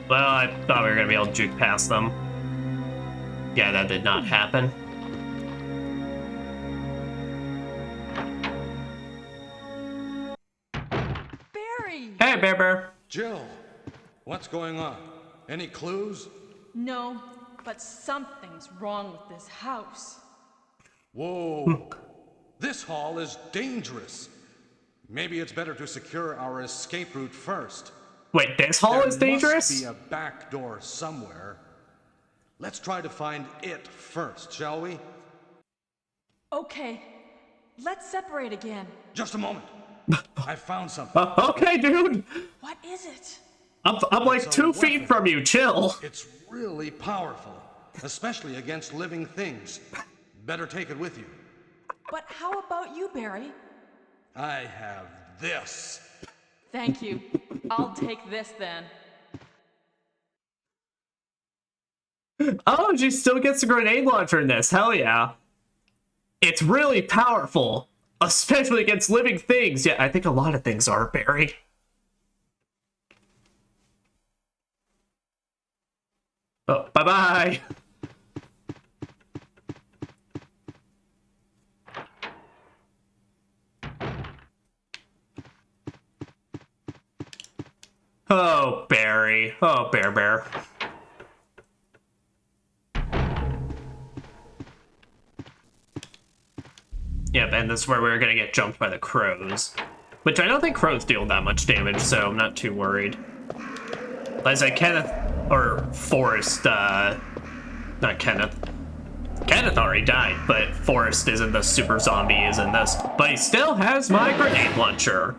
Well, I thought we were gonna be able to juke past them. Yeah, that did not happen. Barry! Hey, Bear. Jill, what's going on? Any clues? No, but something's wrong with this house. Whoa. This hall is dangerous. Maybe it's better to secure our escape route first. Wait, this hall is dangerous? There must be a back door somewhere. Let's try to find it first, shall we? Okay, let's separate again. Just a moment. I found something. Okay, dude. What is it? I'm like 2 feet from you. Chill. It's really powerful, especially against living things. Better take it with you. But how about you, Barry? I have this. Thank you. I'll take this then. Oh, she still gets a grenade launcher in this. Hell yeah. It's really powerful, especially against living things. Yeah, I think a lot of things are, Barry. Oh, bye-bye. Oh, Barry. Oh, Bear. Yep, and this is where we're gonna get jumped by the crows. Which I don't think crows deal that much damage, so I'm not too worried. Like I said, Kenneth, or Forrest, not Kenneth. Kenneth already died, but Forrest isn't the super zombie he is in this. But he still has my grenade launcher.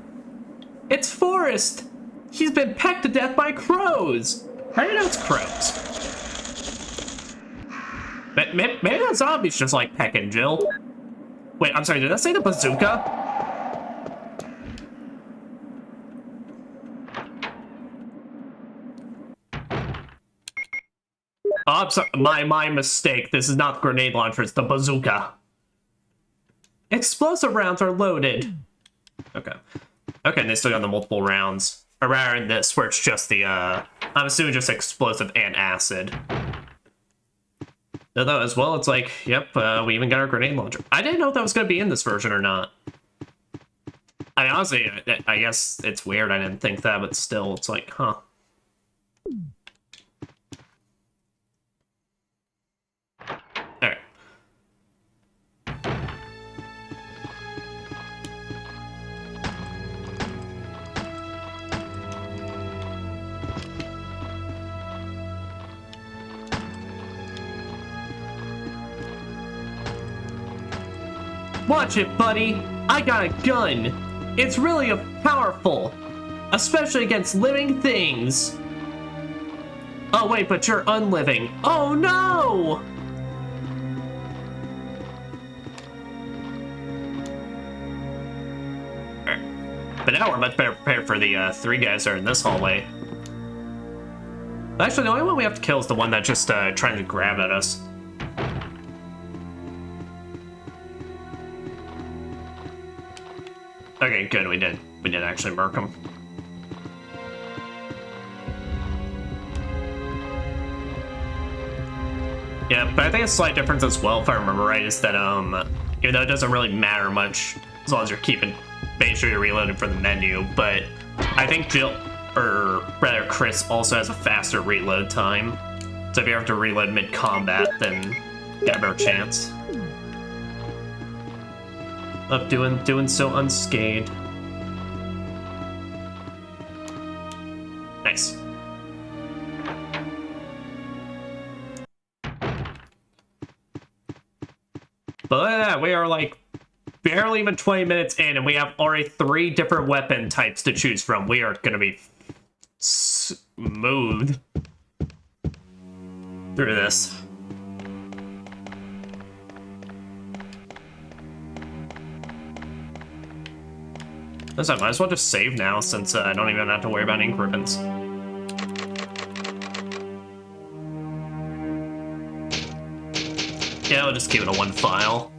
It's Forrest! He's been pecked to death by crows! How do you know it's crows? Maybe the zombies just like pecking Jill. Wait, I'm sorry, did I say the bazooka? Oh, I'm sorry, my mistake. This is not the grenade launcher, it's the bazooka. Explosive rounds are loaded. Okay. Okay, and they still got the multiple rounds. Or rather in this, where it's just the, I'm assuming just explosive and acid. Although, as well, it's like, yep, we even got our grenade launcher. I didn't know if that was going to be in this version or not. I mean, honestly, I guess it's weird I didn't think that, but still, it's like, huh. Alright. Watch it, buddy! I got a gun! It's really powerful! Especially against living things! Oh wait, but you're unliving. Oh no! Alright. But now we're much better prepared for the three guys that are in this hallway. Actually, the only one we have to kill is the one that's just trying to grab at us. Okay, good, we did actually murk him. Yeah, but I think a slight difference as well, if I remember right, is that, even though it doesn't really matter much, as long as you're making sure you're reloading from the menu, but I think Jill, or rather Chris, also has a faster reload time. So if you have to reload mid-combat, then you got a better chance of doing so unscathed. Nice. But we are like barely even 20 minutes in, and we have already 3 different weapon types to choose from. We are gonna be smooth through this. I might as well just save now, since I don't even have to worry about ink ribbons. Yeah, I'll just keep it a 1 file.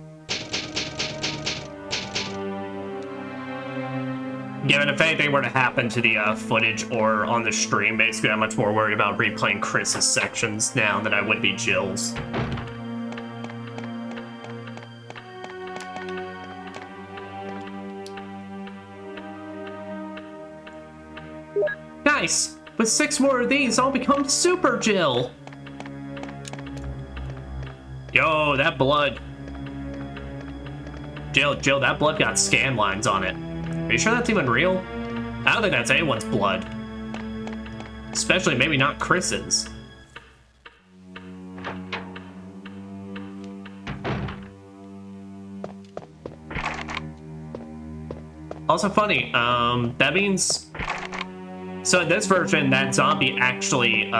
Given if anything were to happen to the footage or on the stream, basically I'm much more worried about replaying Chris's sections now than I would be Jill's. Nice! With 6 more of these, I'll become Super Jill! Yo, that blood. Jill, that blood got scan lines on it. Are you sure that's even real? I don't think that's anyone's blood. Especially maybe not Chris's. Also funny, that means... So in this version, that zombie actually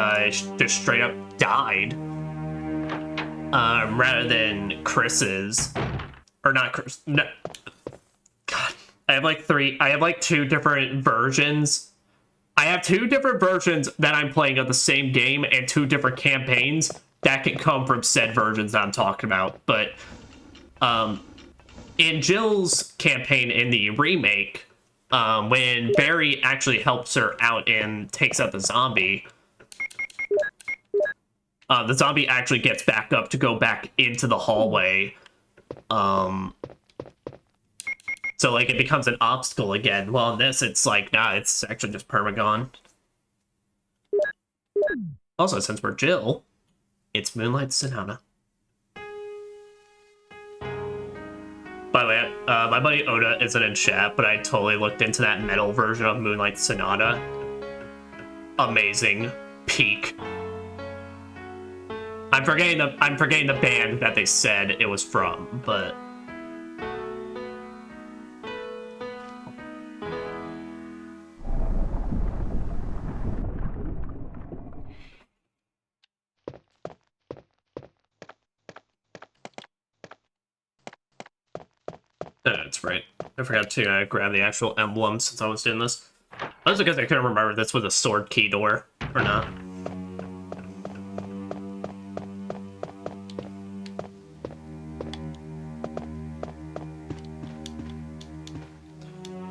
just straight up died. Rather than Chris's. Or not Chris. No. God. I have like 2 different versions. I have 2 different versions that I'm playing of the same game and 2 different campaigns that can come from said versions that I'm talking about. But in Jill's campaign in the remake, when Barry actually helps her out and takes out the zombie actually gets back up to go back into the hallway. So, like, it becomes an obstacle again. Well, in this, it's like, nah, it's actually just permagon. Also, since we're Jill, it's Moonlight Sonata. By the way, My buddy Oda isn't in chat, but I totally looked into that metal version of Moonlight Sonata. Amazing. Peak. I'm forgetting the band that they said it was from, but that's right. I forgot to grab the actual emblem since I was doing this. That's because I couldn't remember if this was a sword key door or not.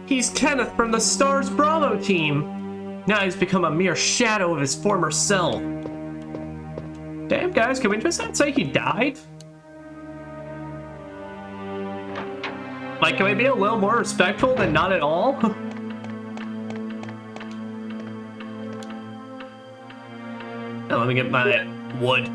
He's Kenneth from the Stars Bravo team! Now he's become a mere shadow of his former self. Damn, guys, can we just not say he died? Like, can we be a little more respectful than not at all? Now, let me get my wood.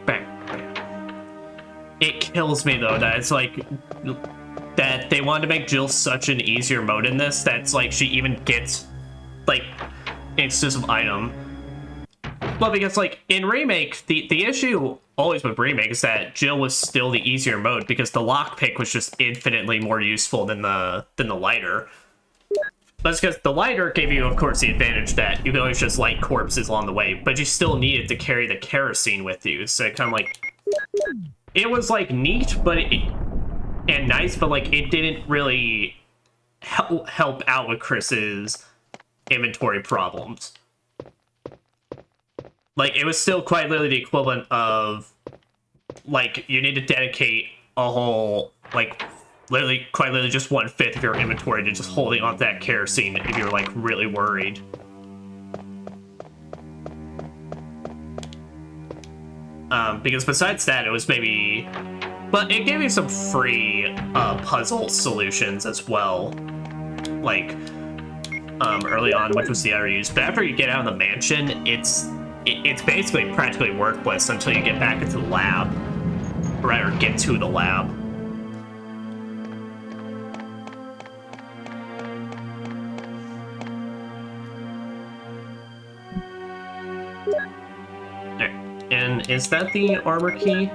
Bang, bang. It kills me, though, that it's like... that they wanted to make Jill such an easier mode in this, that's like she even gets, like, an exclusive item. Well, because, like, in Remake, the issue always with Remake is that Jill was still the easier mode because the lockpick was just infinitely more useful than the lighter. That's because the lighter gave you, of course, the advantage that you could always just light corpses along the way, but you still needed to carry the kerosene with you, so it kind of, like... It was, like, neat, but and nice, but, like, it didn't really help out with Chris's inventory problems. Like, it was still quite literally the equivalent of, like, you need to dedicate a whole, like, literally, quite literally just 1/5 of your inventory to just holding onto that kerosene if you're, like, really worried. Because besides that, it was maybe... But it gave you some free puzzle solutions as well. Like, early on, which was the other use. But after you get out of the mansion, it's basically practically worthless until you get back into the lab. Or rather, get to the lab. And is that the armor key?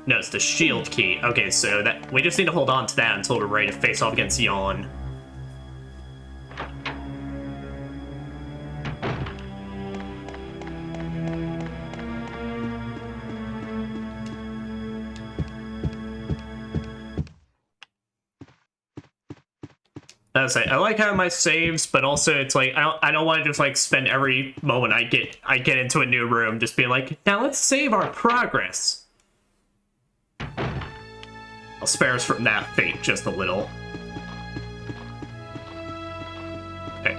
No, it's the shield key. Okay, so that we just need to hold on to that until we're ready to face off against Yawn. I like having my saves, but also it's like I don't want to just like spend every moment I get into a new room just being like, now let's save our progress. I'll spare us from that fate just a little. Okay.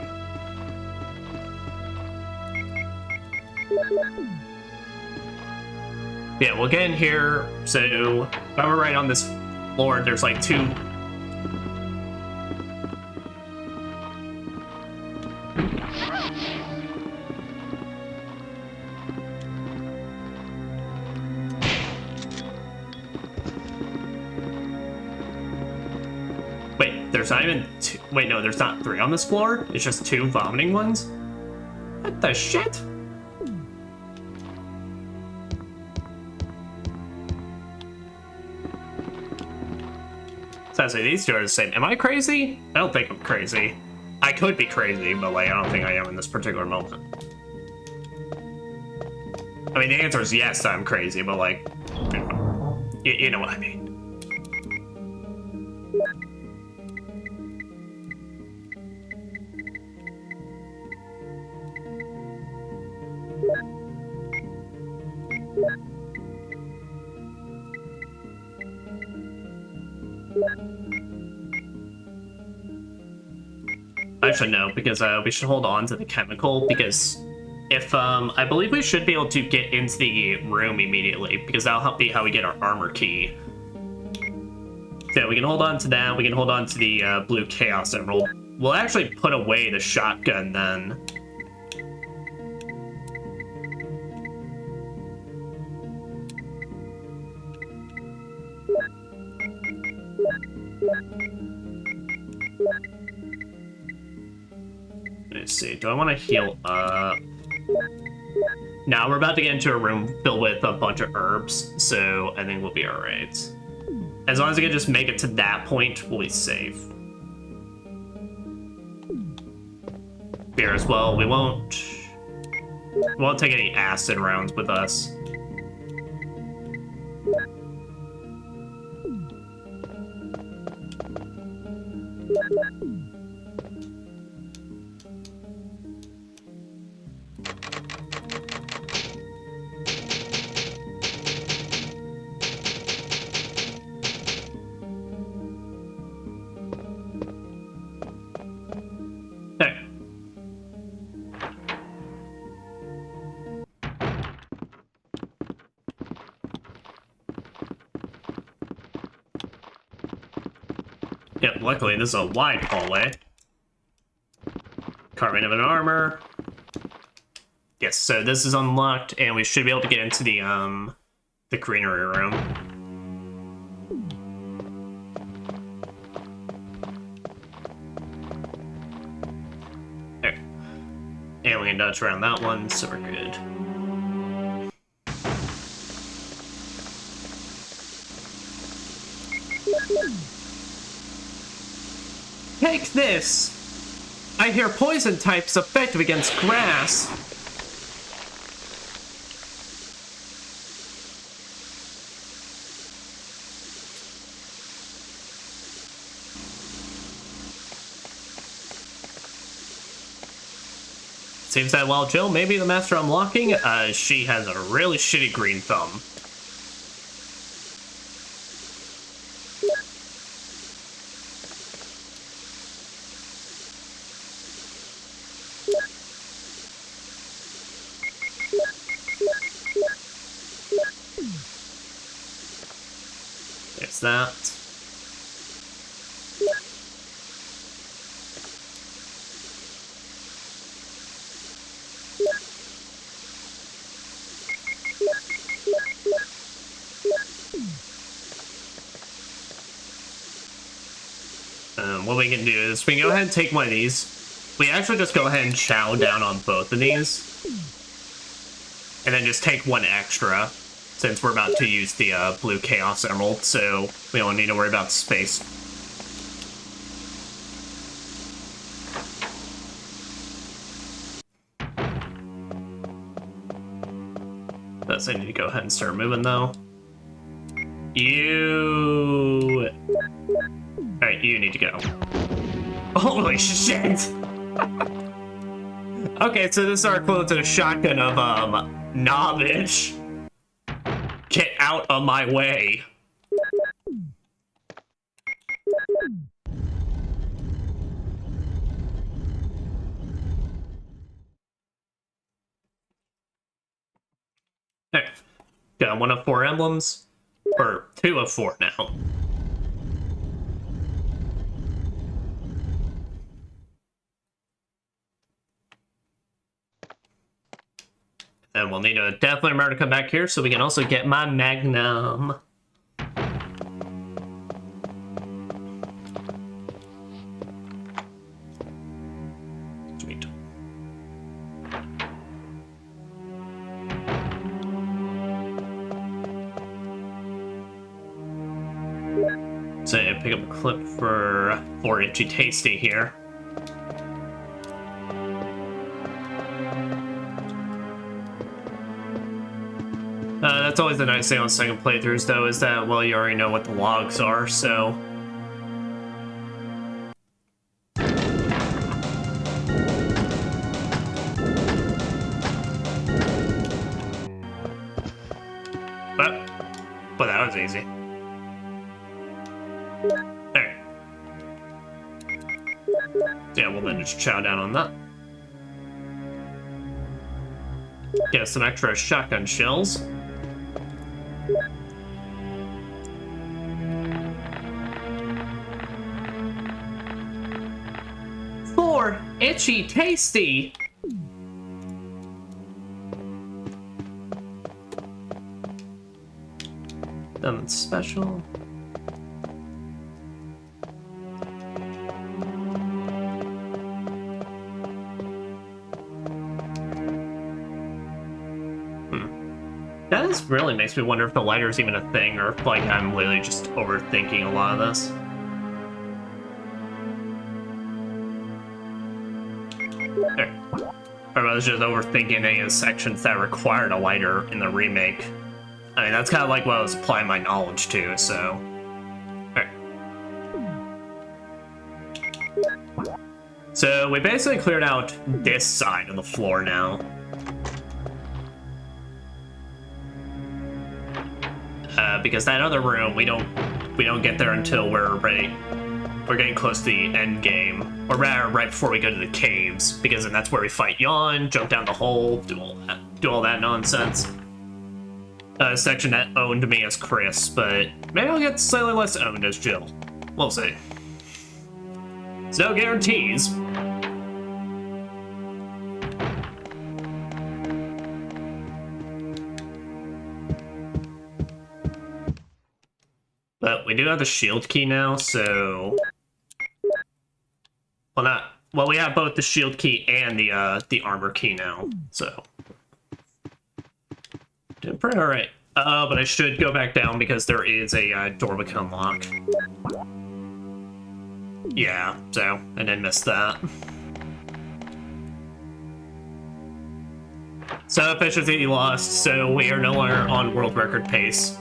Yeah, we'll get in here. So if I'm right on this floor, there's like two. Wait, there's not even two. Wait, no, there's not 3 on this floor. It's just 2 vomiting ones. What the shit? So these 2 are the same. Am I crazy? I don't think I'm crazy. I could be crazy, but like I don't think I am in this particular moment. I mean, the answer is yes, I'm crazy, but like, you know what I mean. Actually, no, because we should hold on to the chemical, because if, I believe we should be able to get into the room immediately, because that'll help be how we get our armor key. So we can hold on to that, we can hold on to the blue Chaos Emerald. We'll actually put away the shotgun then. Let's see. Do I want to heal up? Now we're about to get into a room filled with a bunch of herbs, so I think we'll be alright. As long as we can just make it to that point, we'll be safe. Beer as well. We won't take any acid rounds with us. Yep, luckily this is a wide hallway. Carving of an armor. Yes, so this is unlocked, and we should be able to get into the greenery room. There. And we can dodge around that one, so we're good. Take this! I hear poison types effective against grass. Seems that while Jill may be the master unlocking, she has a really shitty green thumb. There's that. What we can do is we can go ahead and take one of these. We actually just go ahead and chow down on both of these. And then just take one extra, since we're about to use the blue Chaos Emerald, so we don't need to worry about space. Does I need to go ahead and start moving, though? You... Alright, you need to go. Holy shit! Okay, so this is our equivalent to the shotgun of, knowledge. Get out of my way. Hey, got one of 4 emblems, or 2 of 4 now. And we'll need to definitely remember to come back here so we can also get my magnum. Sweet. So I pick up a clip for 4 Itchy Tasty here. That's always the nice thing on second playthroughs, though, is that, well, you already know what the logs are, so... But that was easy. Alright. Yeah, we'll then just chow down on that. Get some extra shotgun shells. For Itchy Tasty. Something special. this really makes me wonder if the lighter's even a thing, or if, like, I'm literally just overthinking a lot of this. There. Or I was just overthinking any of the sections that required a lighter in the remake. I mean, that's kind of like what I was applying my knowledge to, so... Alright. So, we basically cleared out this side of the floor now. Because that other room, we don't get there until we're ready. We're getting close to the end game, or rather, right before we go to the caves, because then that's where we fight Yawn, jump down the hole, do all that nonsense. Section that owned me as Chris, but maybe I'll get slightly less owned as Jill. We'll see. There's no guarantees. But we do have the shield key now, so... Well, we have both the shield key and the armor key now, so... Doing pretty alright. But I should go back down because there is a door we can unlock. Yeah, so I didn't miss that. So efficiency lost, so we are no longer on world record pace.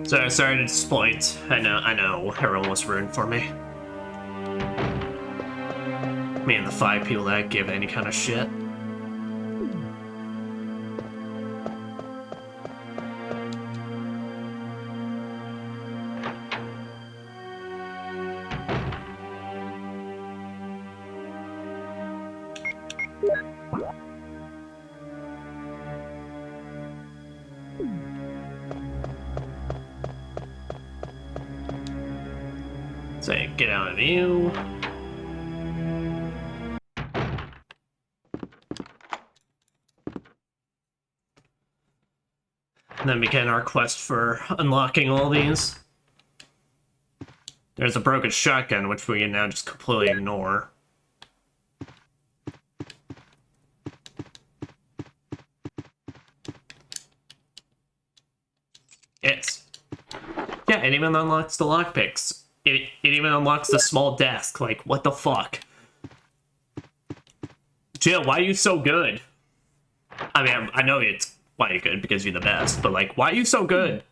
So sorry to disappoint. I know, everyone was rooting for me. Me and the 5 people that give any kind of shit. So get out of view. And then begin our quest for unlocking all these. There's a broken shotgun, which we can now just completely ignore. Yes. Yeah, it even unlocks the lockpicks. It even unlocks the small desk. Like, what the fuck? Jill, why are you so good? I mean, I know it's why you're good, because you're the best, but, like, why are you so good?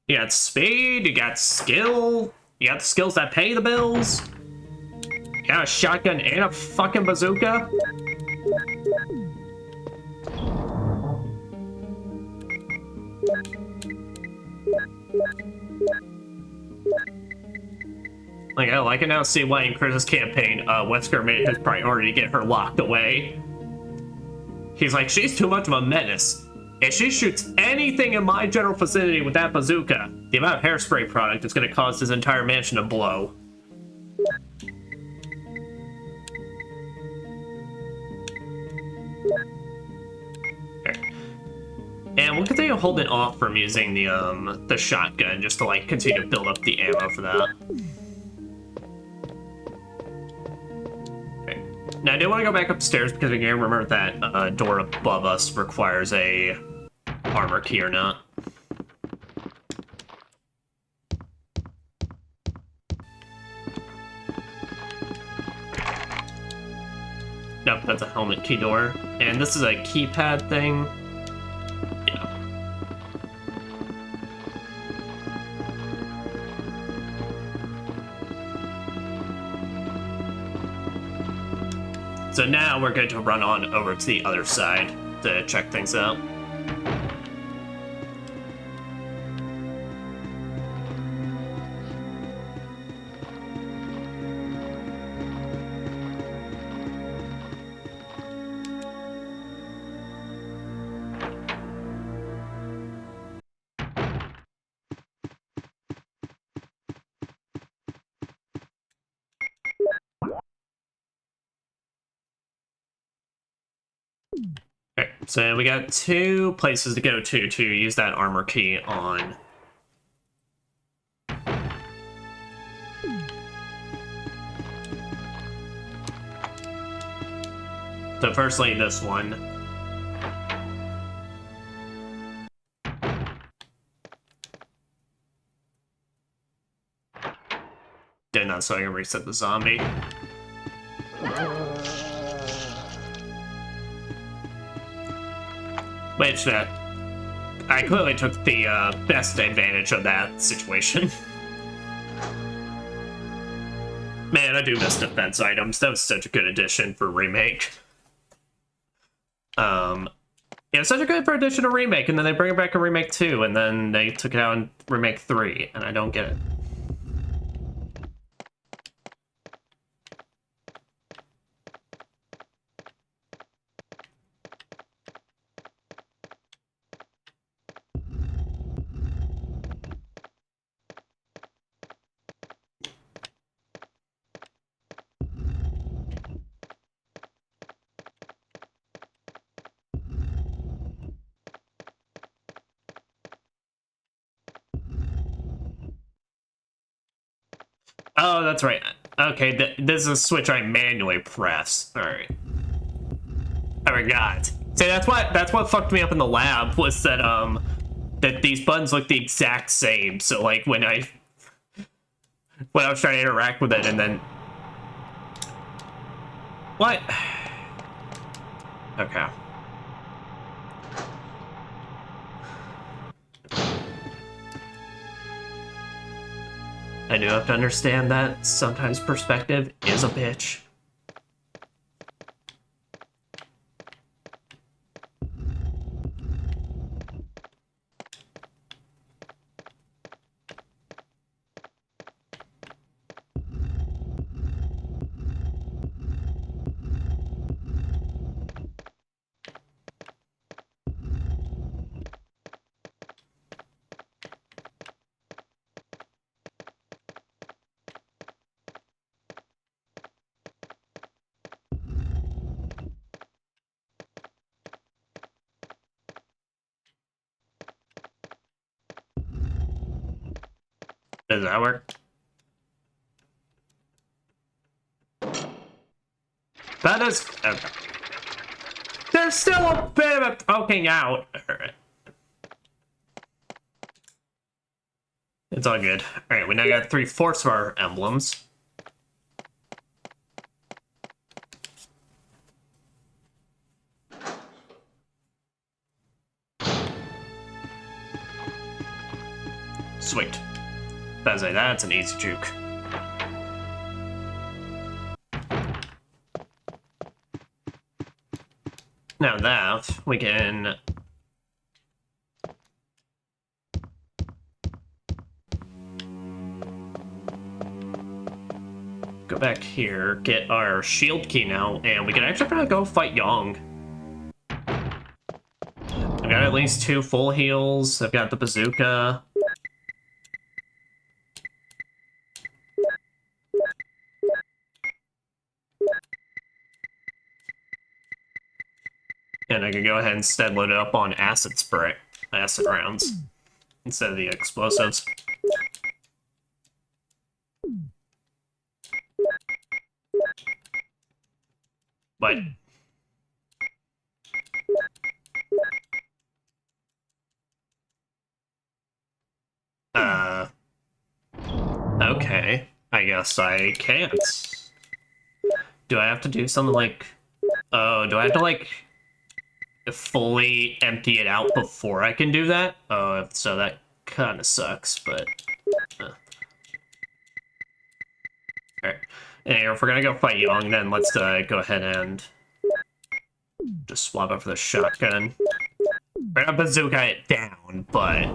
You got speed, you got skill, you got the skills that pay the bills. You got a shotgun and a fucking bazooka. Like, I can now see why in Chris's campaign, Wesker made it his priority to get her locked away. He's like, she's too much of a menace. If she shoots anything in my general vicinity with that bazooka, the amount of hairspray product is going to cause this entire mansion to blow. Okay. And we'll continue holding off from using the shotgun just to, like, continue to build up the ammo for that. Now, I do want to go back upstairs because we can remember that door above us requires a armor key or not. Nope, that's a helmet key door. And this is a keypad thing. Yeah. So now we're going to run on over to the other side to check things out. Okay, so we got 2 places to go to use that armor key on. So firstly, this one. Did not, so I can reset the zombie. Which, I clearly took the best advantage of that situation. Man, I do miss defense items. That was such a good addition for Remake. Yeah, such a good addition to Remake, and then they bring it back in Remake 2, and then they took it out in Remake 3, and I don't get it. Oh, that's right. Okay, this is a switch I manually press. Alright. I forgot. See, that's what fucked me up in the lab, was that, that these buttons look the exact same, so, like, when I was trying to interact with it, and then... What? Okay. I do have to understand that sometimes perspective is a bitch. Does that work? That is... Okay. There's still a bit of it poking out. Alright. It's all good. Alright, we now got 3/4 of our emblems. Sweet. That's an easy juke. Now that, we can... go back here, get our shield key now, and we can actually probably go fight Yong. I've got at least 2 full heals, I've got the bazooka. And I can go ahead and instead load it up on acid rounds, instead of the explosives. But... okay. I guess I can't. Do I have to do something like... Oh, do I have to, like, fully empty it out before I can do that? Oh, so that kind of sucks, but... Alright. Anyway, if we're gonna go fight Young, then let's go ahead and just swap out for the shotgun. We're gonna bazooka it down, but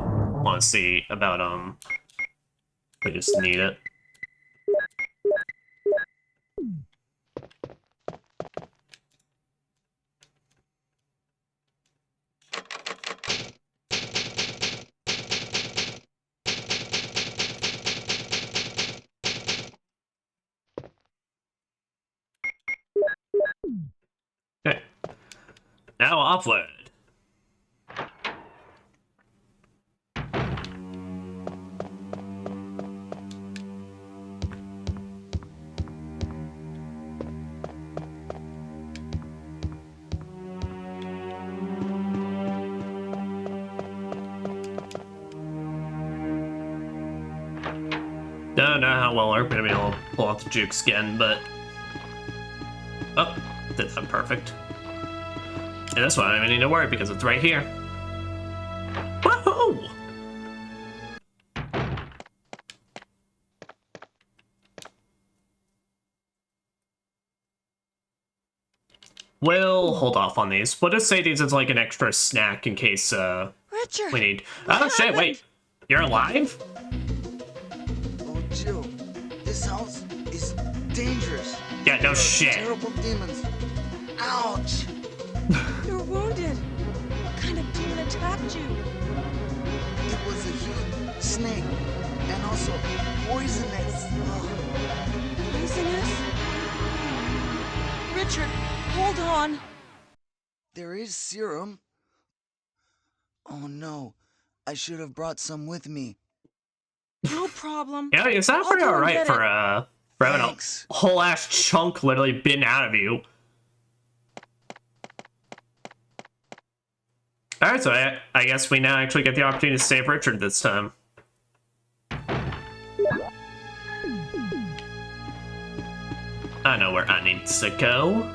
want to see about, we just need it. Okay. Now offload. Don't know how well we're gonna be able to pull off the jukes again, but... Oh, did that perfect. And that's why I don't even need to worry, because it's right here. Woohoo! We'll hold off on these. We'll just say these as like an extra snack in case Richard, we need... what Oh shit, happened? wait. You're alive? Oh, Jill, this house is dangerous. Yeah, no There are shit. Terrible demons. Ouch! You're wounded. What kind of demon attacked you? It was a huge snake, and also poisonous. Ugh. Poisonous? Richard, hold on. There is serum. Oh no, I should have brought some with me. No problem. Yeah, you sound I'll pretty go and alright get for it. having a Thanks. whole ass chunk literally been out of you. Alright, so I guess we now actually get the opportunity to save Richard this time. I know where I need to go.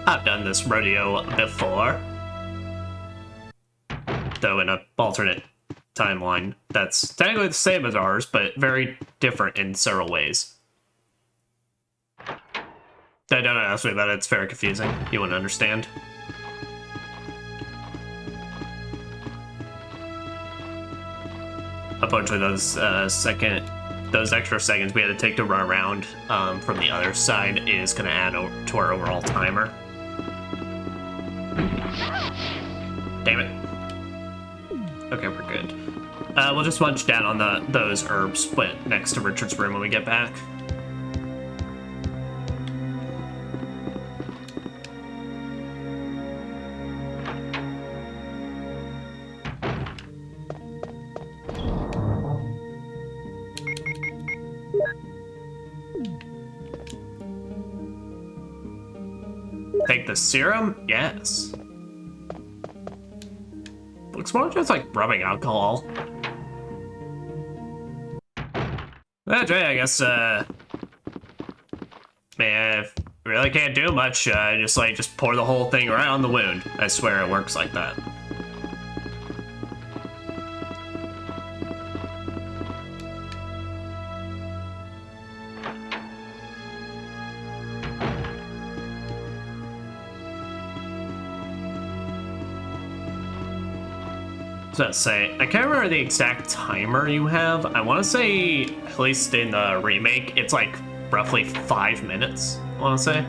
I've done this rodeo before. Though in an alternate timeline that's technically the same as ours, but very different in several ways. Don't ask me about it, it's very confusing. You wouldn't understand. Unfortunately, those extra seconds we had to take to run around from the other side is going to add to our overall timer. Damn it. Okay, we're good. We'll just munch down on those herbs next to Richard's room when we get back. Take the serum? Yes. Looks more just like rubbing alcohol. That's right, I guess, man, if we really can't do much, just pour the whole thing right on the wound. I swear it works like that. Say, I can't remember the exact timer you have. I want to say, at least in the remake, it's like roughly 5 minutes, I want to say.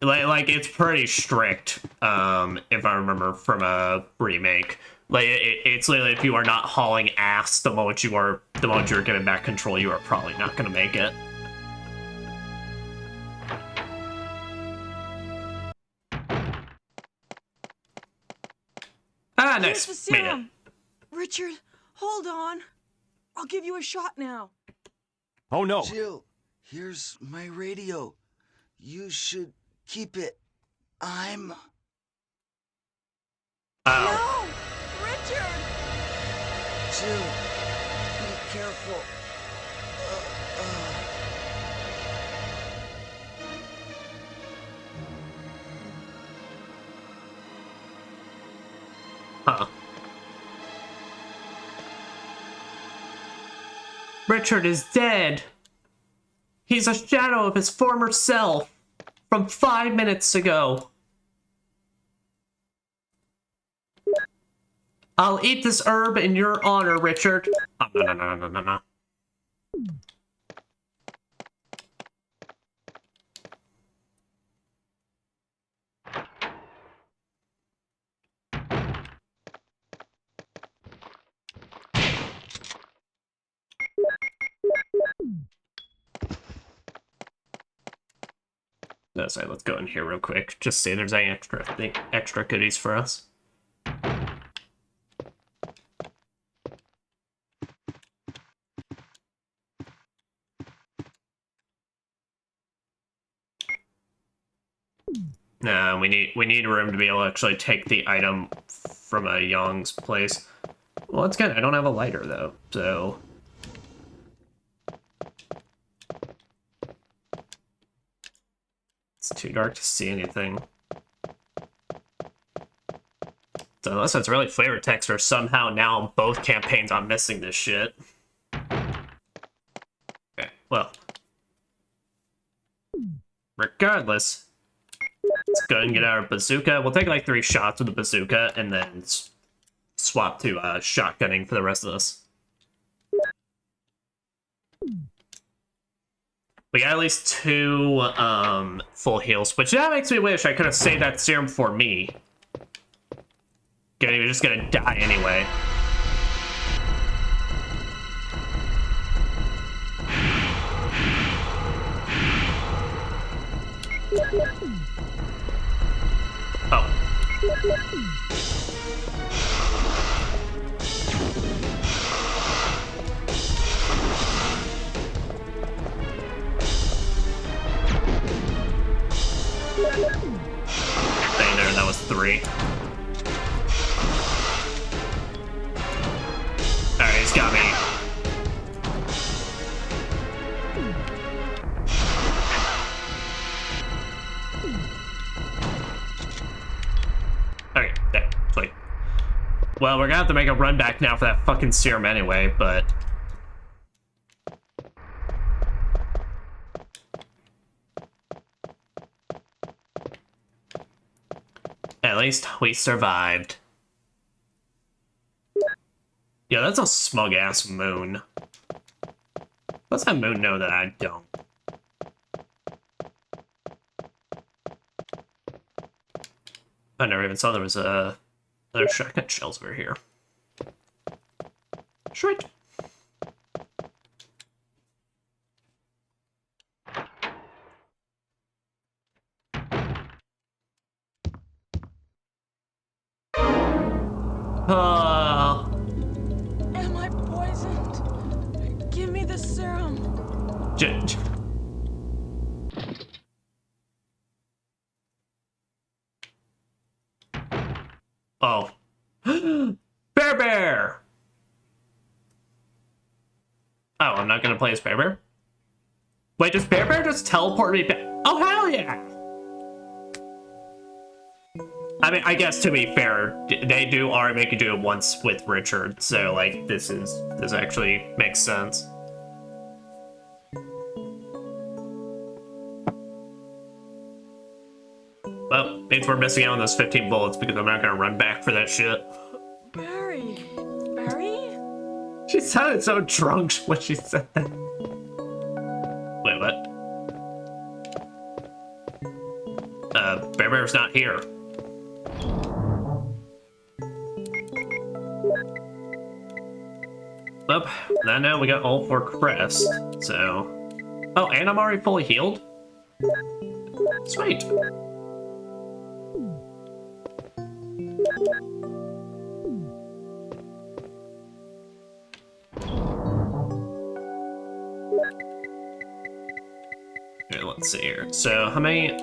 Like it's pretty strict, if I remember from a remake. Like, it's literally if you are not hauling ass the moment you're getting back control, you are probably not going to make it. Ah, nice. Here's the Made it. serum. Richard, hold on. I'll give you a shot now. Oh no! Jill, here's my radio. You should keep it. I'm... Oh. No! Richard! Jill, be careful. Huh. Richard is dead. He's a shadow of his former self from 5 minutes ago. I'll eat this herb in your honor, Richard. Oh, no. No, sorry, let's go in here real quick. Just see if there's any extra goodies for us. No, we need room to be able to actually take the item from a Young's place. Well, it's good. I don't have a lighter, though, so... It's too dark to see anything. So unless it's really flavor text, or somehow now both campaigns I'm missing this shit. Okay, well. Regardless, let's go ahead and get our bazooka. We'll take like 3 shots with the bazooka and then swap to shotgunning for the rest of this. We got at least 2 full heals, which that makes me wish I could have saved that serum for me. You're just gonna die anyway. Oh. Dang, there, that was 3. Alright, he's got me. Okay, there. Sweet. Well, we're gonna have to make a run back now for that fucking serum anyway, but... At least we survived. Yeah, that's a smug-ass moon. Let's that moon know that I don't. I never even saw there was another shotgun shells over here. Sweet. Am I poisoned? Give me the serum. Oh. Bear! Oh, I'm not gonna play as Bear? Wait, does Bear just teleport me back? Oh, hell yeah! I mean, I guess to be fair, they do already make you do it once with Richard, so like this actually makes sense. Well, means we're missing out on those 15 bullets because I'm not gonna run back for that shit. Barry? Barry? She sounded so drunk when she said that. Wait, what? Bear's not here. Well, now we got all 4 crests, so... Oh, and I'm already fully healed? Sweet. Okay, let's see here. So, how many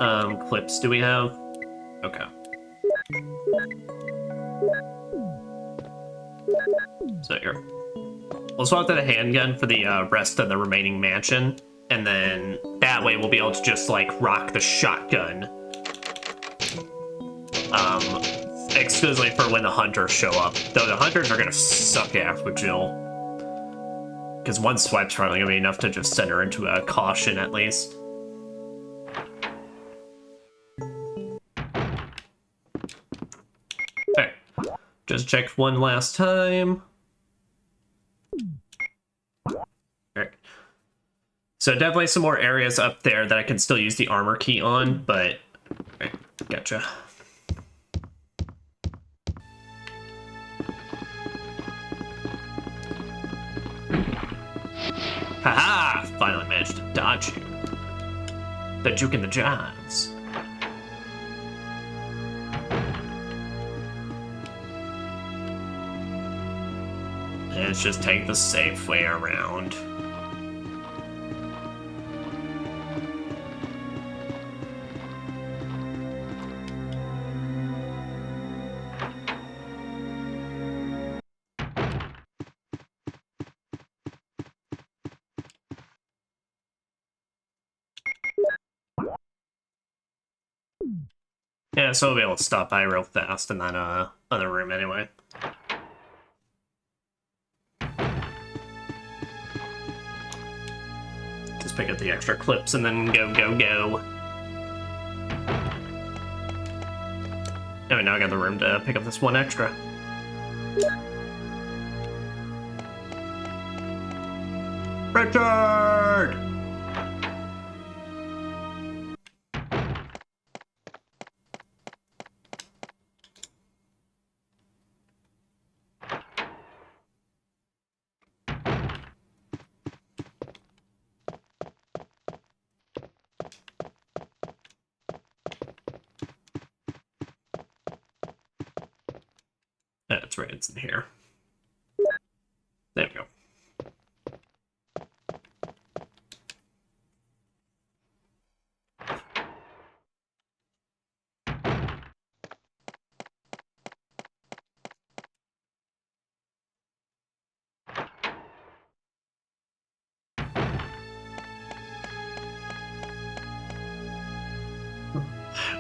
clips do we have? Okay. So here. We'll swap to the handgun for the rest of the remaining mansion, and then that way we'll be able to just, like, rock the shotgun. Exclusively for when the hunters show up. Though the hunters are gonna suck ass with Jill. Because one swipe's probably gonna be enough to just send her into a caution, at least. Okay. Just check one last time. Alright. So definitely some more areas up there that I can still use the armor key on, but... Alright, gotcha. Haha! Finally managed to dodge you. The juke and the jives. Let's just take the safe way around. Yeah, so we'll be able to stop by real fast in that other room anyway. Just pick up the extra clips and then go, go, go. Oh, now I got the room to pick up this one extra. Richard! That's right, it's in here. There we go.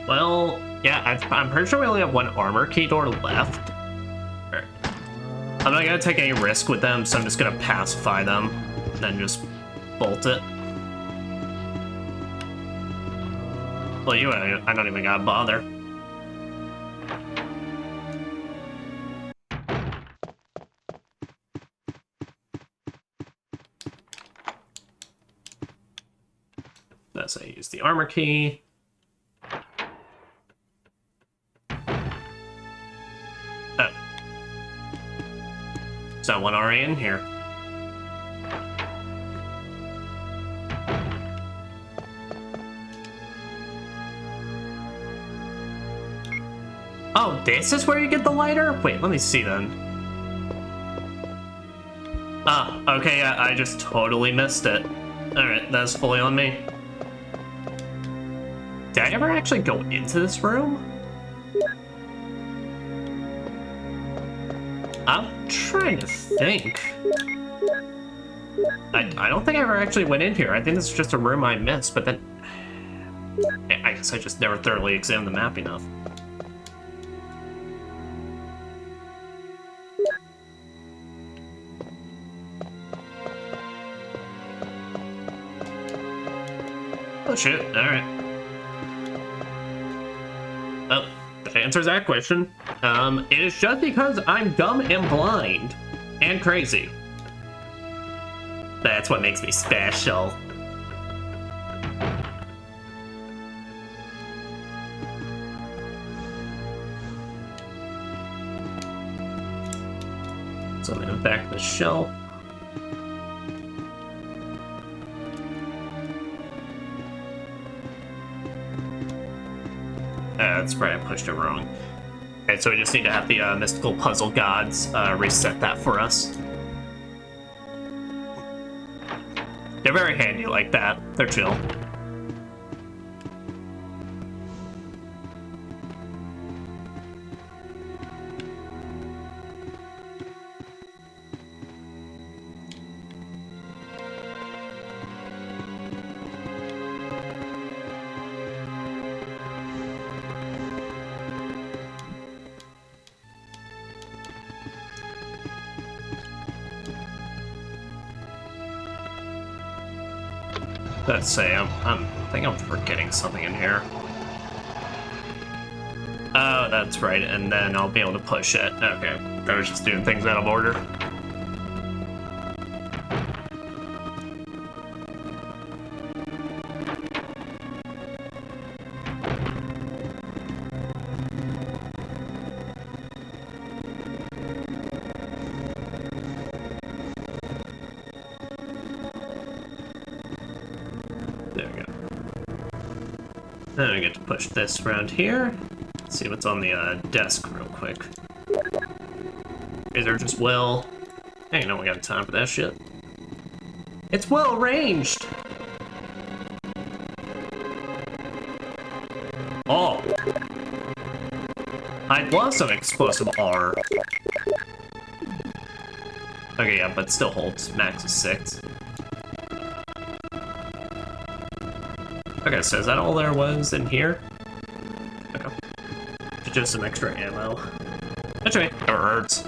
Well, yeah, I'm pretty sure we only have one armor key door left. I'm not gonna take any risk with them, so I'm just gonna pacify them, and then just bolt it. Well, I don't even gotta bother. That's how I use the armor key. Oh. Is that one already in here? Oh, this is where you get the lighter? Wait, let me see then. Ah, okay, I just totally missed it. Alright, that's fully on me. Did I ever actually go into this room? I'm trying to think. I don't think I ever actually went in here. I think this is just a room I missed, but then... I guess I just never thoroughly examined the map enough. Oh shit, alright. Well, that answers that question. It is just because I'm dumb and blind. And crazy. That's what makes me special. So I'm gonna back the shelf. That's right, I pushed it wrong. Okay, so we just need to have the mystical puzzle gods reset that for us. They're very handy like that. They're chill. Let's say I think I'm forgetting something in here. Oh, that's right, and then I'll be able to push it. Okay, I was just doing things out of order. There we go. Then I get to push this around here. See what's on the desk real quick. Is there just well? Ain't no one got time for that shit. It's well arranged. Oh. I'd love some explosive R. Okay, yeah, but still holds max of 6. Okay, so is that all there was in here? just some extra ammo. Which way? Never hurts.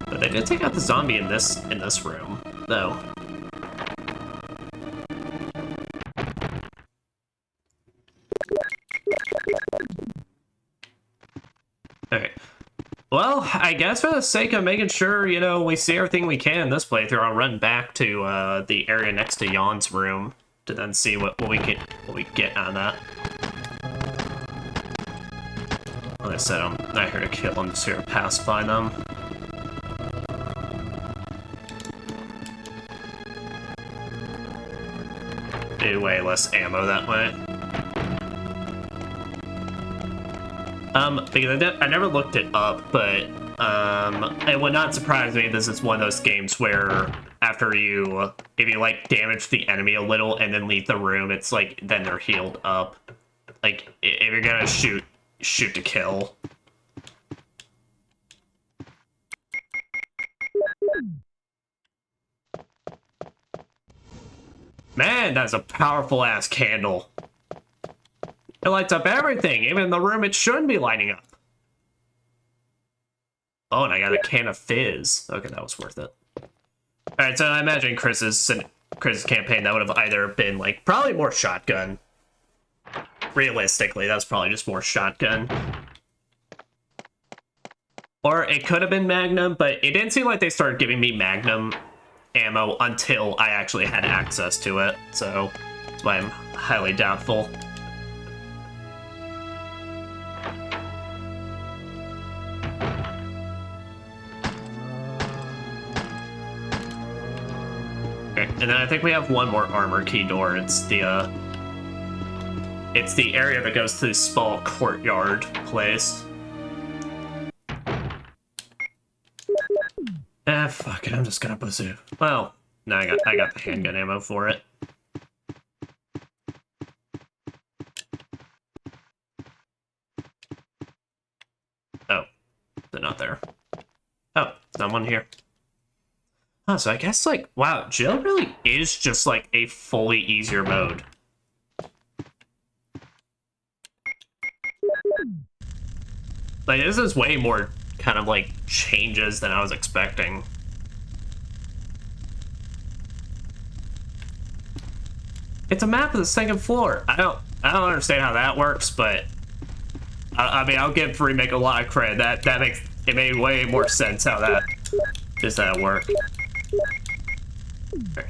But they did take out the zombie in this room, though. Okay. Well, I guess for the sake of making sure, you know, we see everything we can in this playthrough, I'll run back to the area next to Jan's room to then see what we get out of that. Like I said, I'm not here to kill them, just here to pacify them. Need way less ammo that way. Because I never looked it up, but it would not surprise me if this is one of those games where after if you like damage the enemy a little and then leave the room, it's like then they're healed up. Like if you're gonna shoot to kill. Man, that's a powerful ass candle. It lights up everything, even the room it shouldn't be lighting up. Oh, and I got a can of fizz. Okay, that was worth it. Alright, so I imagine Chris's campaign, that would have either been, like, probably more shotgun. Realistically, that's probably just more shotgun. Or it could have been Magnum, but it didn't seem like they started giving me Magnum ammo until I actually had access to it, so that's why I'm highly doubtful. Okay, and then I think we have one more armor key door. It's the area that goes to the small courtyard place. Fuck it, I'm just gonna bazoo. Well, no, I got the handgun ammo for it. Oh, they're not there. Oh, someone here. Oh, so I guess, like, wow, Jill really is just, like, a fully easier mode. Like, this is way more kind of, like, changes than I was expecting. It's a map of the second floor. I don't understand how that works, but I mean, I'll give Remake a lot of credit. That makes it made way more sense how that work.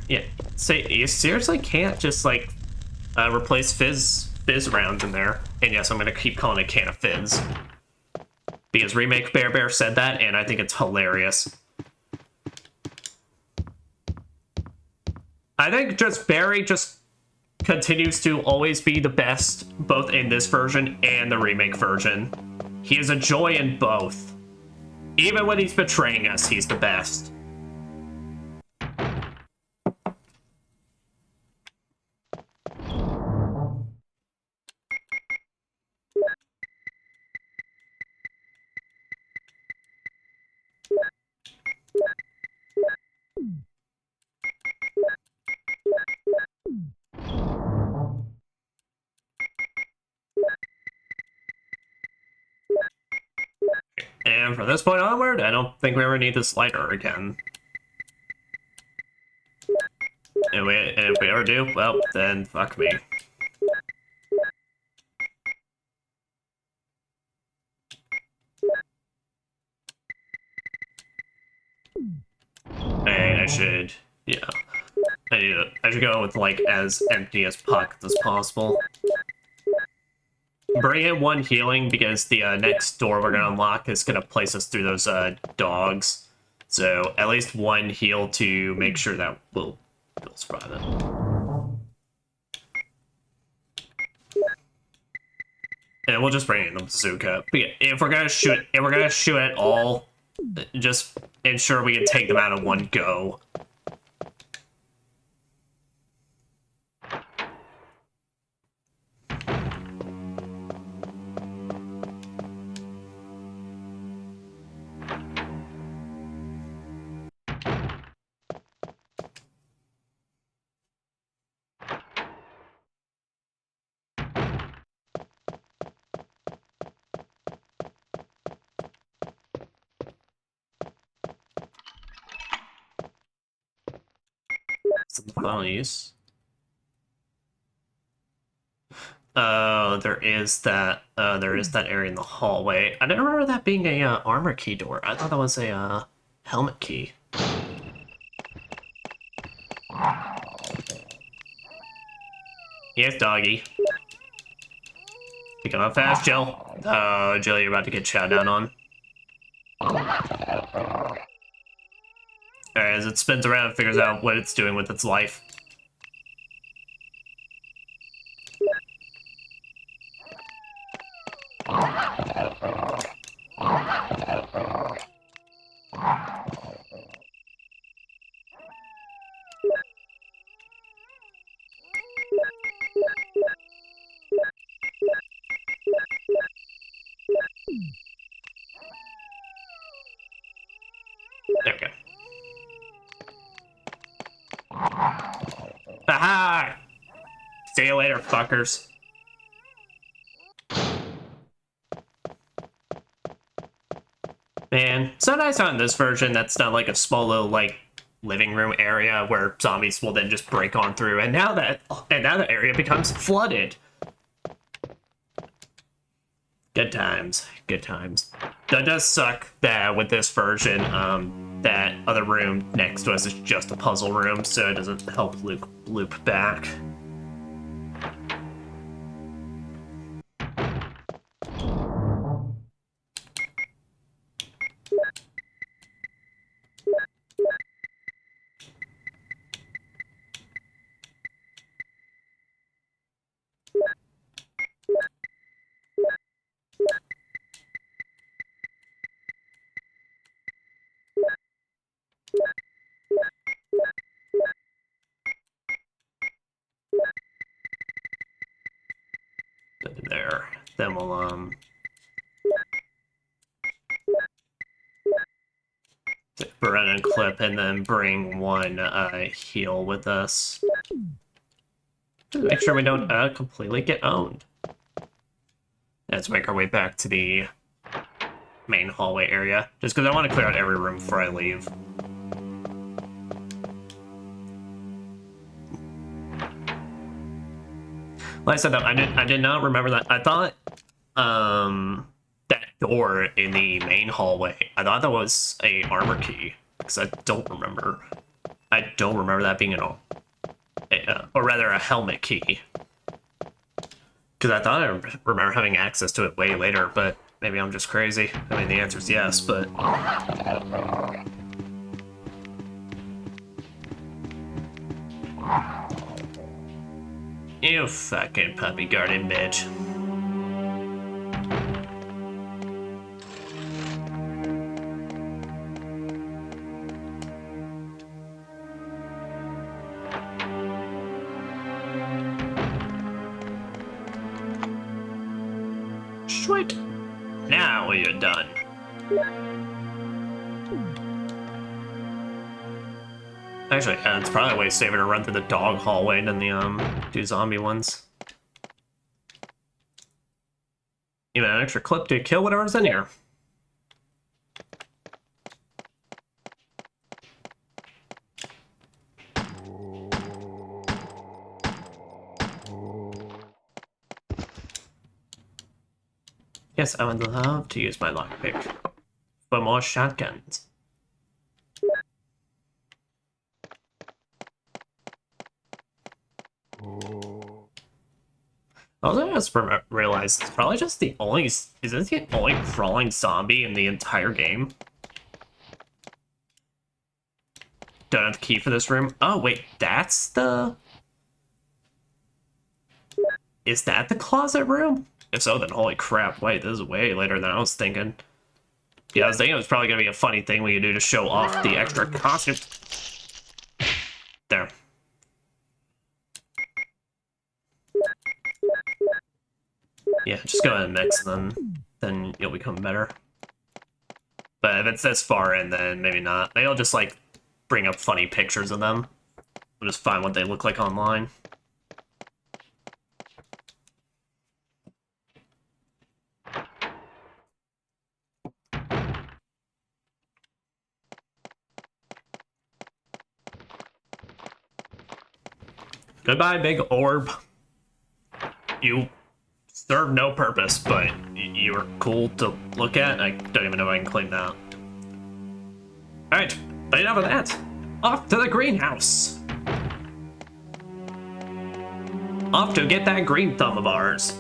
Yeah, say you seriously can't just like replace fizz rounds in there. And yes, I'm gonna keep calling it can of fizz because Remake Bear said that, and I think it's hilarious. I think just Barry just continues to always be the best, both in this version and the remake version. He is a joy in both. Even when he's betraying us, he's the best. And from this point onward, I don't think we ever need this lighter again. And if we ever do, well, then fuck me. And I should, yeah. I should go with, like, as empty as pockets as possible. Bring in one healing, because the next door we're going to unlock is going to place us through those dogs. So, at least one heal to make sure that we'll survive it. And we'll just bring in the bazooka. But yeah, if we're gonna shoot at all, just ensure we can take them out in one go. in the final use. Oh, there is that area in the hallway. I didn't remember that being a armor key door. I thought that was a helmet key. Yes, doggy. Pick him up fast, Jill. Oh, Jill, you're about to get shot down on. Alright, as it spins around and figures out what it's doing with its life. There we go. Aha! See you later, fuckers. Man, so nice on this version that's not like a small little like living room area where zombies will then just break on through, and now the area becomes flooded. Good times, good times. That does suck that with this version, that other room next to us is just a puzzle room, so it doesn't help loop back. There. Then we'll Brennan clip and then bring one heal with us. Make sure we don't completely get owned. Let's make our way back to the main hallway area, just because I want to clear out every room before I leave. Like I said, though, I did not remember that. I thought that door in the main hallway, I thought that was a armor key, because I don't remember that being or rather a helmet key. Because I thought I remember having access to it way later, but maybe I'm just crazy. I mean, the answer is yes, but... You fucking puppy garden bitch. Sweet. Now you're done. Actually, it's probably way safer to run through the dog hallway than the do zombie ones. Even an extra clip to kill whatever's in here. Yes, I would love to use my lockpick for more shotguns. Also, I just realized it's probably just the only... Is this the only crawling zombie in the entire game? Don't have the key for this room. Oh, wait, that's the... Is that the closet room? If so, then holy crap, wait, this is way later than I was thinking. Yeah, I was thinking it was probably going to be a funny thing we could do to show off the extra costume. There. Yeah, just go ahead and mix them, then you'll become better. But if it's this far in, then maybe not. Maybe I'll just, like, bring up funny pictures of them. I'll just find what they look like online. Goodbye, big orb. You serve no purpose, but you were cool to look at. I don't even know if I can claim that. Alright, but enough of that. Off to the greenhouse. Off to get that green thumb of ours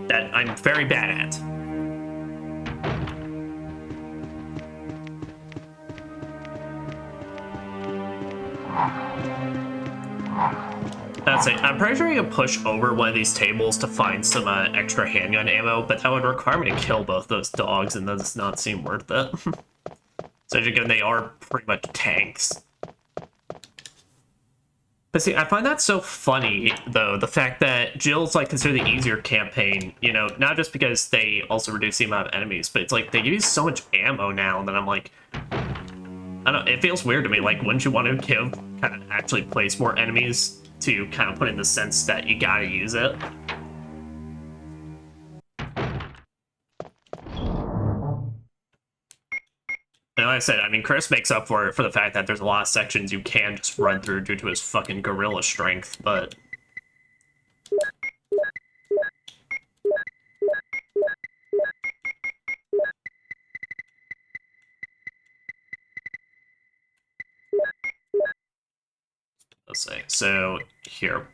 that I'm very bad at. That's it. I'm pretty sure you can push over one of these tables to find some extra handgun ammo, but that would require me to kill both those dogs, and that does not seem worth it. So again, they are pretty much tanks. But see, I find that so funny, though, the fact that Jill's, like, considered the easier campaign, you know, not just because they also reduce the amount of enemies, but it's like, they give you so much ammo now that I'm like, I don't know, it feels weird to me, like, wouldn't you want to give, kind of actually place more enemies to kind of put in the sense that you gotta use it? And like I said, I mean, Chris makes up for it for the fact that there's a lot of sections you can just run through due to his fucking gorilla strength, but... Let's see, so here,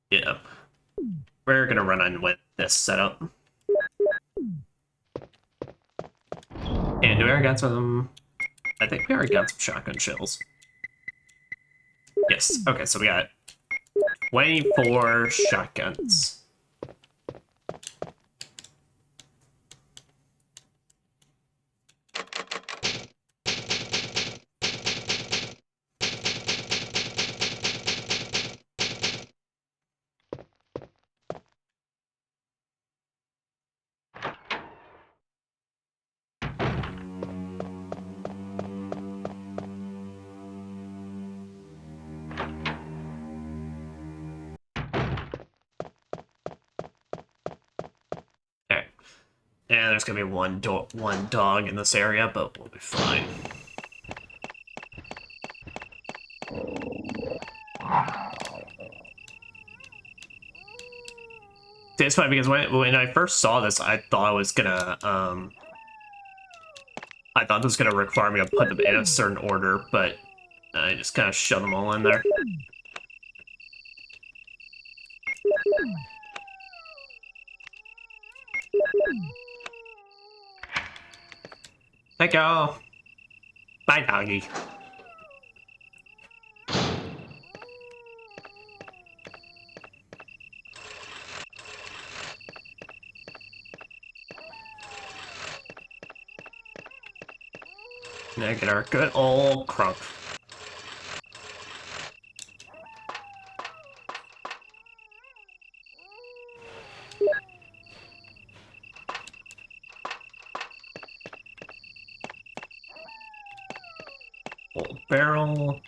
yeah, we're gonna run on with this setup. And do we already got some... I think we already got some shotgun shells. Yes, okay, so we got 24 shotguns. And there's gonna be one dog in this area, but we'll be fine. It's funny because when I first saw this, I thought I was gonna I thought this was gonna require me to put them in a certain order, but I just kind of shoved them all in there. Thank you. Bye, doggy. Now get our good old crunk. Old barrel.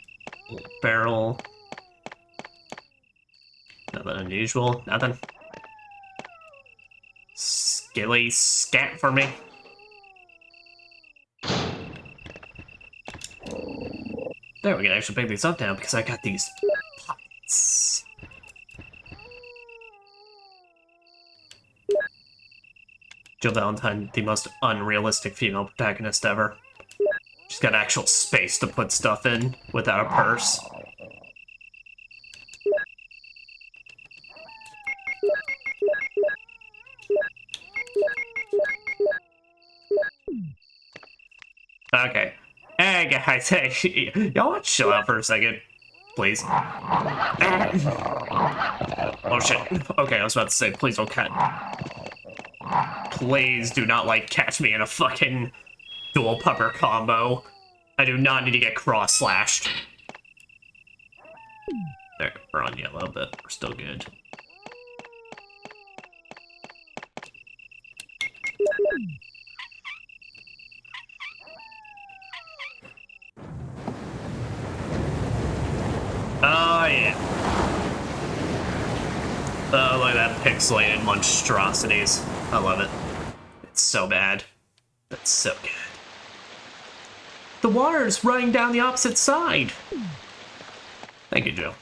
Old barrel. Nothing unusual. Nothing. Skilly scat for me. There, we can actually pick these up now because I got these pockets. Jill Valentine, the most unrealistic female protagonist ever. She's got actual space to put stuff in without a purse. Okay. Hey guys, hey, y'all want to chill out for a second, please? Oh shit. Okay, I was about to say, please don't catch. Please do not, like, catch me in a fucking dual pupper combo. I do not need to get cross-slashed. There, we're on yellow, but we're still good. Oh, yeah. Oh, look at that pixelated monstrosities. I love it. It's so bad. It's so good. The water's running down the opposite side. Thank you, Joe.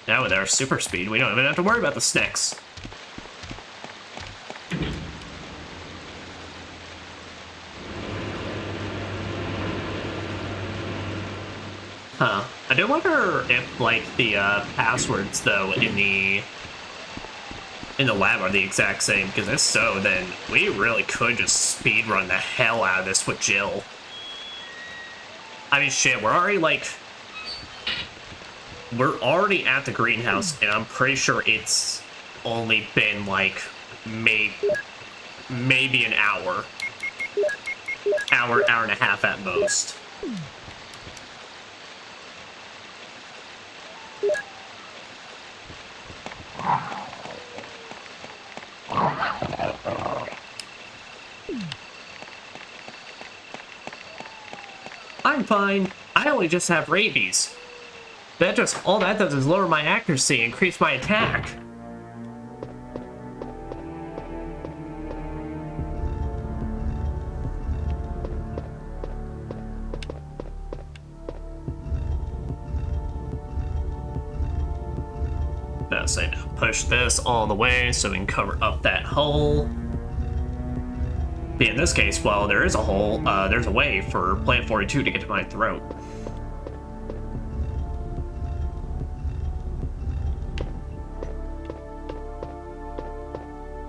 Now with our super speed, we don't even have to worry about the snakes. Huh. I do wonder if, like, the passwords, though, in the lab are the exact same, because if so, then we really could just speedrun the hell out of this with Jill. I mean, shit, we're already at the greenhouse, and I'm pretty sure it's only been, like, maybe an hour. Hour and a half at most. I'm fine. I only just have rabies. All that does is lower my accuracy and increase my attack. Best I push this all the way so we can cover up that hole. But in this case, well, there is a hole, there's a way for Plant 42 to get to my throat.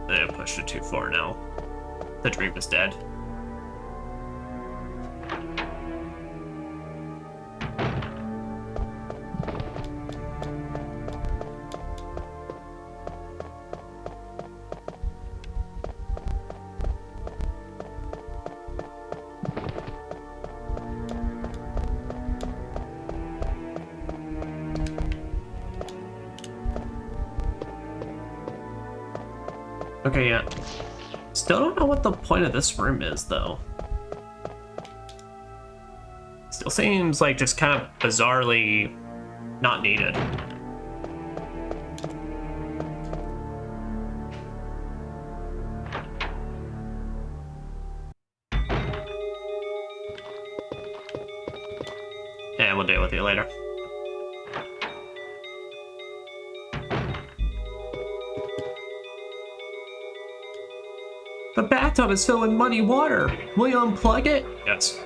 I pushed it too far now. The dream is dead. Okay, yeah. Still don't know what the point of this room is, though. Still seems like just kind of bizarrely not needed. And we'll deal with you later. The bathtub is filled with muddy water. Will you unplug it? Yes.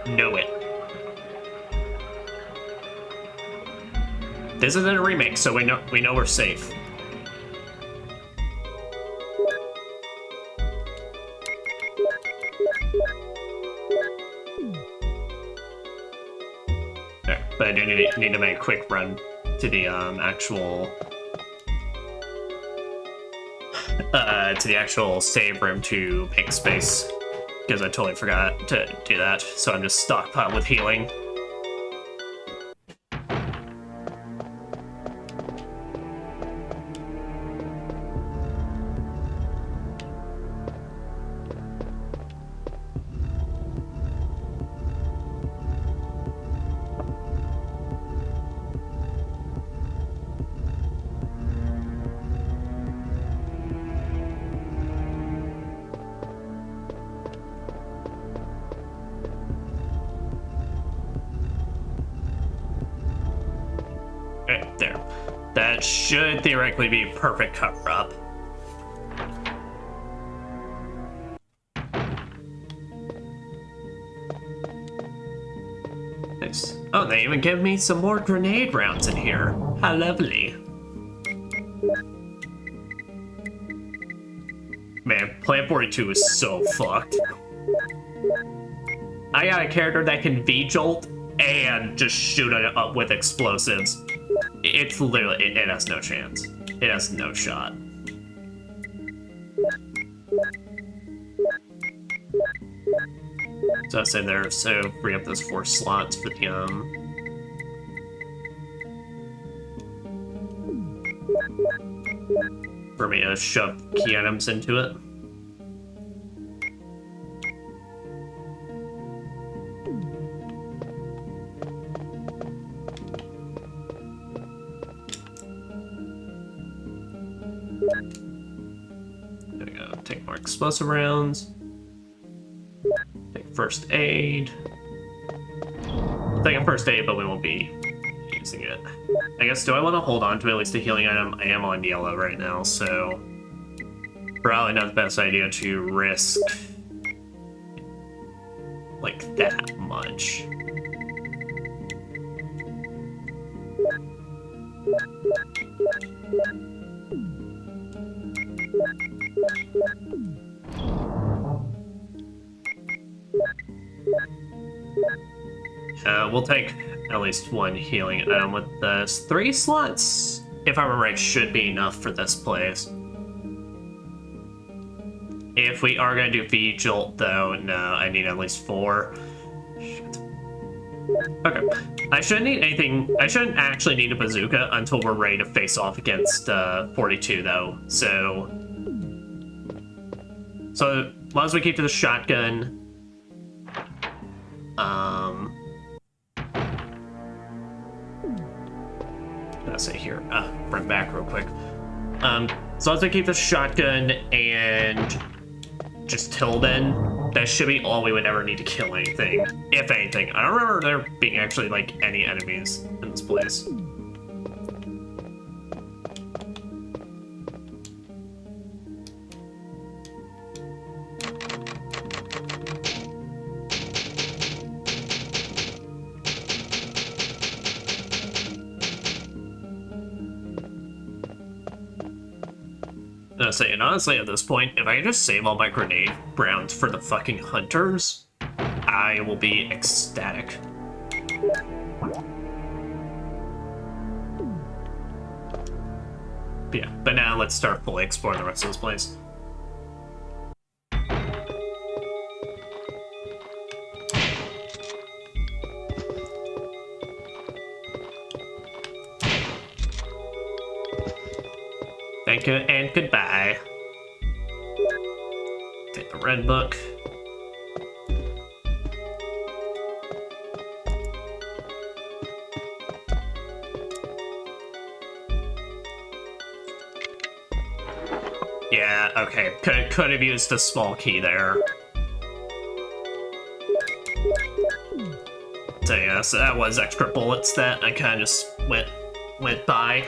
Know it. This isn't a remake, so we know we're safe. There, but I do need to make a quick run to the actual save room to make space, because I totally forgot to do that, so I'm just stockpiled with healing. There. That should theoretically be perfect cover-up. Nice. Oh, they even give me some more grenade rounds in here. How lovely. Man, Plant 42 is so fucked. I got a character that can V-jolt and just shoot it up with explosives. It's literally, it has no chance. It has no shot. So I say there, so bring up those 4 slots for the, for me to shove key items into it. more explosive rounds. Take first aid. We'll take a first aid, but we won't be using it. I guess, do I want to hold on to at least a healing item? I am on yellow right now, so probably not the best idea to risk like that much. We'll take at least one healing item with this. 3 slots, if I remember right, should be enough for this place. If we are going to do Vigil, though, no, I need at least 4. Shit. Okay. I shouldn't need anything. I shouldn't actually need a bazooka until we're ready to face off against 42, though. So as long as we keep to the shotgun. Let's say here, run back real quick. So as I keep the shotgun and just till then, that should be all we would ever need to kill anything, if anything. I don't remember there being actually like any enemies in this place. And honestly, at this point, if I can just save all my grenade rounds for the fucking hunters, I will be ecstatic. Yeah, but now let's start fully exploring the rest of this place. Thank you and goodbye. Take the red book. Yeah, okay. Could have used a small key there. So yeah, so that was extra bullets that I kind of just went by.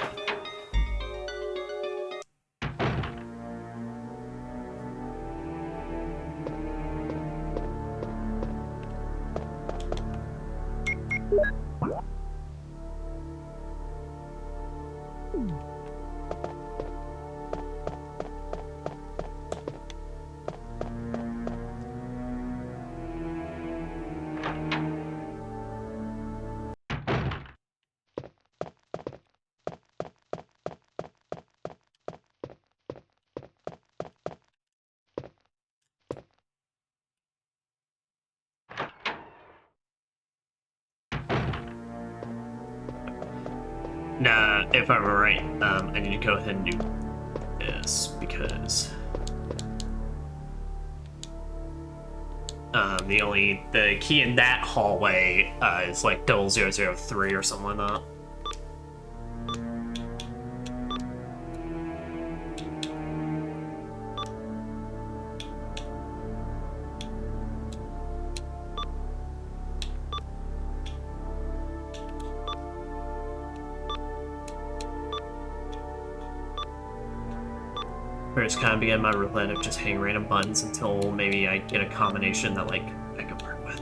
Nah, if I were right, I need to go ahead and do this because the key in that hallway is like 0003 or something like that. Or just kind of begin my roulette of just hitting random buttons until maybe I get a combination that like I can work with.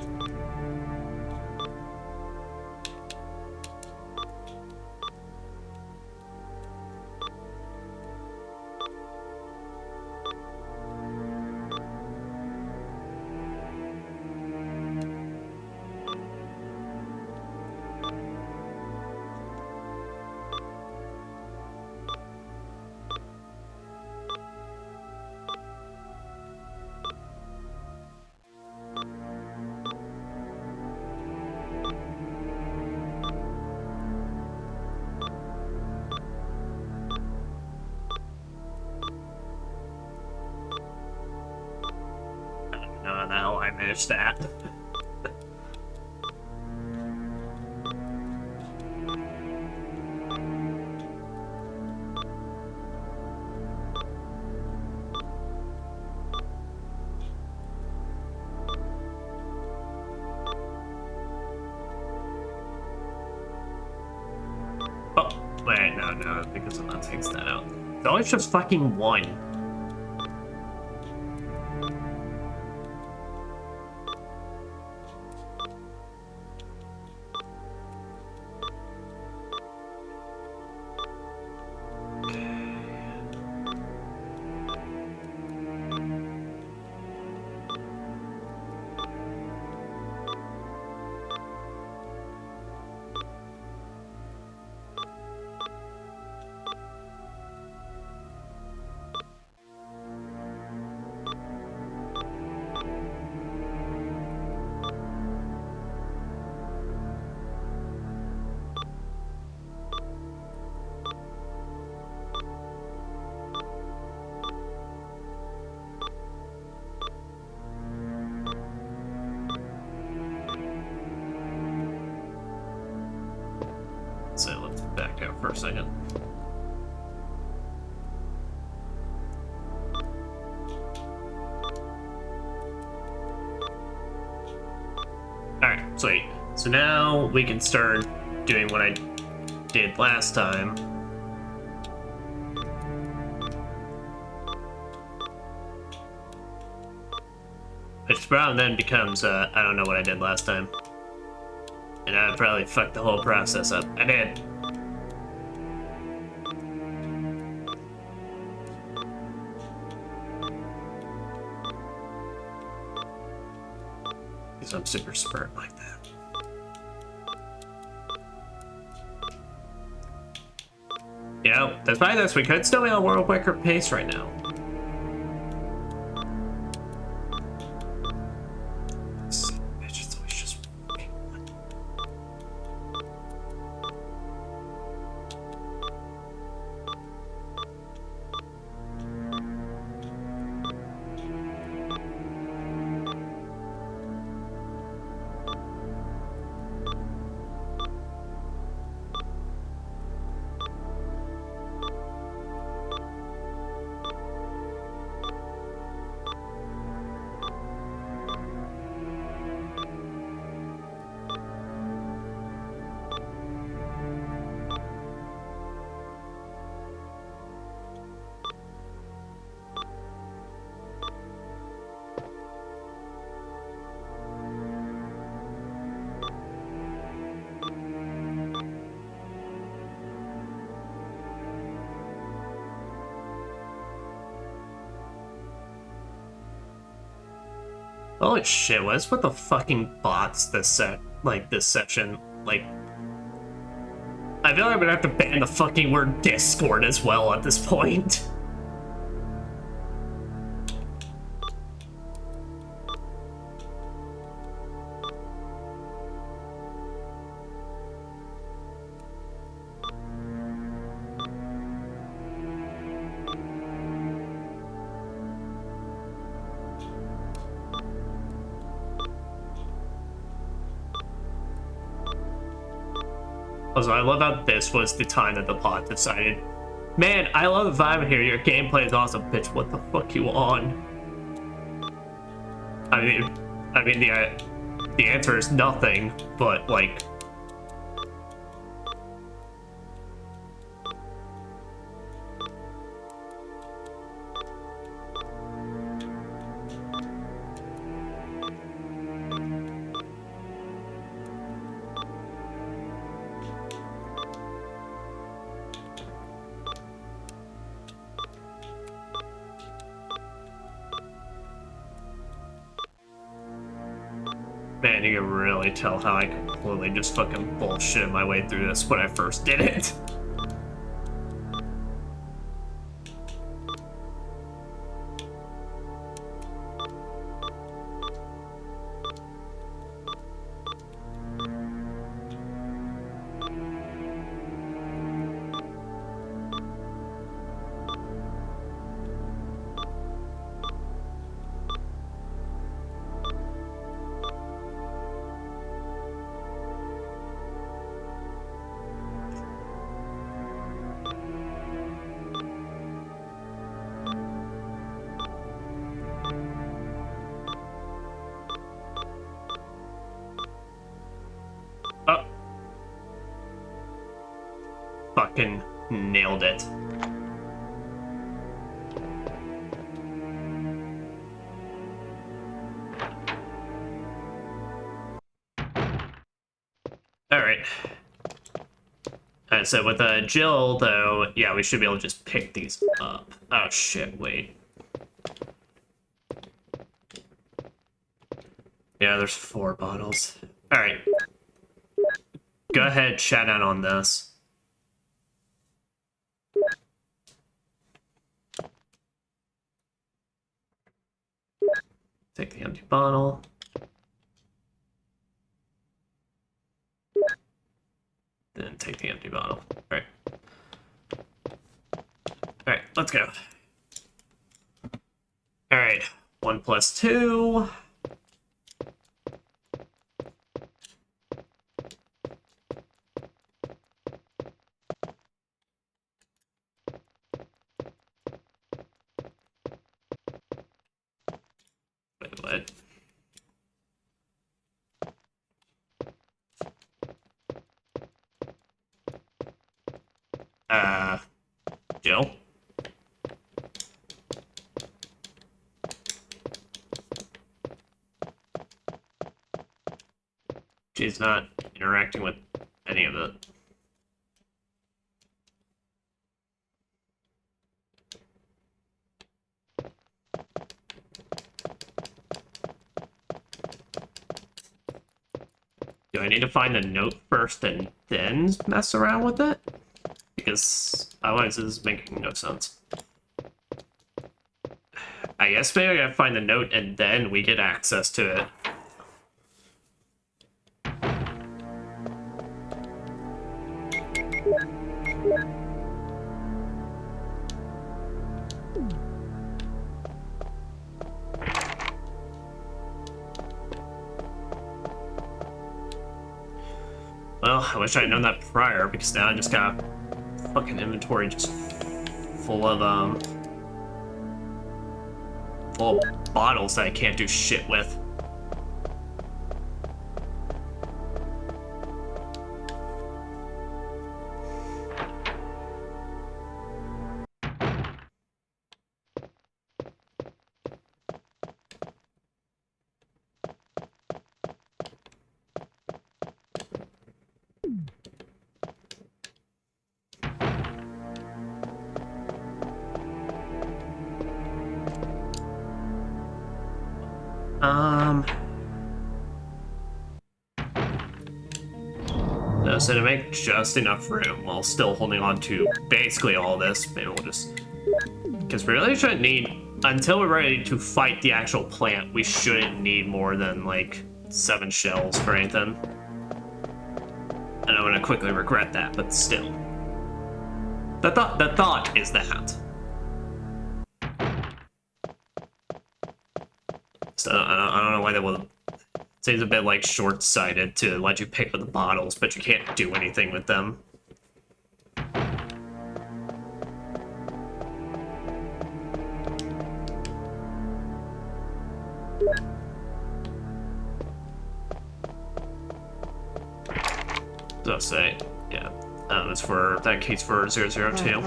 How I managed that. Wait, no, because I'm not takes that out. It's always just fucking one. So let's back out for a second. Alright, sweet. So now we can start doing what I did last time. Which probably then becomes, I don't know what I did last time. And I probably fucked the whole process up. I did. Because I'm super smart like that. You know, despite this, we could still be on world record pace right now. Holy shit, what's with the fucking bots this section? Like, I feel like I'm gonna have to ban the fucking word Discord as well at this point. Also, I love how this was the time that the bot decided, man, I love the vibe here, your gameplay is awesome, bitch, what the fuck you on? I mean, the answer is nothing, but, like... Man, you can really tell how I completely just fucking bullshit my way through this when I first did it. fucking nailed it. Alright. Alright, so with Jill, though, yeah, we should be able to just pick these up. Oh, shit, wait. Yeah, there's 4 bottles. Alright. Go ahead, chat out on this. Take the empty bottle. Then take the empty bottle. Alright. Alright, let's go. Alright, 1 plus 2. Wait, what? Jill? She's not interacting with any of it. Do I need to find the note first and then mess around with it? Because otherwise this is making no sense. I guess maybe I gotta find the note and then we get access to it. Well, I wish I had known that prior, because now I just got fucking inventory just full of bottles that I can't do shit with. So to make just enough room while still holding on to basically all this, maybe we'll just... Because we really shouldn't need... Until we're ready to fight the actual plant, we shouldn't need more than, like, 7 shells for anything. And I'm gonna quickly regret that, but still. The thought is that. So, I don't know why they will... Seems a bit like short-sighted to let you pick up the bottles, but you can't do anything with them. So say, yeah, it's for that case for 002.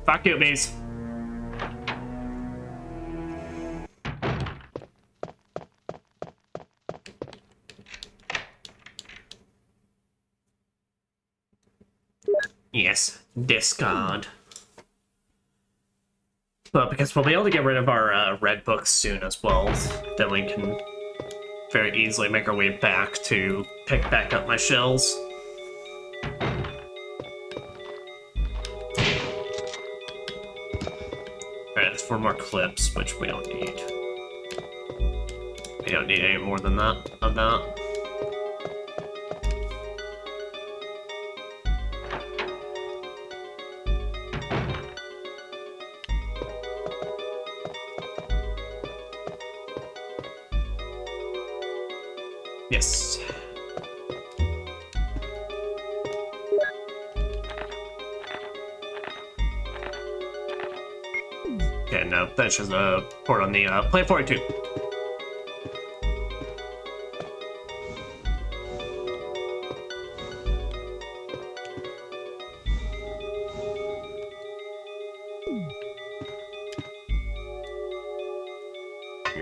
Fuck you, bees. Yes, discard. But because we'll be able to get rid of our red books soon as well, then we can very easily make our way back to pick back up my shells. Alright, there's 4 more clips, which we don't need. We don't need any more than that, of that. Yes. Okay, no, that's just a port on the Plant 42.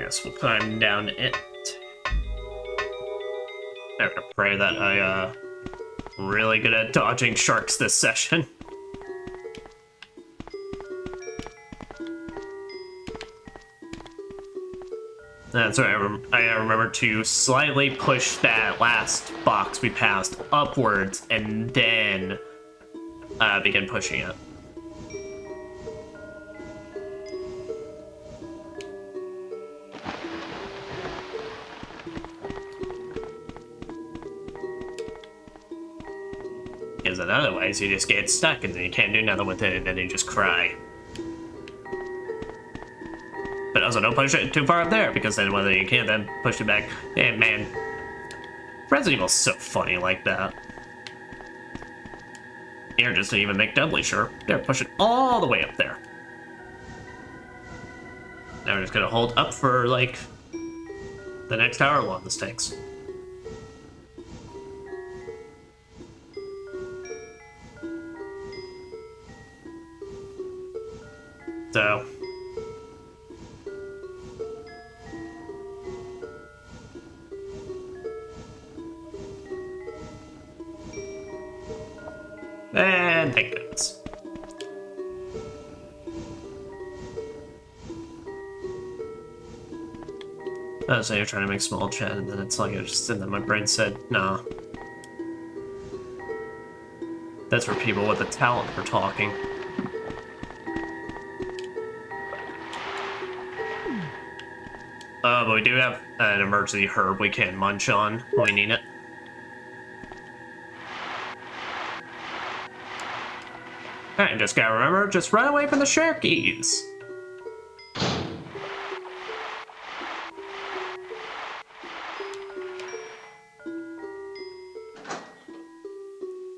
guess we'll climb down it. I'm gonna pray that I, really good at dodging sharks this session. That's right, I remember to slightly push that last box we passed upwards and then begin pushing it. Because otherwise you just get stuck and then you can't do nothing with it and then you just cry. But also don't push it too far up there because then whether you can't then push it back. And man, Resident Evil's so funny like that. Here, just to even make doubly sure, they're pushing all the way up there. Now we're just gonna hold up for like the next hour long this takes. So and thank goodness. So you're trying to make small chat, and then it's like and then my brain said, nah. That's for people with a talent for talking. But we do have an emergency herb we can munch on when we need it. And just gotta remember, just run away from the sharkies.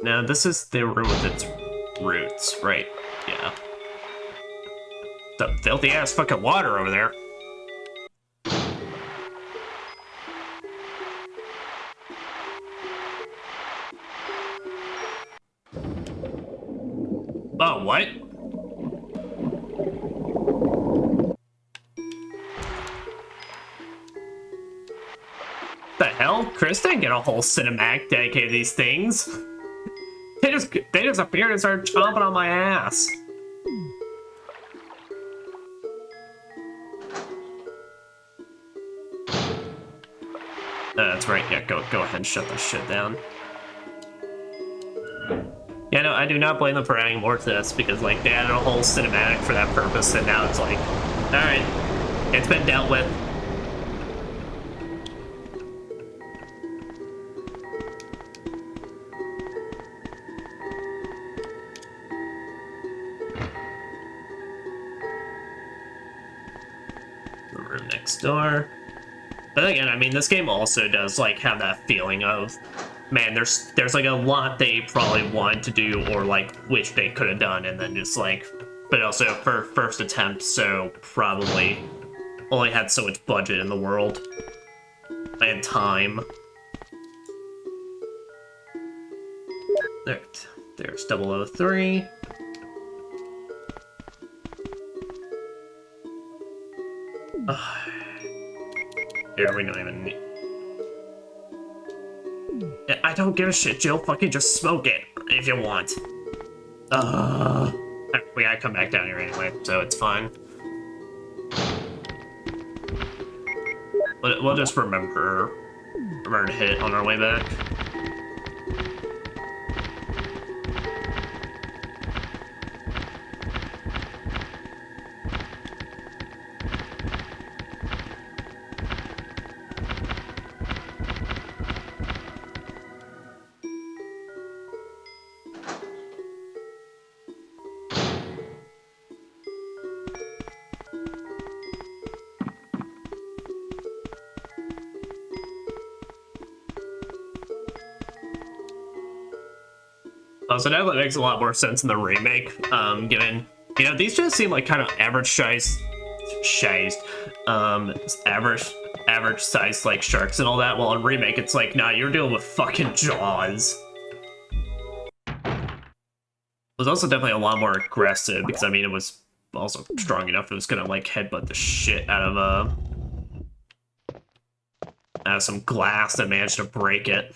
Now, this is the room with its roots, right? Yeah. The filthy ass fucking water over there. Oh, what? The hell? Chris didn't get a whole cinematic dedicated to these things. They just appeared and started chomping on my ass. That's right, yeah, go ahead and shut this shit down. Yeah, no, I do not blame them for adding more to this, because, like, they added a whole cinematic for that purpose, and now it's like, alright, it's been dealt with. The room next door. But again, I mean, this game also does, like, have that feeling of, man, there's like a lot they probably wanted to do or like wish they could have done, and then just like, but also for first attempt, so probably only had so much budget in the world and time. There's 003. Here, we don't even need... I don't give a shit, Jill. Fucking just smoke it if you want. We gotta come back down here anyway, so it's fine. We'll just remember to hit it on our way back. So now that makes a lot more sense in the remake, given, you know, these just seem like kind of average sized, average sized like sharks and all that, while in remake it's like, nah, you're dealing with fucking Jaws. It was also definitely a lot more aggressive, because I mean, it was also strong enough it was gonna like headbutt the shit out of has some glass and managed to break it.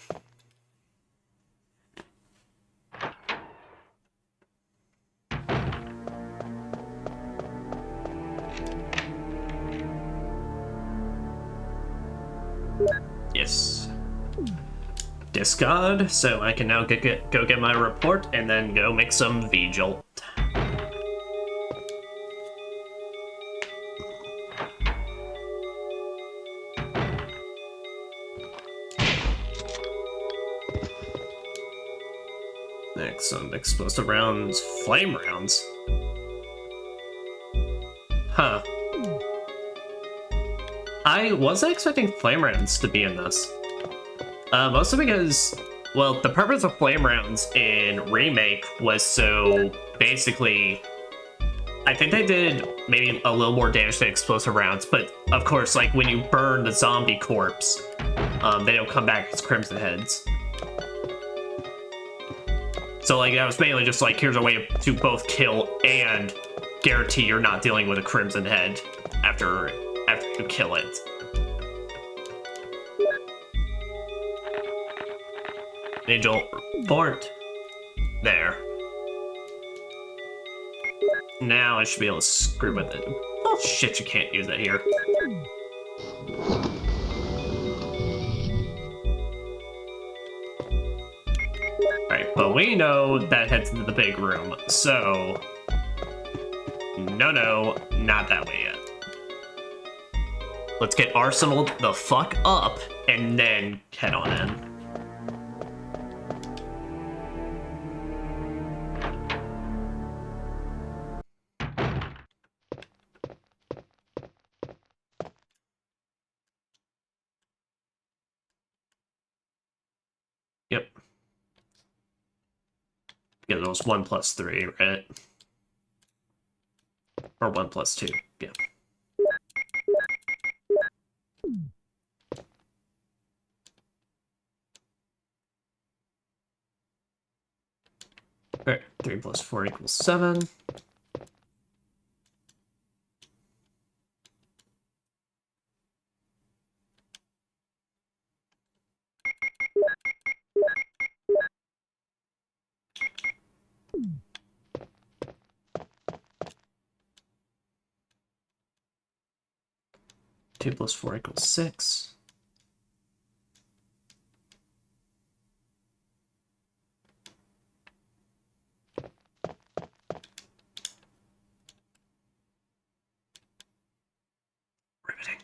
Yes. Discard, so I can now go get my report and then go make some V-Jolt. Next, some explosive rounds, flame rounds. Huh. I wasn't expecting flame rounds to be in this. Mostly because, well, the purpose of flame rounds in Remake was so basically, I think they did maybe a little more damage than explosive rounds, but of course, like when you burn the zombie corpse, they don't come back as Crimson Heads. So like that was mainly just like, here's a way to both kill and guarantee you're not dealing with a Crimson Head after you kill it. Angel report. There. Now I should be able to screw with it. Oh shit, you can't use it here. Alright, but we know that heads into the big room, so... No, not that way yet. Let's get arsenaled the fuck up, and then head on in. Yep. Get those 1 plus 3, right? Or 1 plus 2, yeah. Alright, 3 plus 4 equals 7. Two plus 4 equals 6. Riveting.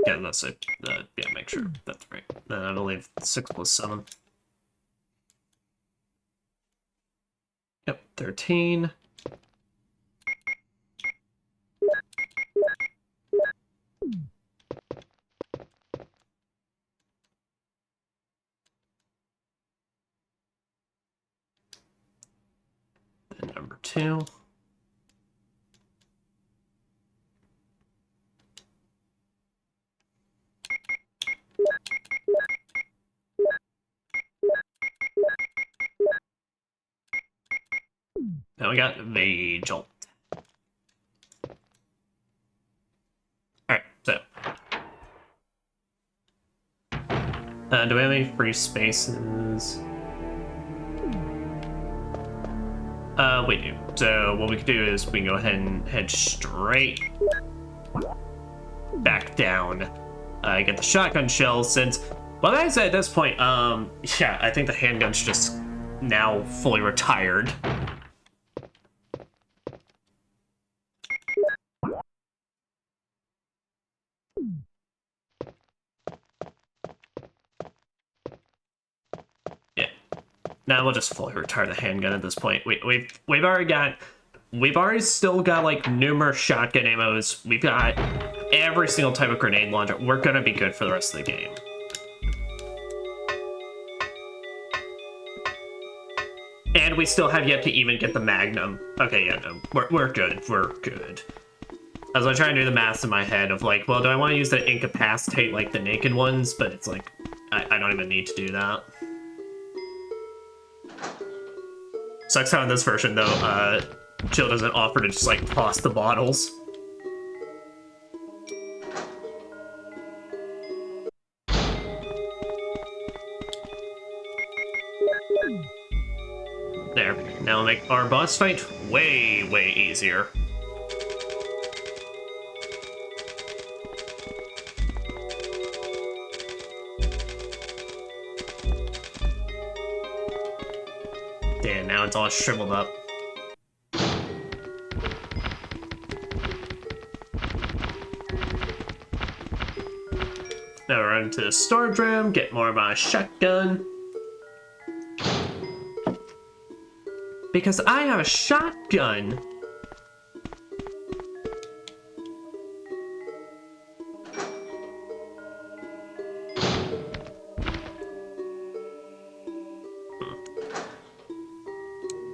Yeah, that's it. Yeah, make sure that's right. I believe 6 plus 7. Yep, 13. Then number 2. Now we got V-Jolt. Alright, so. Do we have any free spaces? We do. So what we can do is we can go ahead and head straight back down. Get the shotgun shell since, well, I say at this point, yeah, I think the handgun's just now fully retired. Now we'll just fully retire the handgun at this point. We've already still got like numerous shotgun ammos. We've got every single type of grenade launcher. We're gonna be good for the rest of the game. And we still have yet to even get the Magnum. Okay, yeah, no, we're good. We're good. I was trying to do the math in my head of like, well, do I want to use the incapacitate like the naked ones? But it's like, I don't even need to do that. Sucks how in this version, though, Jill doesn't offer to just like toss the bottles. There. Now make our boss fight way, way easier. Damn, now it's all shriveled up. Now we're run to the storage room, get more of my shotgun. Because I have a shotgun.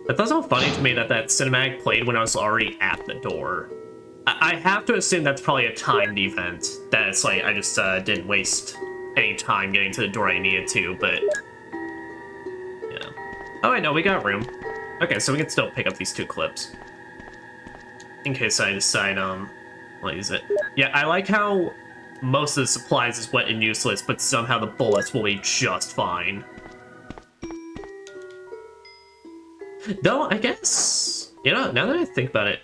But that's so funny to me that that cinematic played when I was already at the door. I have to assume that's probably a timed event. That it's like, I just didn't waste any time getting to the door I needed to, but... yeah. Oh, wait, no, we got room. Okay, so we can still pick up these 2 clips. In case I decide, I'll use it. Yeah, I like how most of the supplies is wet and useless, but somehow the bullets will be just fine. Though, I guess... you know, now that I think about it...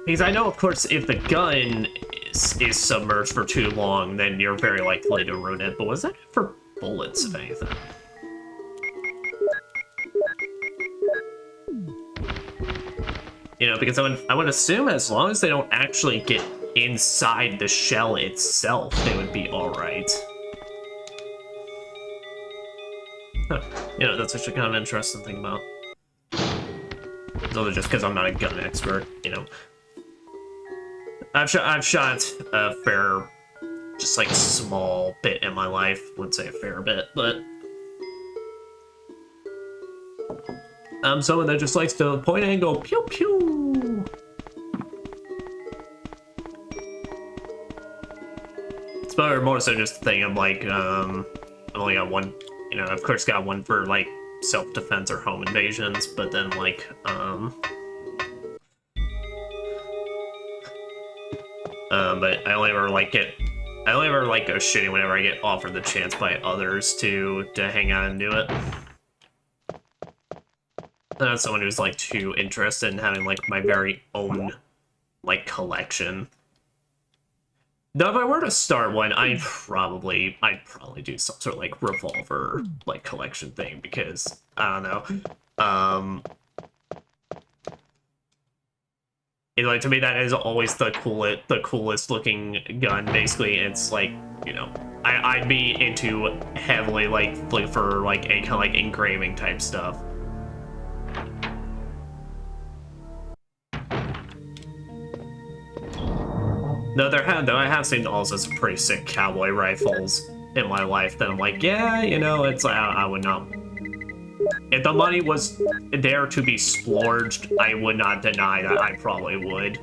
because I know, of course, if the gun is submerged for too long, then you're very likely to ruin it. But was that for bullets, if anything? You know, because I would assume as long as they don't actually get inside the shell itself, they would be alright. Huh. You know, that's actually kind of interesting to think about. Other just because I'm not a gun expert, you know. I've shot a fair, just like small bit in my life. Wouldn't say a fair bit, but I'm someone that just likes to point and go pew pew. It's more so just a thing of like, I've only got one, you know, of course got one for like self-defense or home invasions, but then like, but I only ever go shooting whenever I get offered the chance by others to hang out and do it. I'm not someone who's like too interested in having like my very own like collection. Though if I were to start one, I'd probably do some sort of like revolver like collection thing because I don't know. You know, like, to me that is always the coolest looking gun. Basically, it's like, you know, I'd be into heavily like for like a kind of like engraving type stuff. Though I have seen also some pretty sick cowboy rifles in my life that I'm like, yeah, you know, it's like I would not. If the money was there to be splurged, I would not deny that I probably would.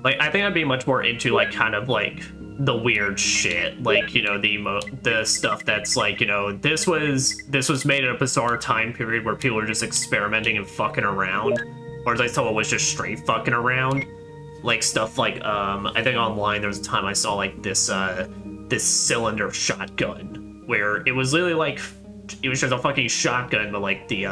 Like, I think I'd be much more into like kind of like the weird shit, like, you know, the stuff that's like, you know, this was made in a bizarre time period where people were just experimenting and fucking around, or like someone was just straight fucking around, like stuff like I think online there was a time I saw like this cylinder shotgun where it was literally like it was just a fucking shotgun, but like the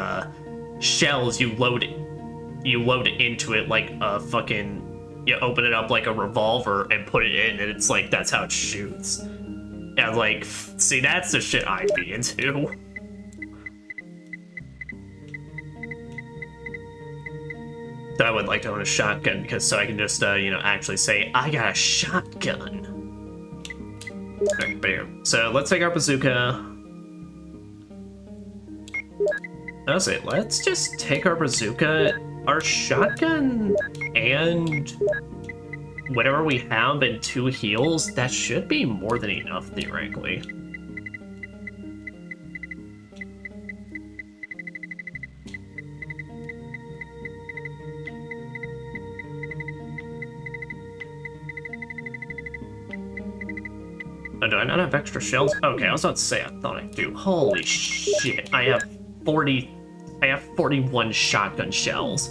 shells you load into it like a fucking. You open it up like a revolver and put it in, and it's like, that's how it shoots. And like, see, that's the shit I'd be into. So I would like to own a shotgun, because so I can just, you know, actually say, I got a shotgun. Alright, but here. So let's take our bazooka. Honestly, let's just take our bazooka, our shotgun, and whatever we have and 2 heals. That should be more than enough, theoretically. Oh, do I not have extra shells? Okay, I was about to say, I thought I do. Holy shit, I have 41 shotgun shells.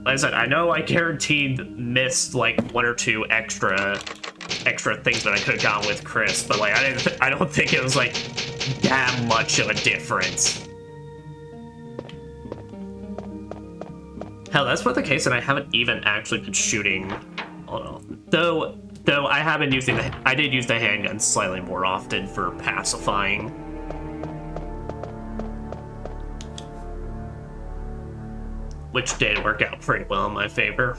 Like I said, I know I guaranteed missed like 1 or 2 extra things that I could have gotten with Chris, but like I don't think it was like that much of a difference. Hell, that's what the case, and I haven't even actually been shooting. Hold on. Though I have been using I did use the handgun slightly more often for pacifying. Which did work out pretty well in my favor.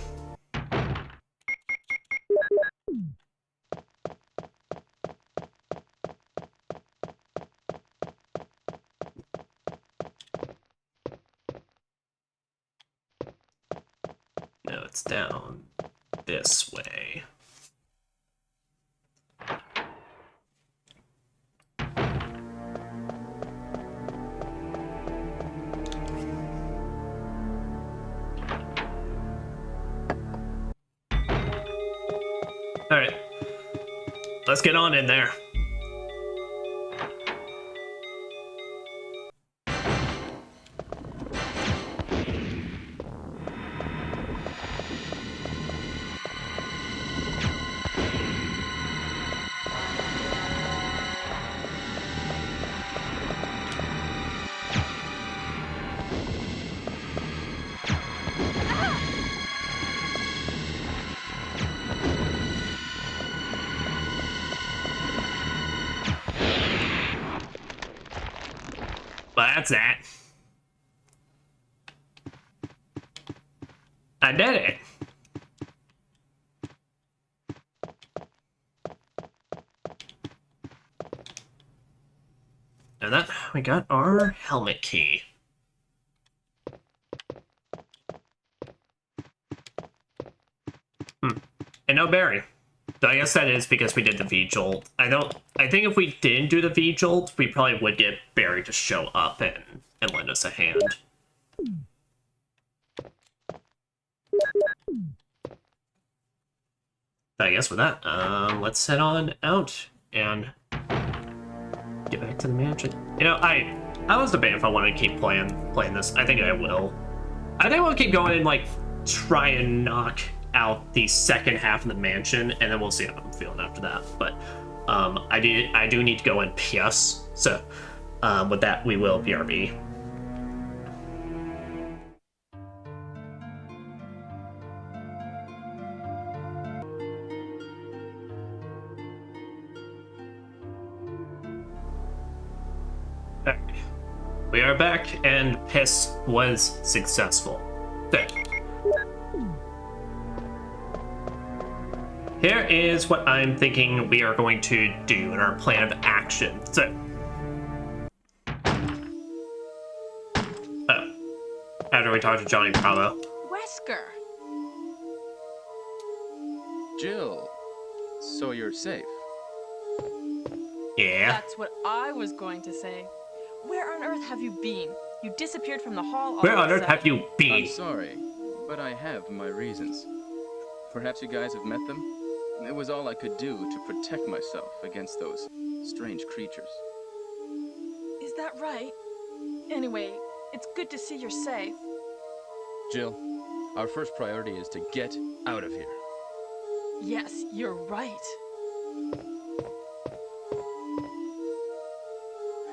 No, it's down this way. All right, let's get on in there. But that's that. I did it. And then we got our helmet key. And no Barry. So I guess that is because we did the V-Jolt. I think if we didn't do the V-Jolt, we probably would get Barry to show up and lend us a hand. I guess with that, let's head on out and get back to the mansion. You know, I was debating if I wanted to keep playing this. I think I will. I think we'll keep going and like try and knock out the second half of the mansion, and then we'll see how I'm feeling after that. But I do need to go in PS, so with that we will BRB. Alright. We are back, and PS was successful. So, here is what I'm thinking we are going to do in our plan of action. So, after we talk to Johnny Bravo. Wesker! Jill, so you're safe. Yeah. That's what I was going to say. Where on earth have you been? You disappeared from the hall all Where on of a earth sudden. have you been? I'm sorry, but I have my reasons. Perhaps you guys have met them? It was all I could do to protect myself against those strange creatures. Is that right? Anyway, it's good to see you're safe. Jill, our first priority is to get out of here. Yes, you're right.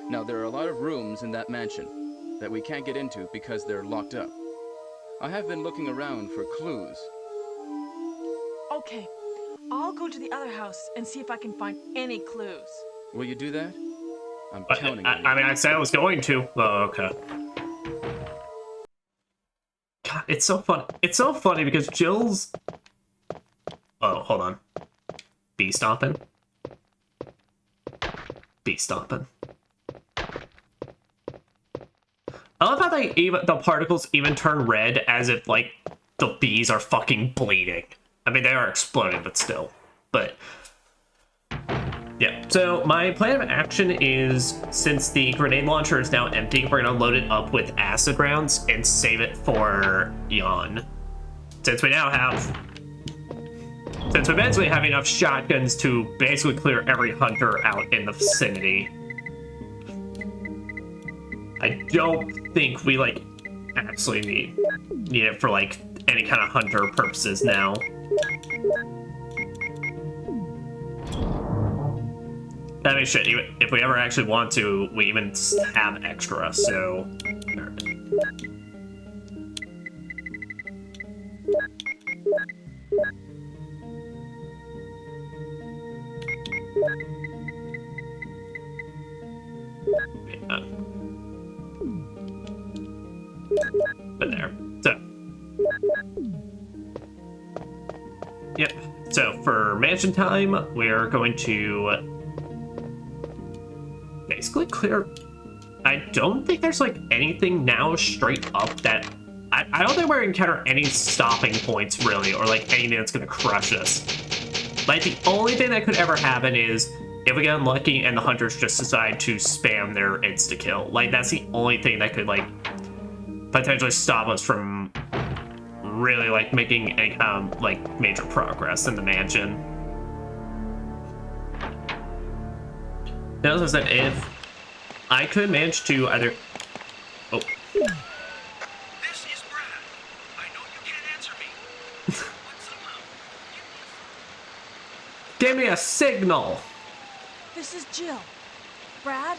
Now, there are a lot of rooms in that mansion that we can't get into because they're locked up. I have been looking around for clues. Okay, I'll go to the other house and see if I can find any clues. Will you do that? I'm counting on you. I mean, I said I was going to. Oh, okay. God, it's so fun. It's so funny because Jill's... Oh, hold on. Bee stomping. Bee stomping. I love how the particles even turn red as if, like, the bees are fucking bleeding. I mean, they are exploding, but still. But Yeah, so my plan of action is, since the grenade launcher is now empty, we're gonna load it up with acid rounds and save it for Yawn. Since we basically have enough shotguns to basically clear every hunter out in the vicinity. I don't think we, like, actually need it for, like, any kind of hunter purposes now. I mean, shit, if we ever actually want to, we even have extra, so... But there. So. Yep. So, for mansion time, we're going to... basically clear. I don't think there's like anything now straight up that I don't think we're gonna encounter any stopping points really, or like anything that's gonna crush us. Like the only thing that could ever happen is if we get unlucky and the hunters just decide to spam their insta kill. Like that's the only thing that could like potentially stop us from really like making any kind of like major progress in the mansion. Now, as I said, if I could manage to either... Oh. This is Brad. I know you can't answer me. But somehow, Give me a signal! This is Jill. Brad?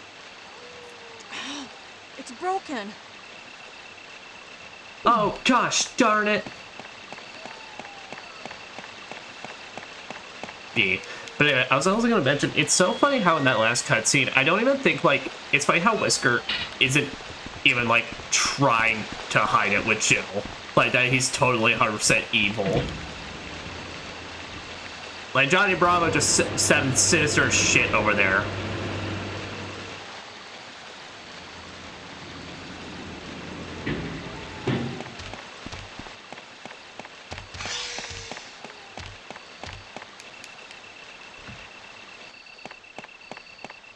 It's broken. Oh, gosh, darn it. Yeah. But anyway, I was also going to mention, it's so funny how in that last cutscene, I don't even think, like, it's funny how Wesker isn't even, like, trying to hide it with Jill. Like, that he's totally 100% evil. Like, Johnny Bravo just said sinister shit over there.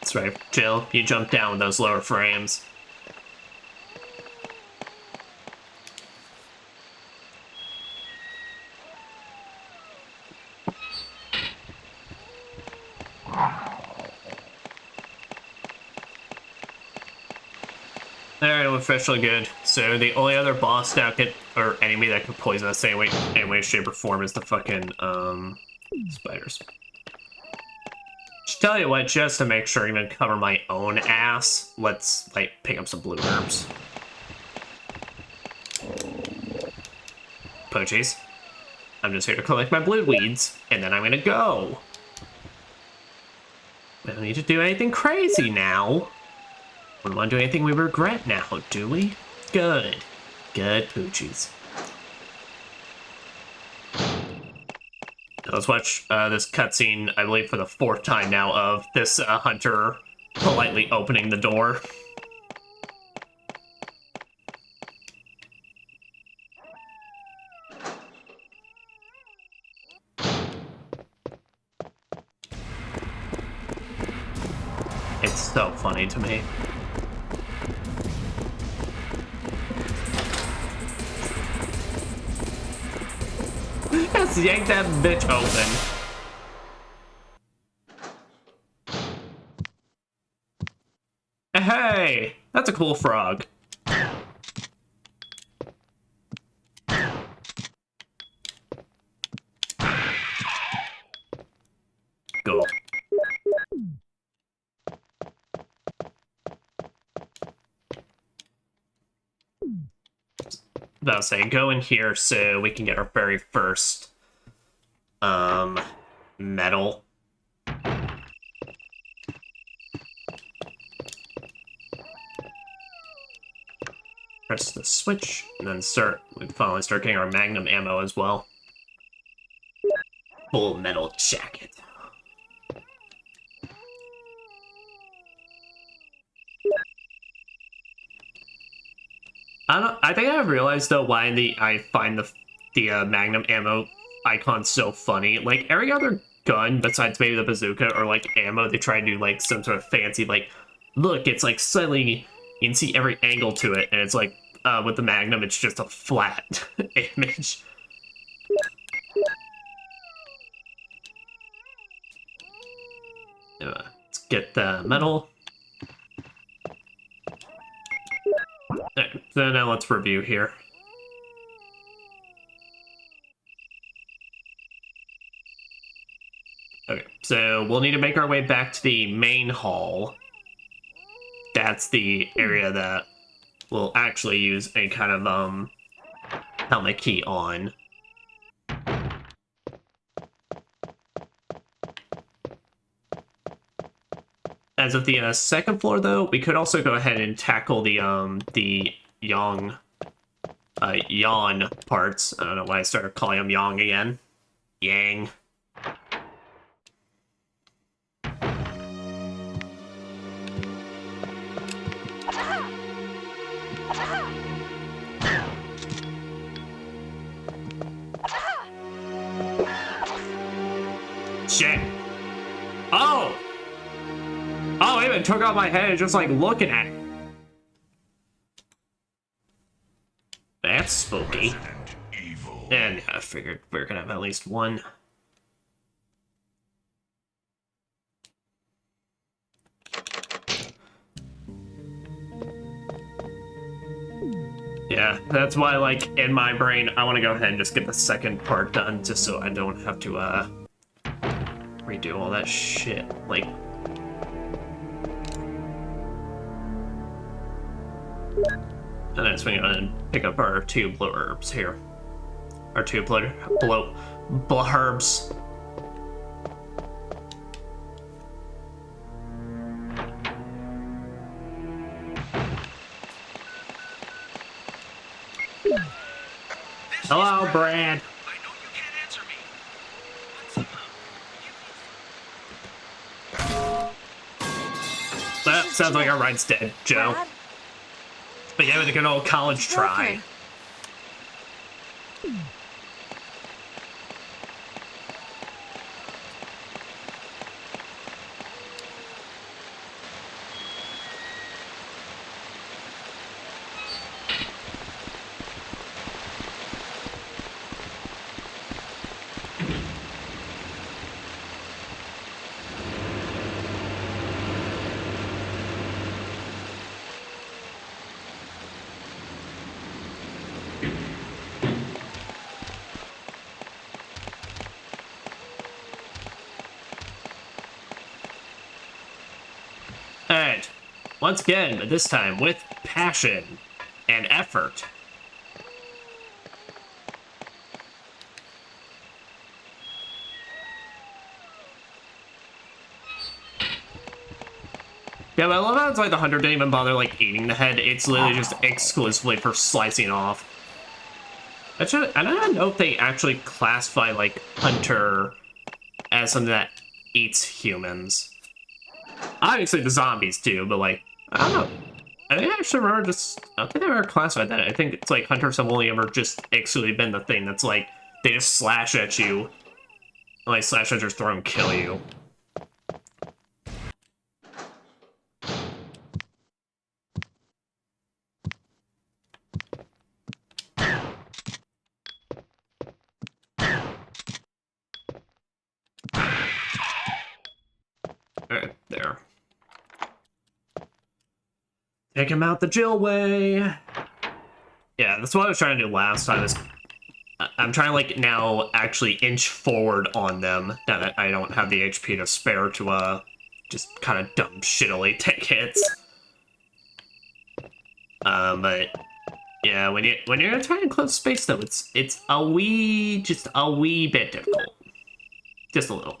That's right, Jill. You jumped down with those lower frames. Alright, we're officially good. So the only other boss that could, or enemy that could poison us any way, shape, or form is the fucking, spiders. Just tell you what, just to make sure I'm gonna cover my own ass, let's, like, pick up some blue herbs. Poachies. I'm just here to collect my blue weeds, and then I'm gonna go. We don't need to do anything crazy now. We don't want to do anything we regret now, do we? Good. Good poochies. Let's watch this cutscene, I believe, for the 4th time now, of this hunter politely opening the door. It's so funny to me. Let's yank that bitch open. Hey, that's a cool frog. Cool. I'll say go in here so we can get our very first metal. Press the switch and then we finally start getting our magnum ammo as well. Full metal jacket. I think I realized though why I find the magnum ammo icon so funny. Like every other gun besides maybe the bazooka or like ammo. They try to do like some sort of fancy like, look, it's like suddenly you can see every angle to it, and it's like with the Magnum, it's just a flat image. Let's get the metal. Alright, so now let's review here. Okay, so we'll need to make our way back to the main hall. That's the area that we'll actually use a kind of helmet key on. As of the second floor, though, we could also go ahead and tackle the yawn parts. I don't know why I started calling them Yang again. Yang. Shit. Oh! Oh, it even took off my head just like looking at it. That's spooky. And I figured we were gonna have at least one. Yeah, that's why, like, in my brain, I want to go ahead and just get the second part done, just so I don't have to, redo all that shit. Like, and then swing on and pick up our two blurbs here. Our two blurbs. Hello, Brad. I know you can't answer me. What's up? That sounds like our ride's dead, Joe. Brad? But yeah, with a good old college try. Alright, once again, but this time with passion and effort. Yeah, but I love how it's like the hunter didn't even bother like eating the head. It's literally just exclusively for slicing off. I don't know if they actually classify like hunter as something that eats humans. Obviously the zombies do, but like, I don't know. I think I actually remember just, I don't think I ever classified that. I think it's like hunters have only ever just exclusively been the thing that's like, they just slash at you, and, like slash at your throat and kill you. Alright, there. Take him out the Jill way. Yeah, that's what I was trying to do last time. Is I'm trying to like now actually inch forward on them now that I don't have the HP to spare to just kind of dumb shittily take hits. But yeah, when you're trying to close space though, it's just a wee bit difficult, just a little.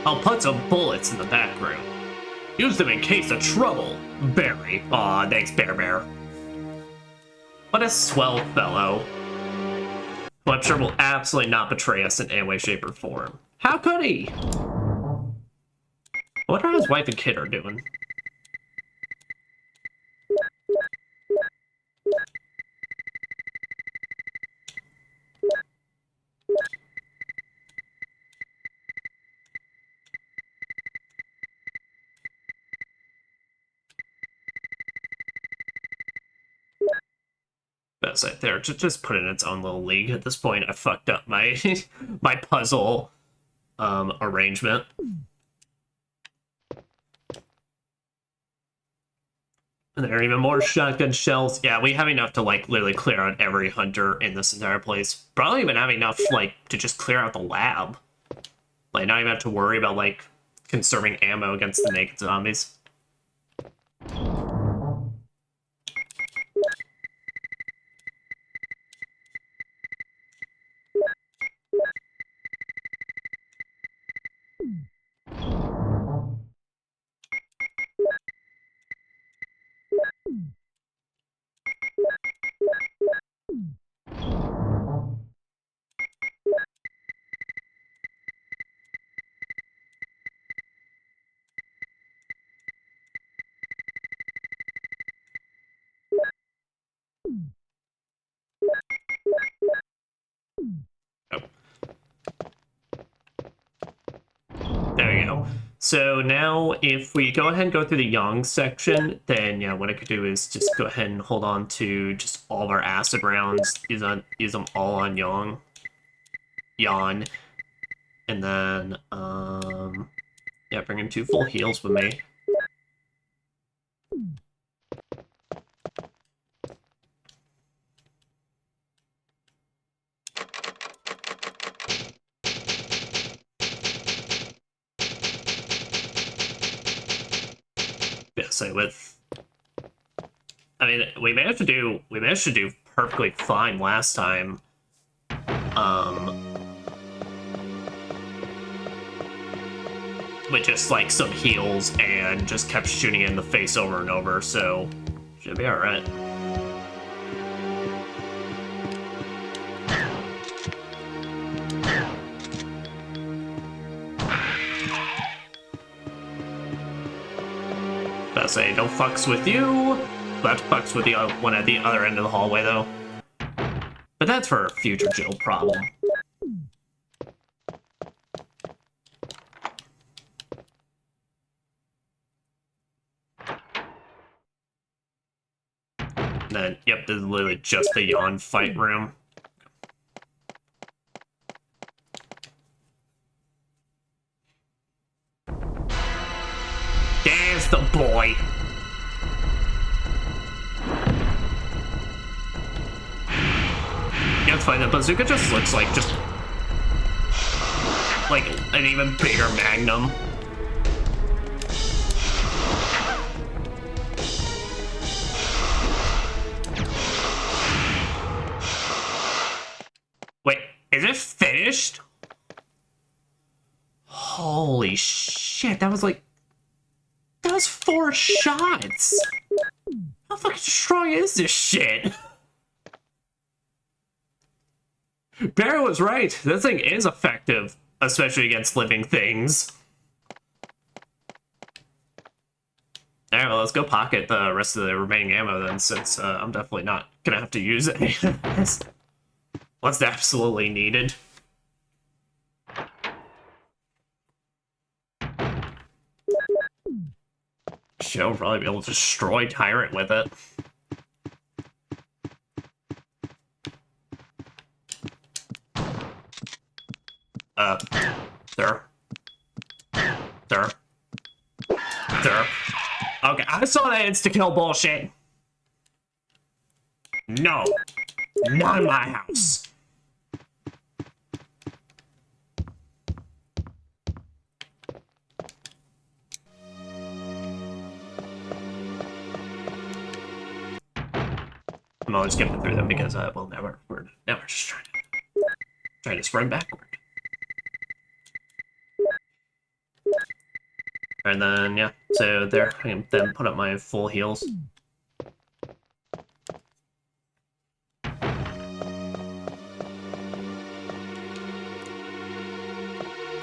I'll put some bullets in the back room. Use them in case of trouble, Barry. Aw, thanks, Bear Bear. What a swell fellow. Who I'm sure will absolutely not betray us in any way, shape, or form. How could he? What are his wife and kid are doing? That's right there. Just put it in its own little league. At this point, I fucked up my my puzzle arrangement. And there are even more shotgun shells. Yeah, we have enough to like literally clear out every hunter in this entire place. Probably even have enough like to just clear out the lab. Like not even have to worry about like conserving ammo against the naked zombies. There you go. So now if we go ahead and go through the Yang section, then yeah, what I could do is just go ahead and hold on to just all of our acid rounds, use them all on Yang. Yawn. And then yeah, bring in 2 full heals with me. Yeah, so with I mean we managed to do perfectly fine last time. With just like some heals and just kept shooting it in the face over and over, so should be alright. Gotta say, no fucks with you. That fucks with the one at the other end of the hallway, though. But that's for a future Jill problem. And then, yep, this is literally just the yawn fight room. There's the boy! Yeah, it's fine. The bazooka just looks like an even bigger magnum. Wait, is it finished? Holy shit, that was 4 shots! How fucking strong is this shit? Barry was right. This thing is effective, especially against living things. Alright, well, let's go pocket the rest of the remaining ammo then, since I'm definitely not gonna have to use any of this. What's absolutely needed. She'll probably be able to destroy Tyrant with it. There. Okay, I saw that insta-kill bullshit. No. Not in my house. I'm always skipping through them because we're never just trying to sprint backward. And then, yeah, so there, I can then put up my full heals.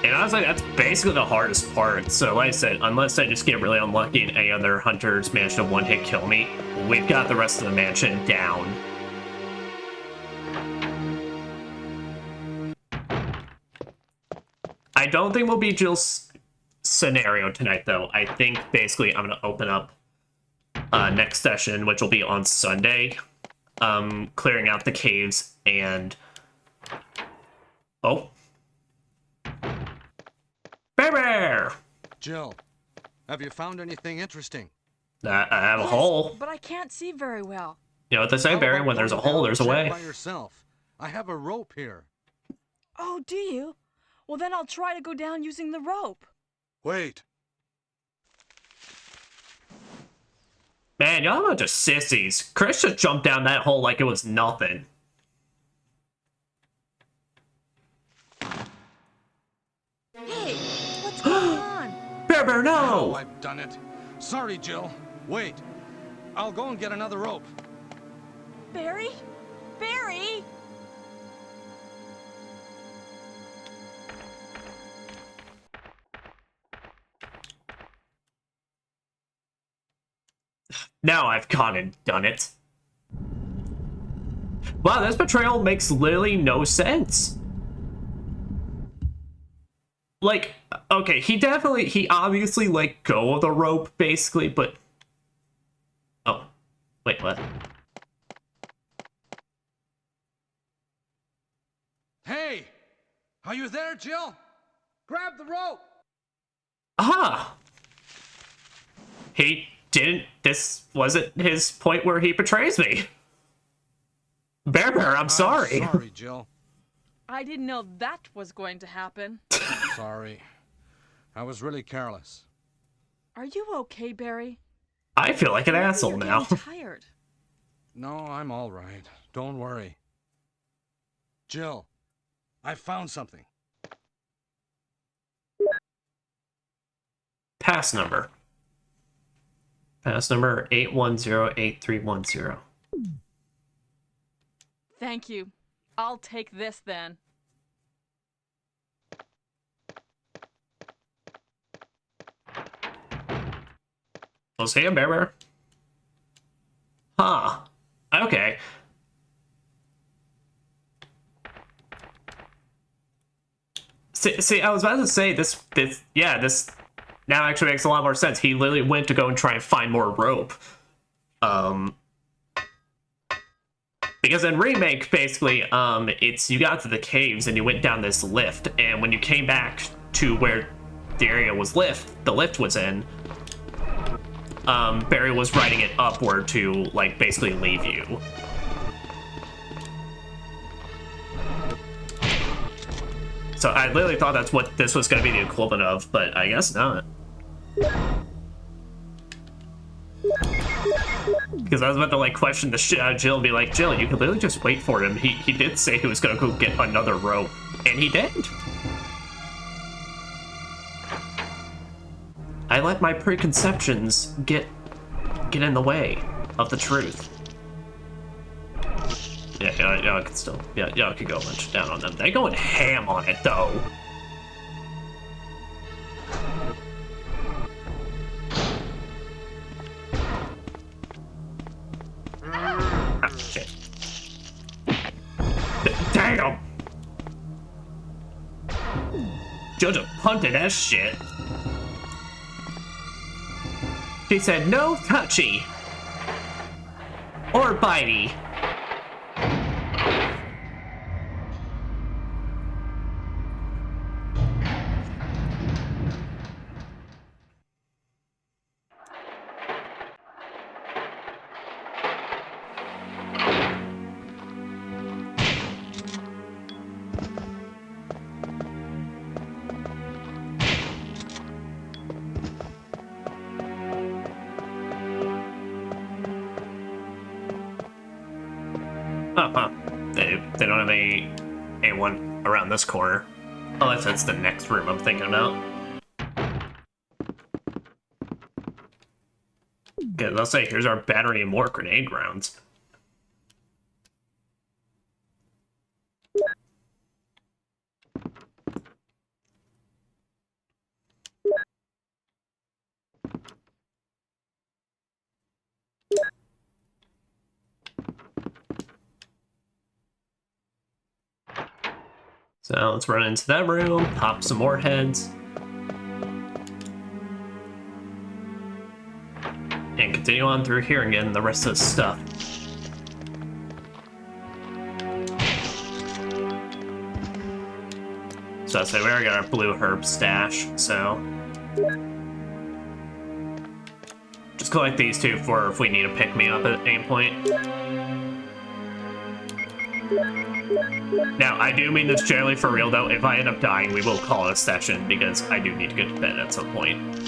And honestly, that's basically the hardest part. So like I said, unless I just get really unlucky and any other hunters manage to one-hit kill me, we've got the rest of the mansion down. I don't think we'll be Jill's scenario tonight, though. I think basically I'm going to open up next session, which will be on Sunday, clearing out the caves and... Oh. Bear! Jill, have you found anything interesting? I have a hole. But I can't see very well. You know what they say, Barry? When there's a hole, there's a way. By yourself. I have a rope here. Oh, do you? Well, then I'll try to go down using the rope. Wait. Man, y'all are a bunch of sissies. Chris just jumped down that hole like it was nothing. Hey, what's going on? Bear, no! Oh, I've done it. Sorry, Jill. Wait. I'll go and get another rope. Barry? Barry? Now I've gone and done it. Wow, this betrayal makes literally no sense. Like, okay, he obviously let go of the rope, basically, but... Oh, wait, what? Hey! Are you there, Jill? Grab the rope! Ah! This wasn't his point where he betrays me. Bear, I'm sorry. I'm sorry, Jill. I didn't know that was going to happen. Sorry. I was really careless. Are you okay, Barry? I feel like an Maybe asshole you're now. getting tired. No, I'm all right. Don't worry. Jill, I found something. Pass number. Pass number 8108310. Thank you. I'll take this then. We'll see him, Bear. Huh. Okay. See, I was about to say this now actually makes a lot more sense. He literally went to go and try and find more rope. Because in Remake, basically, it's you got to the caves and you went down this lift, and when you came back to where the area was the lift was in, Barry was riding it upward to, like, basically leave you. So I literally thought that's what this was going to be the equivalent of, but I guess not. Because I was about to, like, question the shit out of Jill and be like, Jill, you could literally just wait for him. He did say he was going to go get another rope, and he did. I let my preconceptions get in the way of the truth. Yeah, y'all could still, y'all could go lunch down on them. They going ham on it, though. Ah, shit. Damn! Jill just punted that shit. She said, no touchy. Or bitey. They don't have a one around this corner. Unless that's the next room I'm thinking about. Okay, let's say here's our battery and more grenade rounds. So let's run into that room, pop some more heads. And continue on through here and get the rest of the stuff. So I say we already got our blue herb stash, so just collect these two for if we need to pick me up at any point. Now, I do mean this generally for real though. If I end up dying, we will call a session because I do need to go to bed at some point.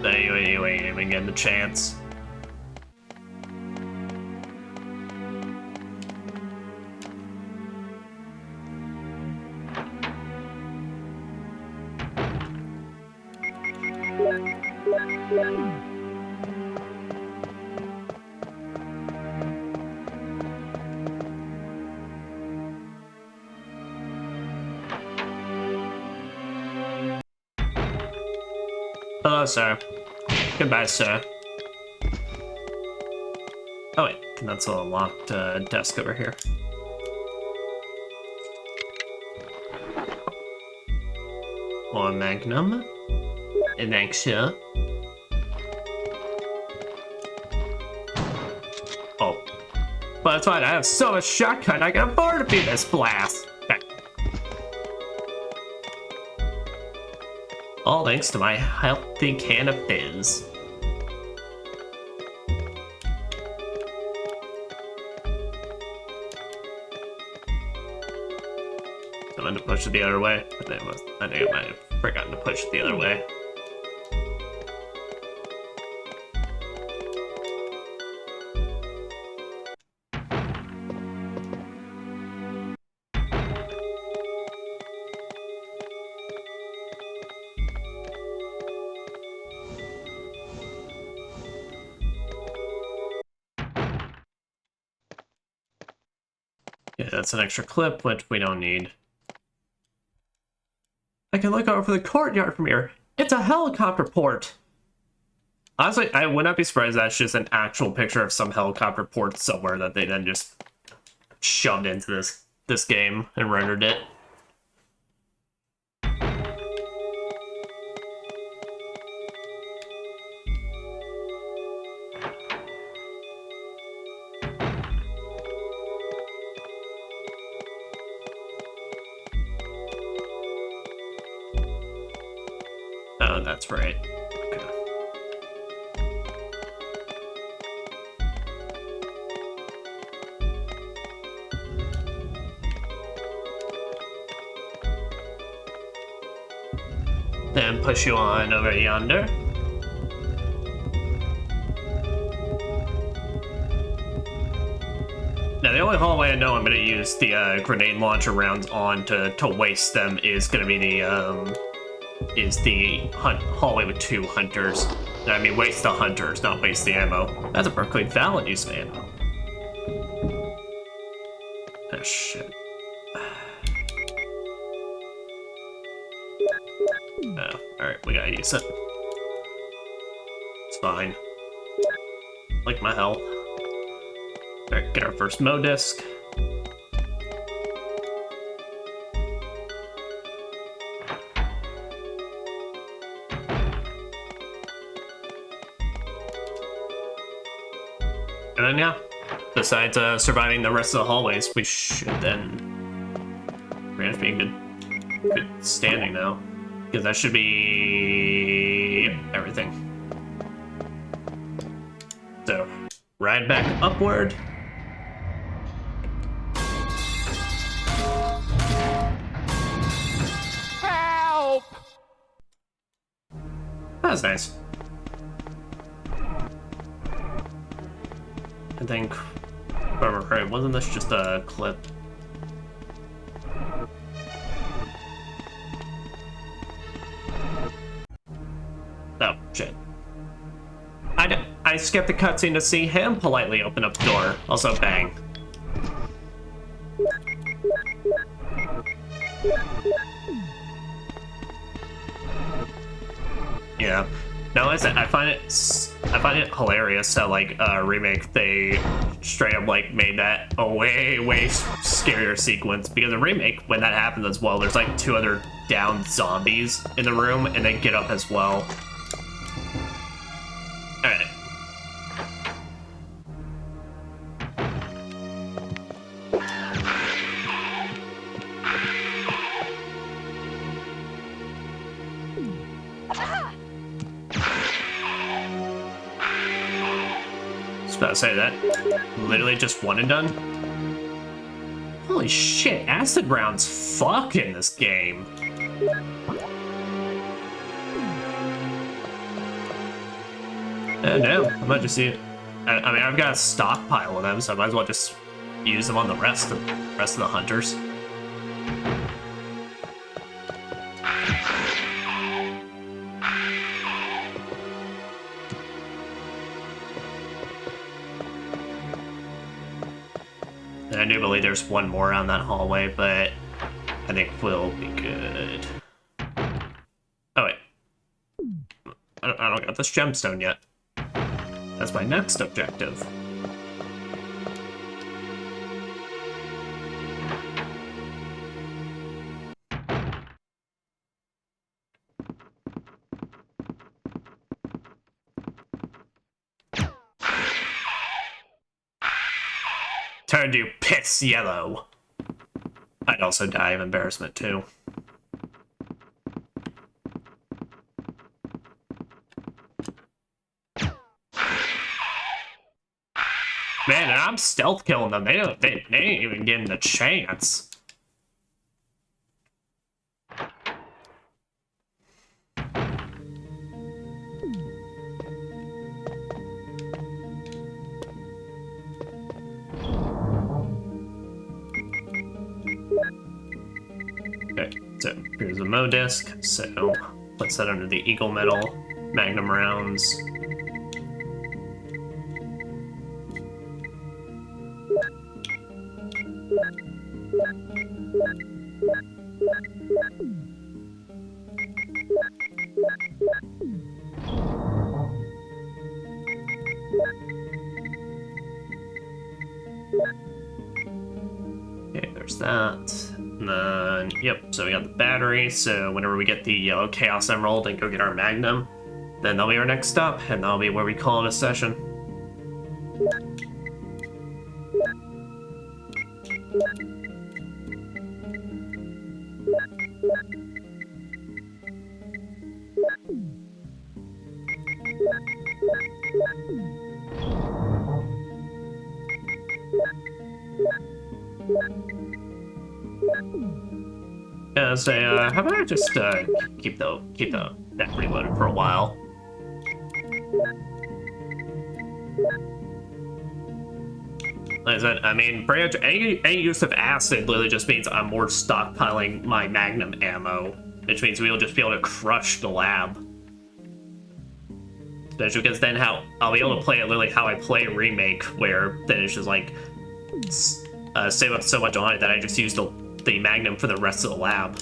Anyway, even getting the chance. Hello, sir. Goodbye, sir. Oh wait, that's a locked desk over here. Or Magnum. An extra. Oh. But that's fine, I have so much shotgun, I can afford to be this blast. Okay. All thanks to my healthy can of fizz. I'm to push it the other way. I think I might have forgotten to push it the other way. Yeah, that's an extra clip, which we don't need. I can look over the courtyard from here. It's a helicopter port. Honestly, I would not be surprised that's just an actual picture of some helicopter port somewhere that they then just shoved into this game and rendered it. Oh, that's right. Okay. Then push you on over yonder. Now, the only hallway I know I'm going to use the grenade launcher rounds on to waste them is going to be the hallway with 2 hunters. I mean, waste the hunters, not waste the ammo. That's a perfectly valid use of ammo. Oh, shit. Oh, alright, we gotta use it. It's fine. Like my health. Alright, get our first Mo disc. And then, yeah, besides surviving the rest of the hallways, we should then pretty much be in good standing now. Because that should be everything. So, ride back upward. That's nice. I think, if I remember right, wasn't this just a clip? Oh, shit. I skipped the cutscene to see him politely open up the door. Also, bang. Yeah. No, I said I find it hilarious how like remake they straight up like made that a way scarier sequence, because in remake when that happens as well, there's like 2 other downed zombies in the room and they get up as well. All right. About to say that. Literally just one and done. Holy shit, acid rounds fuck in this game. No, I might just see it. I mean, I've got a stockpile of them, so I might as well just use them on the rest of the hunters. I do believe there's one more around that hallway, but I think we'll be good. Oh, wait. I don't got this gemstone yet. That's my next objective. Turn to piss yellow. I'd also die of embarrassment too. Man, and I'm stealth killing them. They ain't even getting a chance. Okay, so here's a Mo disc. So let's set under the Eagle Metal Magnum rounds. Okay, there's that. And then, yep, so we got the battery, so whenever we get the yellow Chaos Emerald and go get our Magnum, then that'll be our next stop, and that'll be where we call it a session. Yeah, so how about I just keep the that reloaded for a while. Like I said, I mean, pretty much any use of acid literally just means I'm more stockpiling my Magnum ammo, which means we'll just be able to crush the lab. Especially because then I'll be able to play it literally how I play Remake, where then it's just like save up so much on it that I just use the Magnum for the rest of the lab.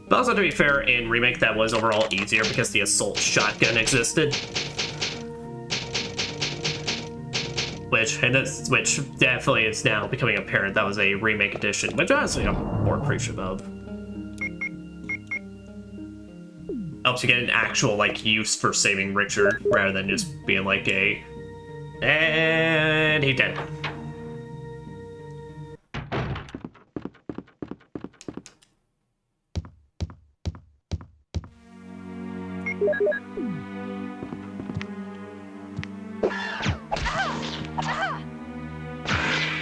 But also, to be fair, in Remake that was overall easier because the assault shotgun existed. Which definitely is now becoming apparent that was a Remake edition, which honestly I'm more appreciative of. Helps you get an actual, like, use for saving Richard, rather than just being like a... And he dead.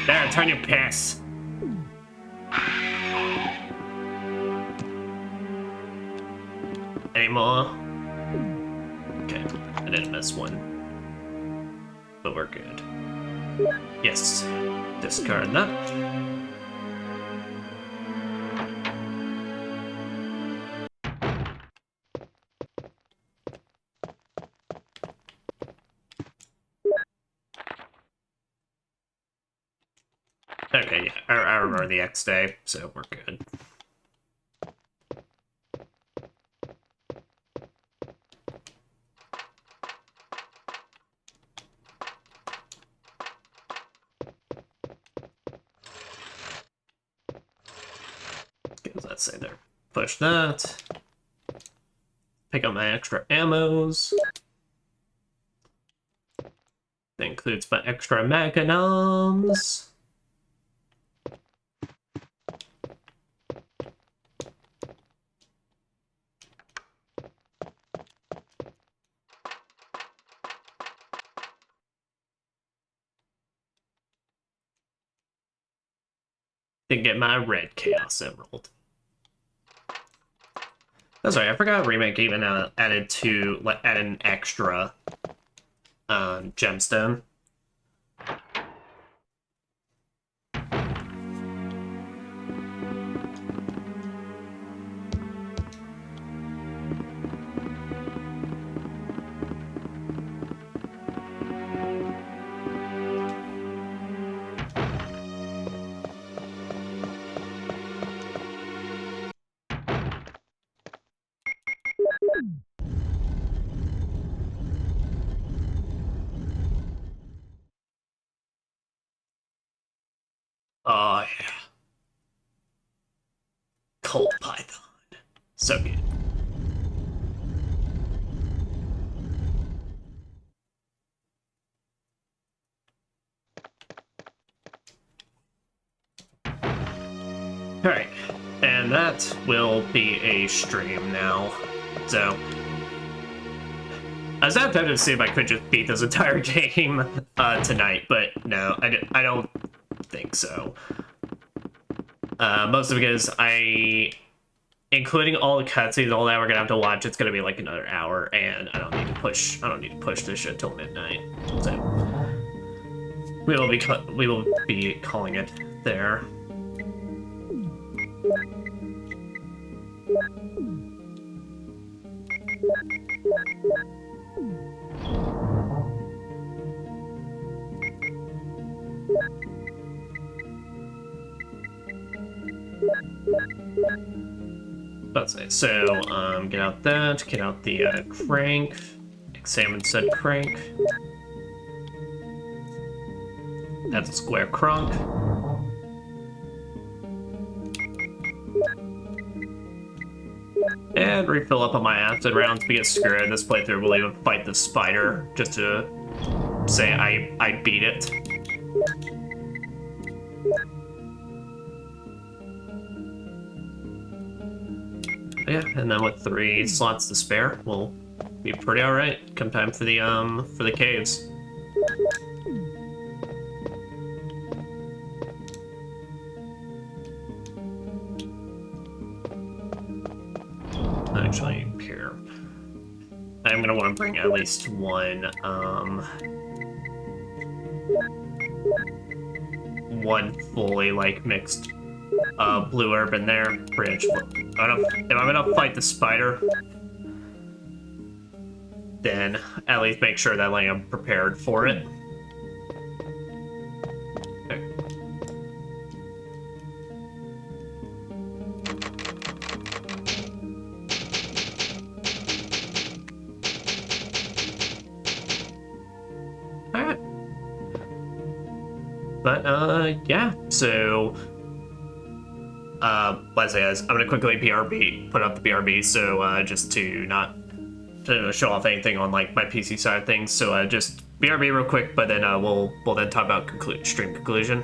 There, turn your piss. Any more? didn't miss one. But we're good. Yes. Discard that. Okay, yeah, I remember the X day, so we're good. Let's say there. Push that. Pick up my extra ammos. That includes my extra magnums. Then get my red Chaos Emerald. That's right, I forgot Remake even added an extra gemstone. Oh, yeah. Cold Python. So good. Alright, and that will be a stream now. So, I was tempted to see if I could just beat this entire game tonight, but no, I don't think so. Mostly because including all the cutscenes, all that we're gonna have to watch, it's gonna be like another hour, and I don't need to push this shit till midnight. So we will be calling it there. Let's say so. Get out that. Get out the crank. Examine said crank. That's a square crunk. And refill up on my acid rounds because screw it. This playthrough will even fight the spider just to say I beat it. Yeah, and then with 3 slots to spare, we'll be pretty alright come time for the caves. Actually, here. I'm gonna want to bring at least one fully like mixed blue herb in there. Pretty much. If I'm gonna fight the spider, then at least make sure that like, I'm prepared for it. Okay. Alright. But, yeah, so let's say guys, I'm gonna quickly put up the BRB, so just to not show off anything on like my PC side of things. So just BRB real quick, but then we'll then talk about stream conclusion.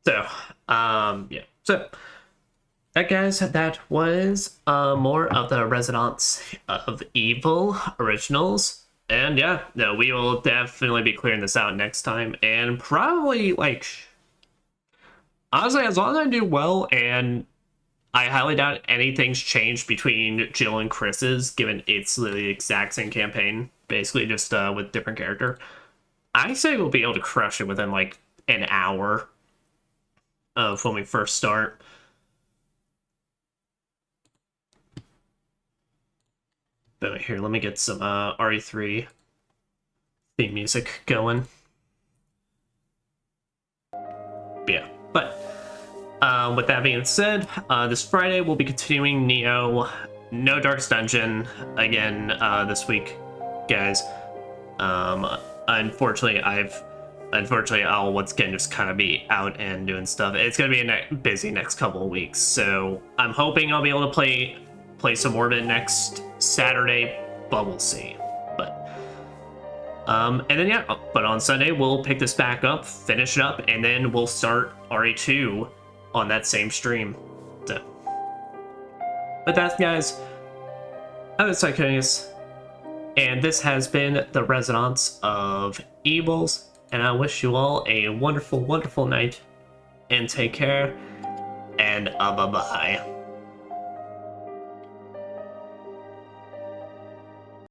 So, yeah. So, guys, that was more of the Resonance of Evil originals. And yeah, no, we will definitely be clearing this out next time. And probably, like, honestly, as long as I do well, and I highly doubt anything's changed between Jill and Chris's, given it's the exact same campaign, basically just with different character. I say we'll be able to crush it within, like, an hour of when we first start. But here, let me get some RE3 theme music going. Yeah, but with that being said, this Friday we'll be continuing Neo, no Darkest Dungeon again this week, guys. Unfortunately, I'll once again just kind of be out and doing stuff. It's gonna be a busy next couple of weeks, so I'm hoping I'll be able to play some more of it next Saturday, but we'll see. But and then yeah, but on Sunday we'll pick this back up, finish it up, and then we'll start RE2 on that same stream. So, with that, guys, I'm Psychonius, and this has been the Resonance of Evils, and I wish you all a wonderful, wonderful night, and take care, and bye-bye.